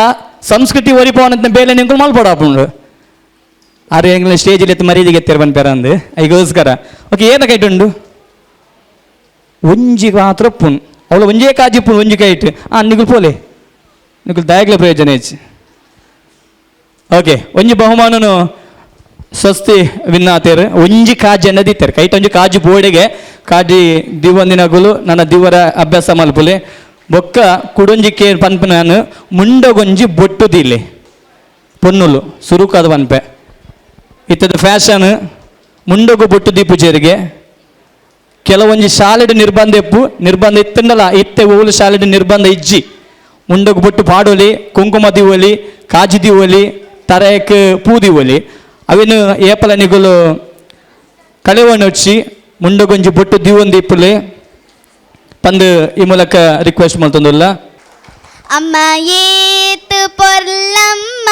ಸಂಸ್ಕೃತಿ ಒರಿಪವನಂತ ಬೇಲೆ ನಿಂಕು ಮಲ್ಪಡಾಪುಂಡು ಆರು ಎಂಗ್ಲ ಸ್ಟೇಜಲ್ಲಿ ಎತ್ತು ಮರೀದಿಗೆ ಎತ್ತಿರ ಬಂದ್ಪೇರ ಅಂದು ಐಗೋಸ್ಕರ ಓಕೆ. ಏನ ಕೈಟುಂಡು ಒಂಜಿ ಮಾತ್ರ ಪುನ್ ಅವಳು ಒಂಜೇ ಕಾಜಿ ಪುನ್ ಒಂಜಿ ಕೈಟ್ ನಿಗುಲ್ ಪೋಲೆ ನಿಗುಲ್ ದಾಯಗ್ಲ ಪ್ರಯೋಜನ ಹೆಚ್ಚು ಓಕೆ. ಒಂಜಿ ಬಹುಮಾನನು ಸ್ವಸ್ತಿ ವಿನ್ನಾತೇರು ಒಂಜಿ ಕಾಜಿ ಅನ್ನದಿತ್ತಾರೆ ಕೈಟ್ ಒಂಜಿ ಕಾಜಿ ಬೋಡೆಗೆ ಕಾಜಿ ದಿವಂದಿನಗುಲು ನನ್ನ ದಿವರ ಅಭ್ಯಾಸ ಮಲ್ಪುಲೆ ಬೊಕ್ಕ ಕುಡೊಂಜಿ ಕೇರ್ ಪನ್ಪು ನಾನು ಮುಂಡಗೊಂಜಿ ಬೊಟ್ಟು ದಿಲೆ ಪೊನ್ನುಲು ಸುರುಕಾದ ಪನ್ಪೆ ಇತ್ತದ ಫ್ಯಾಷನ್ ಮುಂಡಗು ಬೊಟ್ಟು ದೀಪುಜೇರಿಗೆ ಕೆಲವೊಂಜಿ ಶಾಲೆಡ್ ನಿರ್ಬಂಧ ಇತ್ತಂಡಲ್ಲ ಇತ್ತೆ ಓಲು ಶಾಲೆಡ್ ನಿರ್ಬಂಧ ಇಜ್ಜಿ ಮುಂಡಗು ಬೊಟ್ಟು ಪಾಡೋಲಿ ಕುಂಕುಮ ದಿವೋಲಿ ಕಾಜಿ ದಿವೋಲಿ ತರಯಕ್ಕೆ ಪೂ ದಿವೋಲಿ ಅವೇನು ಏಪಲ ನಿಗುಲು ಕಳೆವಣ್ಣೊಚ್ಚಿ ಮುಂಡಗೊಂಜಿ ಬೊಟ್ಟು ದಿವೊಂದು ಇಪ್ಪುಲೆ ಪಂದು ಈ ಮೂಲಕ ರಿಕ್ವೆಸ್ಟ್ ಮಾಡ್ತಂದಲ್ಲ. ಅಮ್ಮ ಏತ್ ಪೊರ್ಲಮ್ಮ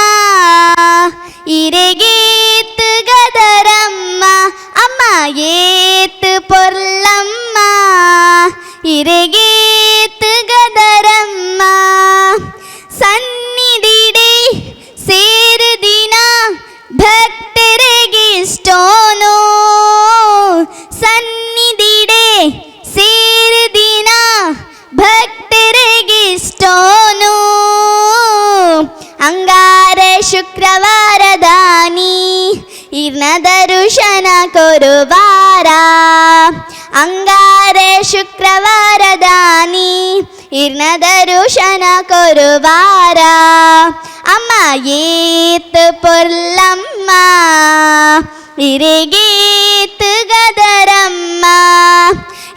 ಇರೆಗೇತ್ ಗದರಮ್ಮ ಅಮ್ಮ ಏತ್ ಪೊರ್ಲಮ್ಮ ಇರೆಗೇತ್ ಗದರಮ್ಮ ಸನ್ನಿಧಿಡೆ ಸೇರು ದಿನ ಭಕ್ತರಿಗಿಷ್ಟೋನು ಸನ್ನಿಧಿಡೆ ಸೇರು ದಿನ ಭಕ್ತರಿಗಿಷ್ಟೋನು ಅಂಗಾರ ಶುಕ್ರವಾರ ದಾನಿ ಇರ್ನ ದರ್ಶನ ಕೊರುವಾರ ಅಂಗಾರ ಶುಕ್ರವಾರ ದಾನಿ ಇರ್ನ ದರ್ಶನ ಕೊರುವಾರ ಅಮ್ಮ ಏತ್ ಪೊರ್ಲಮ್ಮ ಇರೆಗೇತ್ ಗದರಮ್ಮ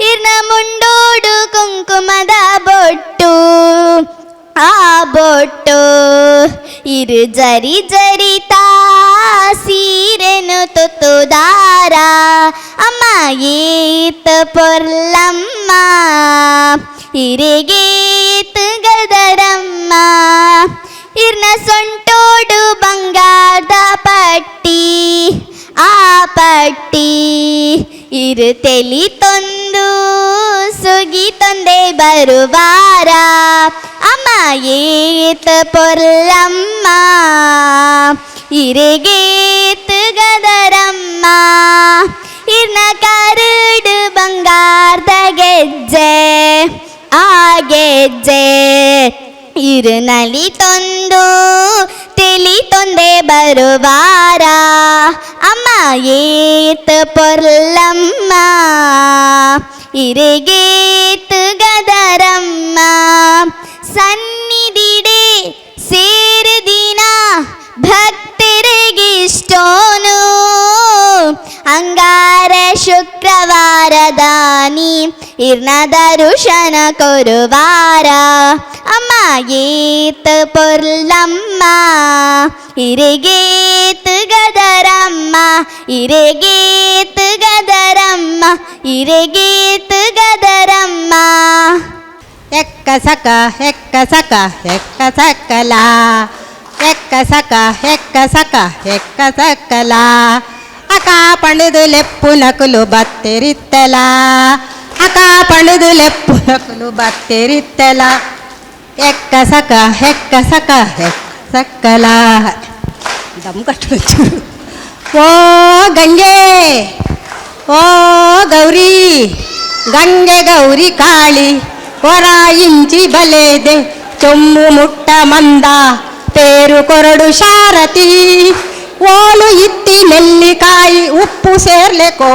ಇರ್ನ ಮುಂಡೋಡು ಕುಂಕುಮದ ಬೊಟ್ಟು ಆ ಬೊಟ್ಟು ಇರು ಜರಿ ಜರಿತಾ ಸೀರೆನು ತುತ್ತುದಾರ ಅಮ್ಮ ಏತ್ ಪೊರ್ಲಮ್ಮ ಇರೆಗೇತ್ ಗದರಮ್ಮ ಇರ್ನ ಸೊಂಟೋಡು ಬಂಗಾರದ ಪಟ್ಟಿ ಆ ಪಟ್ಟಿ ಇರು ತೆಲಿ ತೊಂದು ಸುಗಿ ತೊಂದೆ ಬರುವಾರ ಅಮ್ಮ ಏತ್ ಪೊರ್ಲಮ್ಮ ಇರೆಗೇತ್ ಗದರಮ್ಮ ಇರ್ನ ಕರುಡು ಬಂಗಾರದ ಗೆಜ್ಜೆ ಆ ಗೆಜ್ಜೆ ಇರು ನಲಿ ತೊಂದು ತೆಲಿ ತೊಂದೆ ಬರುವಾರ ಅಮ್ಮ ಏತ್ ಪೊರ್ಲಮ್ಮ ಇರೆಗೇತ್ ಗದರಮ್ಮ ಸನ್ನಿಧಿಡೆ ಸೇರು ದಿನ ಭಕ್ತರಿಗಿಷ್ಟೋನು ಅಂಗಾರ ಶುಕ್ರವಾರ ದಾನಿ ಇರ್ನ ದರ್ಶನ ಕೊರುವಾರ ಅಮ್ಮ ಏತ್ ಪೊರ್ಲಮ್ಮ ಇರೆಗೇತ್ ಗದರಮ್ಮ ಇರೆಗೇತ್ ಗದರಮ್ಮ ಇರೆಗೇತ್ ಗದರಮ್ಮ ಎಕ್ಕ ಸಕ ಎಕ್ಕ ಸಕ ಎಕ್ಕ ಸಕಲ ಎಕ್ಕ ಸಕ ಎಕ್ಕ ಸಕ ಎಕ್ಕ ಸಕಲ ಅಕ ಪಣದು ಲೆಪ್ಪು ನಕುಲು ಬತ್ತಿರಿತ್ತಲ ಅಕ ಪಣದು ಲೆಪ್ಪು ನಕುಲು ಬತ್ತಿರಿತ್ತಲ ಎಕ್ಕ ಸಕ ಎಕ್ಕ ಸಕ ಎಕ್ಕ ಸಕಲ ದಮ್ ಕಟ್ಟು ಓ ಗಂಗೆ ಓ ಗೌರಿ ಗಂಗೆ ಗೌರಿ ಕಾಳಿ ಹೊರ ಇಂಚಿ ಬಲೆದೆ ಚೊಮ್ಮು ಮುಟ್ಟ ಮಂದ ತೇರು ಕೊರಡು ಶಾರತಿ ಓಲು ಇತ್ತಿ ನೆಲ್ಲಿಕಾಯಿ ಉಪ್ಪು ಸೇರ್ಲೆಕೋ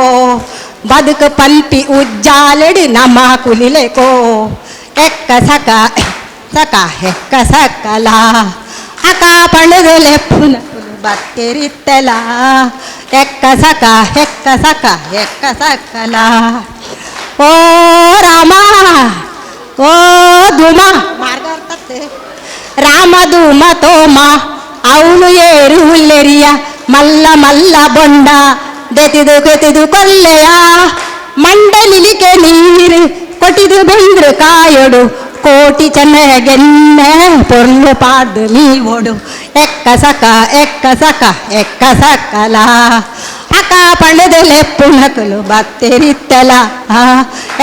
ಬದುಕು ಪಂಪಿ ಉಜ್ಜಾಲಡು ನಮ್ಮ ಕುಲಿಲೆಕೋ ಎಕ್ಕ ಸಕ ಸಕ ಎಕ್ಕ ಸಕಲ ಅಕ ಪಣದಲೆ ಪುನ ಬತ್ತೆರಿತ್ತಲ ಎಕ್ಕ ಸಕ ಎಕ್ಕ ಸಕ ಎಕ್ಕ ಸಕಲ ಓ ರಾಮ ಓ ಧೂಮ ಮಾರ್ಗ ರಾಮ ಧೂಮ ತೋಮ ಅವನು ಏರು ಹುಲ್ಲೆರಿಯ ಮಲ್ಲ ಮಲ್ಲ ಬೊಂಡ ದೆತಿದು ಕೆತಿದು ಕೊಲ್ಲೆಯ ಮಂಡಲಿಲಿಕೆ ನೀರು ಕೊಟ್ಟಿದು ಬೆಂದ್ರು ಕಾಯೊಡು ಕೋಟಿ ಚೆನ್ನಗೆನ್ನೆ ಪೊರ್ಲು ಪಾಡು ನೀವೋಡು ಎಕ್ಕ ಸಕ ಎಕ್ಕ ಸಕ ಎಕ್ಕ ಸಕಲ ಅಕ ಪಣದಲೆ ಪುಣಕಲು ಬತ್ತೆರಿತ್ತಲ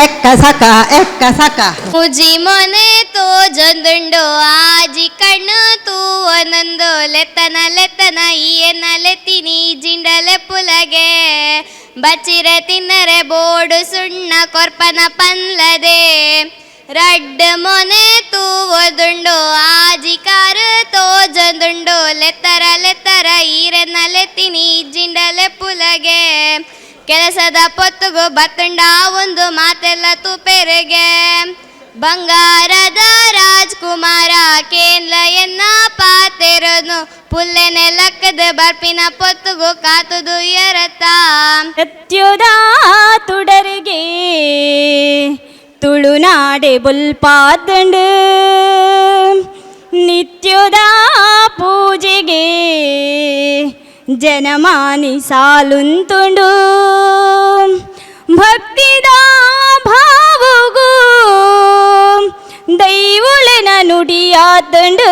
ಎಕ್ಕ ಸಕ ಎಕ್ಕ ಸಕ ಮುಜಿ ಮೊನೆ ತೋ ಜಂದುಂಡು ಆಜಿ ಕಣ್ಣು ತೂ ಒಂದೊಂದು ಲೆತ್ತನ ಲೆತ್ತನ ಈಯನ ಲೆತ್ತಿನಿ ಜಿಂಡಲೆ ಪುಲಗೆ ಬಚ್ಚಿರೆ ತಿನ್ನರೆ ಬೋಡು ಸುಣ್ಣ ಕೊರ್ಪನ ಪನ್ಲದೆ ರಡ್ಡ ಮೊನೆ ತೂ ಒದುಂಡು ಆಜಿ ಕಾರು ತೋ ಜಂದುಂಡು ಲೆತ್ತರ ಲೆತ್ತರ ಈರೆನ ಲೆತ್ತಿನಿ ಜಿಂಡಲೆ ಪುಲಗೆ ಕೆಲಸದ ಪೊತ್ತುಗು ಬತ್ತುಂಡ ಒಂದು ಮಾತೆಲ್ಲ ತುಪೆರೆಗೆ ಬಂಗಾರದ ರಾಜ್ಕುಮಾರ ಕೇಂದ್ರ ಎನ್ನ ಪಾತೆರನು ಪುಲ್ಲೆನೆ ಲಕ್ಕದ ಬರ್ಪಿನ ಪೊತ್ತುಗು ಕಾತುದು ಎರತ ಸತ್ಯದ ತುಡರಿಗೆ ತುಳುನಾಡೆ ಬುಲ್ಪಾದಂಡು ನಿತ್ಯದ ಪೂಜೆಗೆ ಜನಮಾನಿ ಸಾಲುಂತುಂಡು ಭಕ್ತಿದ ಭಾವುಗೂ ದೈವುಳೆನ ನುಡಿಯಾದಂಡು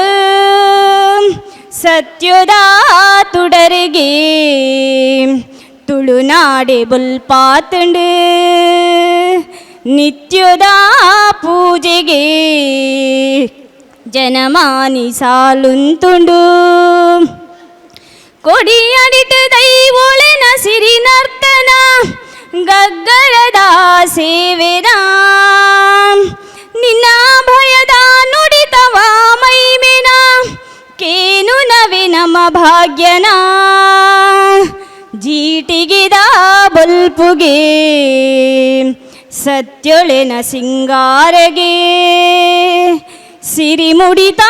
ಸತ್ಯದ ತುಡರಿಗೆ ತುಳುನಾಡೆ ಬುಲ್ಪಾತಂಡು ನಿತ್ಯದ ಪೂಜೆಗೆ ಜನಮಾನಿ ಸಾಲುಂತುಂಡು ಕೊಡಿಯಡಿಟ್ಟು ದೈವೊಳೆನ ಸಿರಿ ನರ್ತನ ಗಗ್ಗರದ ಸೇವೆದ ನಿನ್ನ ಭಯದ ನುಡಿತವ ಮೈಮೆನ ಕೇನು ನವೆ ನಮ್ಮ ಭಾಗ್ಯನ ಜೀಟಿಗಿದ ಬಲ್ಪುಗೆ ಸತ್ಯೊಳೆನ ಸಿಂಗಾರಗೆ ಸಿರಿ ಮುಡಿತ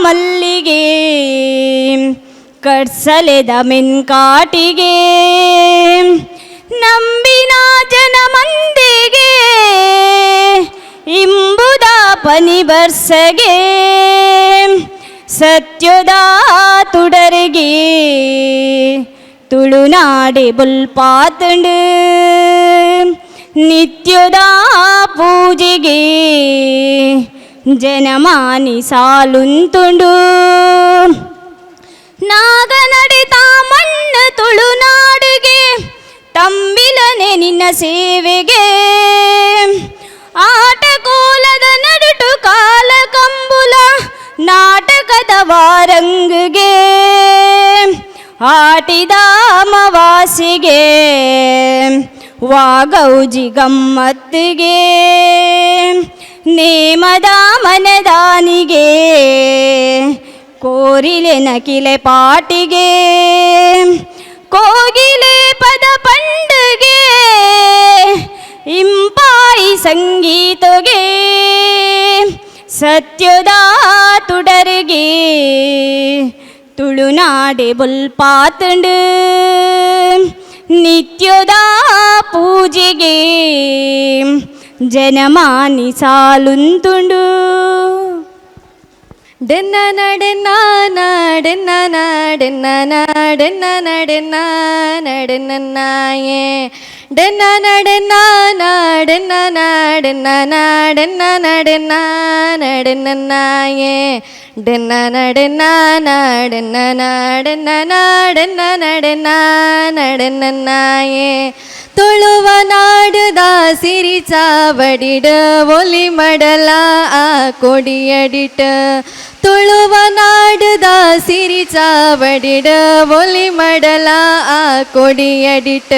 ಮಲ್ಲಿಗೆ ಕಡ್ಸಲೆದ ಮೆನ್ಕಾಟಿಗೆ ನಂಬಿನ ಜನ ಮಂದಿಗೆ ಇಂಬುದ ಪನಿ ಬರ್ಸಗೆ ಸತ್ಯದ ತುಡರಿಗೆ ತುಳುನಾಡೆ ಬುಲ್ಪಾತಂಡು ನಿತ್ಯದ ಪೂಜೆಗೆ ಜನಮಾನಿ ಸಾಲುಂತುಂಡು ನಾಗ ನಡಿತ ಮಣ್ಣು ತುಳುನಾಡಿಗೆ ತಂಬಿಲನೆ ನಿನ್ನ ಸೇವೆಗೆ ಆಟ ಕೋಲದ ನಡುಟು ಕಾಲ ಕಂಬುಲ ನಾಟಕದ ವಾರಂಗಿಗೆ ಆಟಿದ ಅಮಾವಾಸ್ಯೆಗೆ ವಾಗೌಜಿ ಗಮ್ಮತ್ತಿಗೆ ನೇಮದ ಮನದಾನಿಗೆ ಕೋರಿಲೆ ನಕಿಲೆ ಪಾಟಿಗೆ ಕೋಗಿಲೆ ಪದ ಪಂಡುಗೆ ಇಂಪಾಯಿ ಸಂಗೀತಗೆ ಸತ್ಯದ ತುಡರಿಗೆ ತುಳುನಾಡೆ ಬುಲ್ಪಾತಂಡು ನಿತ್ಯದ ಪೂಜೆಗೆ ಜನಮಾನಿ ಸಾಲುಂತುಂಡು ಡೆನ್ನ ನಡೆನ್ನ ನಡೆನ್ನ ನಡೆನ್ನ ನಡೆನ್ನ ನಡೆನ್ನ ನಡೆನ್ನಾಯೇ ಡೆನ್ನ ನಡೆನ್ನ ನಡೆನ್ನ ನಡೆನ್ನ ನಡೆನ್ನ ನಡೆನ್ನ ನಡೆನ್ನಾಯೇ ಡೆನ್ನ ನಡೆನ್ನ ನಡೆನ್ನ ನಡೆನ್ನ ನಡೆನ್ನ ನಡೆನ್ನ ನಡೆನ್ನಾಯೇ ತುಳುವ ನಾಡುದ ಸಿರಿ ಚಾವಡಿಡ ಒಲಿ ಮಡಲ ಆ ಕೊಡಿಯಡಿಟ ತುಳುವ ನಾಡುದ ಸಿರಿ ಚಾವಡಿಡ ಒಲಿ ಮಡಲ ಆ ಕೊಡಿಯಡಿಟ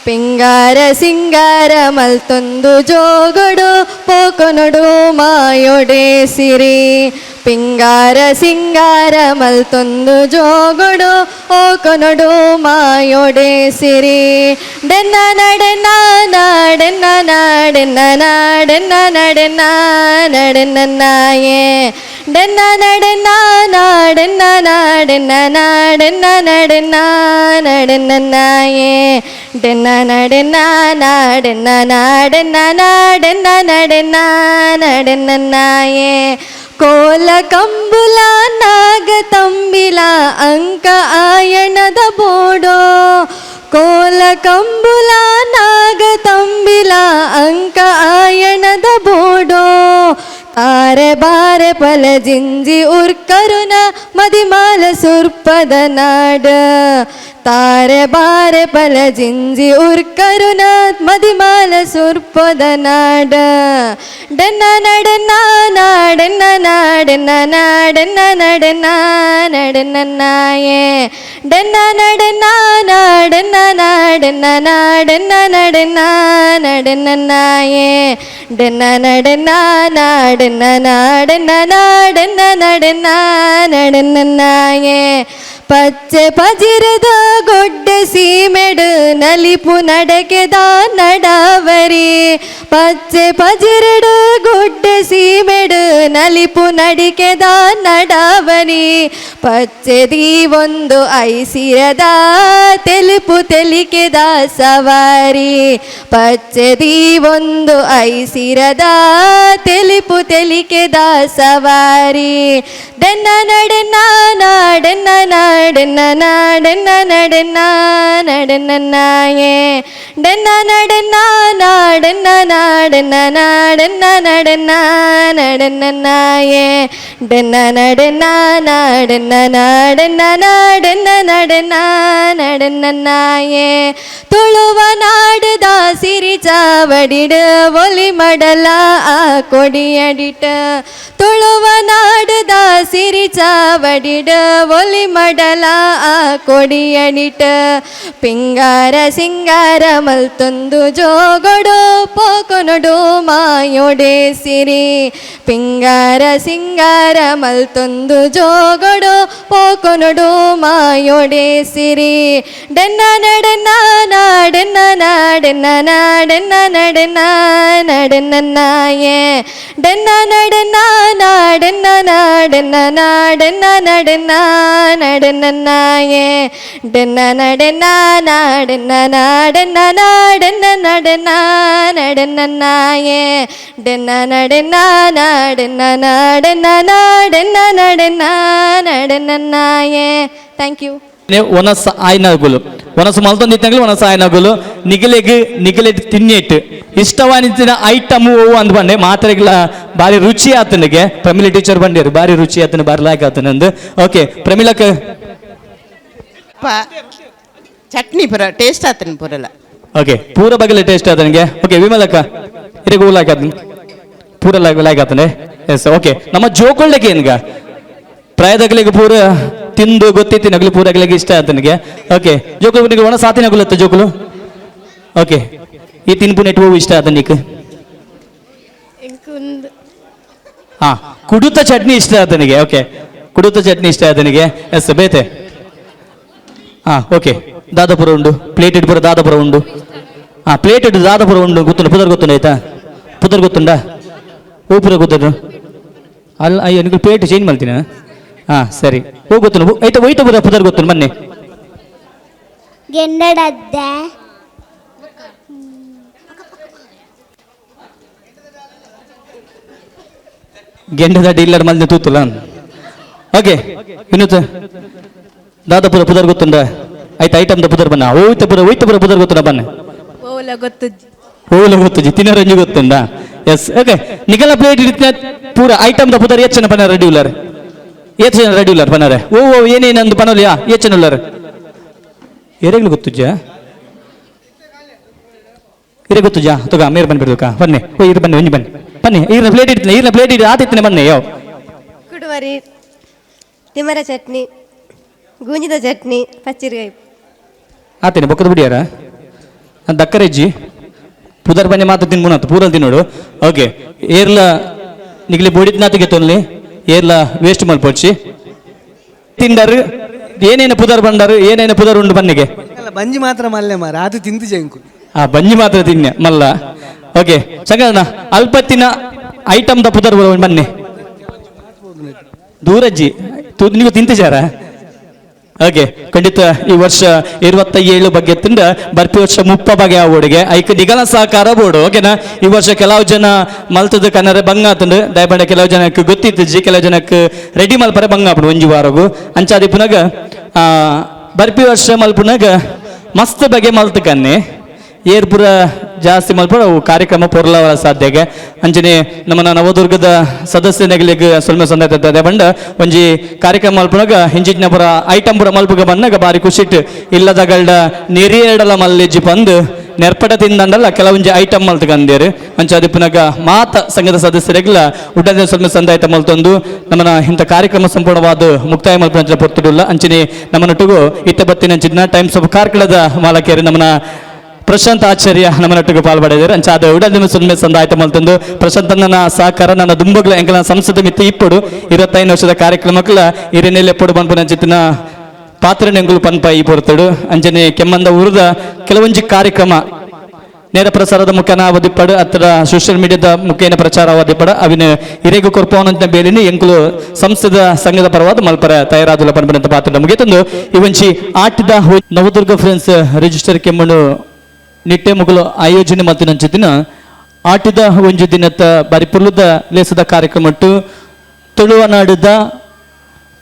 ಪಿಂಗಾರ ಸಿಂಗಾರ ಮಲ್ತೊಂದು ಜೋಗಡು ಪೋಕೊನೊಡು ಮಾಯೊಡೆ ಸಿರಿ ಪಿಂಗಾರ ಸಿಂಗಾರ ಮಲ್ತೊಂದು ಜೋಗಡು ಓಕೊನೊಡು ಮಾಯೊಡೆ ಸಿರಿ ಡೆನ್ನ ನಡೆನ್ನ ನಾಡೆನ್ನ ನಾಡೆನ್ನ ನಾಡೆನ್ನ ನಡೆನ್ನ ನಡೆನ್ನಾಯೇ ಡೆನ್ನ ನಡೆನ್ನ ನಾಡೆನ್ನ ನಾಡೆನ್ನ ನಾಡೆನ್ನ ನಡೆನ್ನ ನಡೆನ್ನಾಯೇ ಡೆನ್ನ ನಡೆನ್ನ ನಾಡೆನ್ನ ನಾಡೆನ್ನ ನಾಡೆನ್ನ ನಡೆನ್ನ ನಡೆನ್ನಾಯೇ ಕೋಲ ಕಂಬುಲ ನಾಗ ತಂಬಿಲ ಅಂಕ ಆಯಣದ ಬೋಡೋ ಕೋಲ ಕಂಬುಲ ನಾಗ ತಂಬಿಲ ಅಂಕ ಆಯಣದ ಬೋಡೋ ತಾರೆ ಬಾರೆ ಪಲ ಜಿಂಜಿ ಉರ್ಕರುನ ಮದಿಮಾಲ ಸುರ್ಪದ ನಾಡ ತಾರೆ ಬಾರೆ ಪಲ ಜಿಂಜಿ ಉರ್ಕರುನ ಮದಿಮಾಲ ಸುರ್ಪದ ನಾಡ ಡೆನ್ನ ನಡೆನ್ನ ನಾಡೆನ್ನ ನಾಡೆನ್ನ ನಾಡೆನ್ನ ನಡೆನ್ನ ನಡೆನ್ನಾಯೇ ಡೆನ್ನ ನಡೆನ್ನ ನಾಡೆನ್ನ ನಾಡೆನ್ನ ನಾಡೆನ್ನ ನಡೆನ್ನ ನಡೆನ್ನಾಯೇ ಡೆನ್ನ ನಡೆನ್ನ ನಾಡೆನ್ನ ನಾಡೆನ್ನ ನಾಡೆನ್ನ ನಡೆನ್ನ ನಡೆನ್ನಾಯೇ ಪಚ್ಚೆ ಪಜಿರದ ಗೊಡ್ಡೆ ಸೀಮೆಡು ನಲಿಪು ನಡಕೆದ ನಡವರಿ ಪಚ್ಚೆ ಪಜಿರಡು ಗೊಡ್ಡೆ ಸೀಮೆಡು ನಲಿಪು ನಡಿಕೆದ ನಡವರಿ ಪಚ್ಚೆದಿ ಒಂದು ಐಸಿರದ ತೆಲುಪು ತೆಲಿಕೆದ ಸವಾರಿ ಪಚ್ಚೆದಿ ಒಂದು ಐಸಿರದ ತೆಲುಪು ತೆಲಿಕೆದ ಸವಾರಿ ಡೆನ್ನ ನಡೆನ್ನ ನಾಡೆನ್ನ ನಾಡೆನ್ನ ನಾಡೆನ್ನ ನಡೆನ್ನ ನಡೆನ್ನಾಯೇ ಡೆನ್ನ ನಡೆನ್ನ ನಾಡೆನ್ನ ನಾಡೆನ್ನ ನಾಡೆನ್ನ ನಡೆನ್ನ ನಡೆನ್ನಾಯೇ ಡೆನ್ನ ನಡೆನ್ನ ನಾಡೆನ್ನ ನಾಡೆನ್ನ ನಾಡೆನ್ನ ನಡೆನ್ನ ನಡೆನ್ನಾಯೇ ತುಳುವ ನಾಡದ ಸಿರಿ ಚಾವಡಿಡ ಒಲಿ ಮಡಲ ಆ ಕೊಡಿಯಡಿಟ ತುಳುವ ನಾಡದ ಸಿರಿ ಚಾವಡಿಡ ಒಲಿ ಮಡಲ ಆ ಕೊಡಿಯಡಿಟ ಪಿಂಗಾರ ಸಿಂಗಾರ ಮಲ್ತೊಂದು ಜೋಗೊಡು ಪೋಕೊನೊಡು ಮಾಯೊಡೆ ಸಿರಿ ಪಿಂಗಾರ ಸಿಂಗಾರ ಮಲ್ತೊಂದು ಜೋಗೊಡು ಪೋಕೊನೊಡು ಮಾಯೊಡೆ ಸಿರಿ ಡೆನ್ನ ನಡೆನ್ನ ನಾಡೆನ್ನ ನಾಡೆನ್ನ ನಾಡೆನ್ನ ನಡೆನ್ನ ನಡೆನ್ನಾಯೇ ಡೆನ್ನ ನಡೆನ್ನ ನಾಡೆನ್ನ ನಾಡೆನ್ನ ನಾಡೆನ್ನ ನಡೆನ್ನ ನಡೆನ್ನಾಯೇ ಡೆನ್ನ ನಡೆನ್ನ ನಾಡೆನ್ನ ನಾಡೆನ್ನ ನಾಡೆನ್ನ ನಡೆನ್ನ ನಡೆನ್ನಾಯೇ ಡೆನ್ನ ನಡೆನ್ನ ನಾಡೆನ್ನ ನಾಡೆನ್ನ ನಾಡೆನ್ನ ನಡೆನ್ನ ನಡೆನ್ನಾಯೇ ಥ್ಯಾಂಕ್ ಯು ಒನಸ ಆಯ್ನಗುಲು ಒನಸ ಮಲ್ತೊಂದಿತ್ತಂಗ್ಲು ಒನಸ ಆಯ್ನಗುಲು ನಿಗಲೆಗ್ ತಿನ್ನೇಟ್ ಇಷ್ಟವಾನಿತ್ತಿನ ಐಟಮ್ ಓ ಅಂದ್ ಬಂಡೆ ಮಾತ್ರೆಗಳ ಬಾರಿ ರುಚಿ ಆತನಿಗೆ ಪ್ರಮಿಳ ಟೀಚರ್ ಬಂದಿರು ಬಾರಿ ರುಚಿ ಆತನ ಬಾರಿ ಲಾಯ್ಕ್ ಆತನಂದು ಓಕೆ ಪ್ರಮಿಳಕ್ ಚಟ್ನಿ ಪುರ ಟೇಸ್ಟ್ ಆತನ ಪುರಲ್ಲ ಓಕೆ ಪೂರ ಬಗಲ ಟೇಸ್ಟ್ ಆತನಿಗೆ ಓಕೆ ವಿಮಲಕ್ಕ ಇರಿಗೂ ಲಾಯ್ಕ್ ಆತನ ಪೂರ ಲಾಯ್ಕ್ ಆತನೆ ಎಸ್ ಓಕೆ ನಮ್ಮ ಜೋಕೊಳ್ಳೆಗೆ ಏನ್ಗ ಪ್ರಾಯದಗಳಿಗೆ ಪೂರ ತಿಂದು ಗೊತ್ತಿತ್ತು ನಗಲು ಪೂರಗಳಿಗೆ ಇಷ್ಟ ಆತನಿಗೆ ಓಕೆ ಜೋಕುಲು ಒಣ ಸಾತಿ ನಗುಲತ್ತ ಜೋಕುಲು ಓಕೆ ಈ ತಿನ್ಪು ನೆಟ್ ಹೋಗು ಇಷ್ಟ ಆತನಿಗೆ ಹಾ ಕುಡುತ ಚಟ್ನಿ ಇಷ್ಟ ಆತನಿಗೆ ಓಕೆ ಕುಡುತ ಚಟ್ನಿ ಇಷ್ಟ ಆತನಿಗೆ ಎಸ್ ಬೇತೆ ಹಾ ಓಕೆ ದಾದಾಪುರ ಉಂಡು ಪ್ಲೇಟ್ ಇಟ್ಟು ಪುರ ದಾದಾಪುರ ಉಂಡು ಹಾ ಪ್ಲೇಟ್ ಇಟ್ಟು ದಾದಾಪುರ ಉಂಡು ಗೊತ್ತುಂಡು ಪುದರ್ ಗೊತ್ತುಂಡು ಆಯ್ತಾ ಪುದರ್ ಗೊತ್ತುಂಡ ಹೂ ಪುರ ಗೊತ್ತುಂಡು ಅಲ್ಲ ಅಯ್ಯೋ ನಿಮಗೆ ಪ್ಲೇಟ್ ಚೇಂಜ್ ಮಾಡ್ತೀನಿ ಹಾ ಸರಿ ಹೋಗಿ ಗೊತ್ತು ಆಯ್ತಾ ಒಯ್ತ ಬರ ಪುದರ್ ಗೊತ್ತು ಬನ್ನಿ ಗೆಂಡಡದ್ದೆ ಗೆಂಡದ ಡೀಲರ್ ಮಲ್ದೆ ತೂತುಲ ಓಕೆ ವಿನೂತ್ ದಾದಾಪುರ ಪುದರ್ ಗೊತ್ತುಂಡ ಆಯ್ತಾ ಐಟಮ್ ದ ಪುದರ್ ಬನ್ನ ಒಯ್ತ ಪುರ ಪುದರ್ ಗೊತ್ತುಂಡ ಬನ್ನಿ ಓಲ ಗೊತ್ತು ಓಲ ಗೊತ್ತು ತಿನ್ನರಂಜು ಗೊತ್ತುಂಡ ಎಸ್ ಓಕೆ ನಿಗಲ ಪ್ಲೇಟ್ ಇಡ್ತೀನಿ ಪೂರ ಐಟಮ್ ದ ಪುದರ್ ಹೆಚ್ಚನ ಬನ್ನ ರೆಡ್ಯೂಲರ್ ಏಚನ ರೆಡ್ಯೂಲರ್ ಬನ್ನರೆ ಓ ಏನೇನಂದು ಪನೋಲಿಯಾ ಏಚನುಲ್ಲರ್ ಎರೆಗಳು ಗೊತ್ತುಜ್ಜ ಇರೆ ಗೊತ್ತುಜಾ ತಗ ಮೇರ್ ಬಂದ್ಬಿಡ್ಬೇಕಾ ಬನ್ನಿ ಓ ಇರು ಬನ್ನಿ ಒಂಜಿ ಬನ್ನಿ ಬನ್ನಿ ಈರ್ನ ಪ್ಲೇಟ್ ಇಡ್ತೀನಿ ಆತಿತ್ತನೆ ಬನ್ನಿ ಯಾವ ಕುಡುವರಿ ತಿಮರ ಚಟ್ನಿ ಗೂಂಜಿದ ಚಟ್ನಿ ಪಚ್ಚಿರಿಗಾಯಿ ಆತೇನೆ ಬೊಕ್ಕದ ಬಿಡಿಯಾರ ದಕ್ಕರೆಜ್ಜಿ ಪುದರ್ ಬಂಜೆ ಮಾತು ತಿನ್ಮುನತ್ತು ಪೂರ ತಿನ್ನೋಡು ಓಕೆ ಏರ್ಲ ನಿಗ್ಲಿ ಬೋಡಿದ್ನಾತಿಗೆ ತೊನ್ಲಿ ಏರ್ಲ ವೇಸ್ಟ್ ಮಲ್ಪೊಡ್ಸಿ ತಿಂಡರು ಏನೇನು ಪುದರ್ ಬಂಡರು ಏನೇನು ಪುದರ್ ಉಂಡು ಬನ್ನಿಗೆ ಬಂಜಿ ಮಾತ್ರ ಮಲ್ಲೆ ಮಾರ ಅದು ತಿಂದು ಜಂಕು ಬಂಜಿ ಮಾತ್ರ ತಿನ್ನೆ ಮಲ್ಲ ಓಕೆ ಸಂಗಣ್ಣ ಅಲ್ಪತ್ತಿನ ಐಟಮ್ ದ ಪುದರ್ ಬನ್ನಿ ದೂರಜ್ಜಿ ನೀವು ತಿಂತಿಜಾರ ಓಕೆ ಖಂಡಿತ ಈ ವರ್ಷ 27 ಬಗ್ಗೆ ತಿಂದ ಬರ್ತಿ ವರ್ಷ 30 ಬಗೆ ಆವೋಡಿಗೆ ಐಕ್ ನಿಗಲ ಸಹಕಾರ ಬೋಡು ಓಕೆನಾ ಈ ವರ್ಷ ಕೆಲವು ಜನ ಮಲ್ತದ ಕನ್ನಡ ಬಂಗ ತಂದು ದಯಪಂಡ ಕೆಲವು ಜನಕ್ಕೆ ಗೊತ್ತಿತ್ತಜಿ ಕೆಲವು ಜನಕ್ಕೆ ರೆಡಿ ಮಲ್ಪರೆ ಬಂಗ ಆಪಡು ಒಂಜಿ ವಾರಗು ಅಂಚಾದಿ ಪುನಗ ಬರ್ಪಿ ವರ್ಷ ಮಲ್ಪುನಗ ಮಸ್ತ್ ಬಗೆ ಮಲ್ತ ಕನ್ನೆ ಏರ್ಪುರ ಜಾಸ್ತಿ ಮಲ್ಪಡ ಅವು ಕಾರ್ಯಕ್ರಮ ಪೊರ್ಲವರ ಸಾಧ್ಯಗೆ ಅಂಚನೆ ನಮ್ಮ ನವದುರ್ಗದ ಸದಸ್ಯನಿಗೆ ಸ್ವಲ್ಪ ಸಂದರ್ಭ ಬಂಡ ಒಂಜಿ ಕಾರ್ಯಕ್ರಮ ಮಲ್ಪನಾಗ ಹಿಂಜಿನ ಪುರ ಐಟಮ್ ಪುರ ಮಲ್ಪಗ ಬಂದಾಗ ಬಾರಿ ಖುಷಿಟ್ಟು ಇಲ್ಲದಗಳ್ಡ ನೆರಿಯಡಲ ಮಲ್ಲಿಜ್ಜಿ ಬಂದು ನೆರ್ಪಟ ತಿಂದಂಡಲ್ಲ ಕೆಲವೊಂಜಿ ಐಟಮ್ ಮಲ್ತಕಂದೇರು ಅಂಚ ಅದಪ್ಪನಾಗ ಮಾತ ಸಂಘದ ಸದಸ್ಯರಿಗೆಲ್ಲ ಉಡದ ಸ್ವಲ್ಪ ಸಂದಾಯ್ತ ಮಲ್ತೊಂದು ನಮ್ಮನ ಇಂಥ ಕಾರ್ಯಕ್ರಮ ಸಂಪೂರ್ಣವಾದ ಮುಕ್ತಾಯ ಮಲ್ಪನ ಪೊರ್ತುಡಿಲ್ಲ ಅಂಚನೆ ನಮ್ಮನೊಟ್ಟಿಗೂ ಇತ್ತ ಬತ್ತಿನ ಟೈಮ್ಸ್ ಆಫ್ ಕಾರ್ಕಳದ ಮಾಲಕೇರಿ ನಮ್ಮನ ಪ್ರಶಾಂತ್ ಆಚಾರ್ಯ ನಮ್ಮನೊಟ್ಟಿಗೆ ಪಾಲ್ಪಡಿದ್ದಾರೆ ಅಂಚ ಅದು ಉಡದ ಸುಮ್ಮನೆ ಸಂದಾಯ್ತ ಮಲ್ತಂದು ಪ್ರಶಾಂತನ ಸಹಕಾರ ನನ್ನ ದುಂಬಗ್ಲ ಎಂಕಲ ಸಂಸದ ಮಿತ್ತ ಇಪ್ಪಡು 25 ವರ್ಷದ ಕಾರ್ಯಕ್ರಮಕ್ಕಲ ಹಿರಿನೆಲೆ ಎಪ್ಪಡು ಪನ್ಪನ ಚಿತ್ತಿನ ಪಾತ್ರ ನೆಂಗುಲು ಪನ್ಪ ಈ ಪೊರ್ತಡು ಅಂಜನೆ ಕೆಮ್ಮಂದ ಊರದ ಕೆಲವೊಂಜಿ ಕಾರ್ಯಕ್ರಮ ನೇರ ಪ್ರಸಾರದ ಮುಖೇನ ಅವಧಿಪಡು ಅತ್ರ ಸೋಷಿಯಲ್ ಮೀಡಿಯಾದ ಮುಖೇನ ಪ್ರಚಾರ ಅವಧಿಪಡ ಅವಿನ ಹಿರೇಗು ಕೊರ್ಪವನಂತ ಬೇಲಿನಿ ಎಂಕುಲು ಸಂಸ್ಥದ ಸಂಘದ ಪರವಾದ ಮಲ್ಪರ ತಯಾರಾದುಲ ಪನ್ಪನಂತ ಪಾತ್ರ ಮುಗಿತಂದು ಇವಂಚಿ ಆಟಿದ ನವದುರ್ಗ ಫ್ರೆಂಡ್ಸ್ ರಿಜಿಸ್ಟರ್ ಕೆಮ್ಮಣ್ಣು ನಿಟ್ಟೆ ಮುಗಲು ಆಯೋಜನೆ ಮಲ್ತಿನ ಆಟಿದ ಒಂಜಿ ದಿನದ ಬಾರಿ ಪುರ್ಲುದ ಲೇಸದ ಕಾರ್ಯಕ್ರಮಟ್ಟು ತುಳುವನಾಡುದ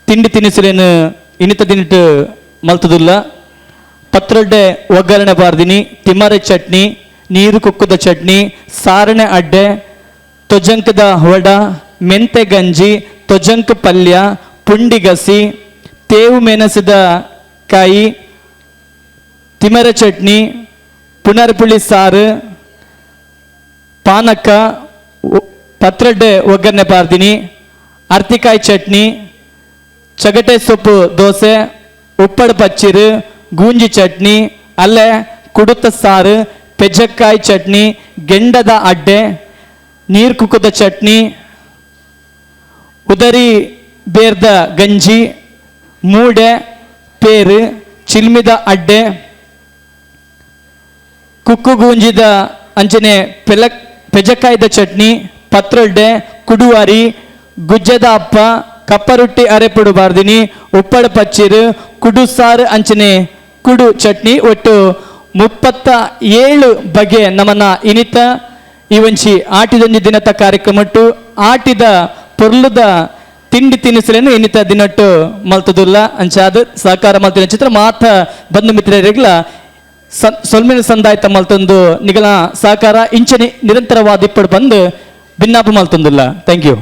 ತಿಂಡಿ ತಿನಿಸುಲೇನು ಇನ್ನಿತ ದಿನಿಟ್ಟು ಮಲ್ತದುಲ್ಲ ಪತ್ರೊಡ್ಡೆ ಒಗ್ಗರಣೆ ಬಾರ್ದಿನಿ ತಿಮ್ಮರೆ ಚಟ್ನಿ ನೀರು ಕುಕ್ಕುದ ಚಟ್ನಿ ಸಾರಣೆ ಅಡ್ಡೆ ತೊಜಂಕದ ವಡ ಮೆಂತೆ ಗಂಜಿ ತೊಜಂಕ ಪಲ್ಯ ಪುಂಡಿಗಸಿ ತೇವು ಮೆಣಸಿದ ಕಾಯಿ ತಿಮ್ಮರೆ ಚಟ್ನಿ ಪುನರ್ಪುಳಿ ಸಾರು ಪಾನಕ ಪತ್ರೊಡ್ಡೆ ಒಗ್ಗರಣೆ ಬಾರ್ದಿನಿ ಅರ್ತಿಕಾಯಿ ಚಟ್ನಿ ಚಗಟೆ ಸೊಪ್ಪು ದೋಸೆ ಉಪ್ಪಡ ಪಚ್ಚಿರು ಗೂಂಜಿ ಚಟ್ನಿ ಅಲ್ಲೇ ಕುಡುತ ಸಾರು ಪೆಜ್ಜಕ್ಕಾಯಿ ಚಟ್ನಿ ಗೆಂಡದ ಅಡ್ಡೆ ನೀರು ಕುಕ್ಕುದ ಚಟ್ನಿ ಉದರಿ ಬೇರ್ದ ಗಂಜಿ ಮೂಡೆ ಪೇರು ಚಿಲ್ಮಿದ ಅಡ್ಡೆ ಕುಕ್ಕು ಗೂಂಜಿದ ಅಂಚನೆ ಪೆಜ್ಜಕ್ಕಾಯ್ದ ಚಟ್ನಿ ಪತ್ರೊಡ್ಡೆ ಕುಡುವಾರಿ ಗುಜ್ಜದ ಅಪ್ಪ ಕಪ್ಪರೊಟ್ಟಿ ಅರೆಪುಡು ಬಾರ್ದಿನಿ ಉಪ್ಪಳ ಪಚ್ಚಿರು ಕುಡು ಸಾರು ಅಂಚನೆ ಕುಡು ಚಟ್ನಿ ಒಟ್ಟು 37 ಬಗೆ ನಮ್ಮನ್ನ ಇನಿತ ಇವಂಚಿ ಆಟಿದೊಂದು ದಿನದ ಕಾರ್ಯಕ್ರಮಟ್ಟು ಆಟಿದ ಪೊರ್ಲುದ ತಿಂಡಿ ತಿನಿಸಲೇನು ಇನ್ನಿತ ದಿನಟ್ಟು ಮಲ್ತದುಲ್ಲ ಅಂಚಾದ ಸಹಕಾರ ಮಲ್ತಿನ ಚಿತ್ರ ಮಾತ ಬಂಧು ಮಿತ್ರರಿಗ್ಲ ಸೊಲ್ಮೆನ ಸಂದಾಯ್ತ ಮಲ್ತೊಂದು ನಿಗಲ ಸಹಕಾರ ಇಂಚನೆ ನಿರಂತರವಾದ ಇಪ್ಪಡು ಬಂದು ಭಿನ್ನಾಪ ಮಲ್ತೊಂದುಲ್ಲ ಥ್ಯಾಂಕ್ ಯು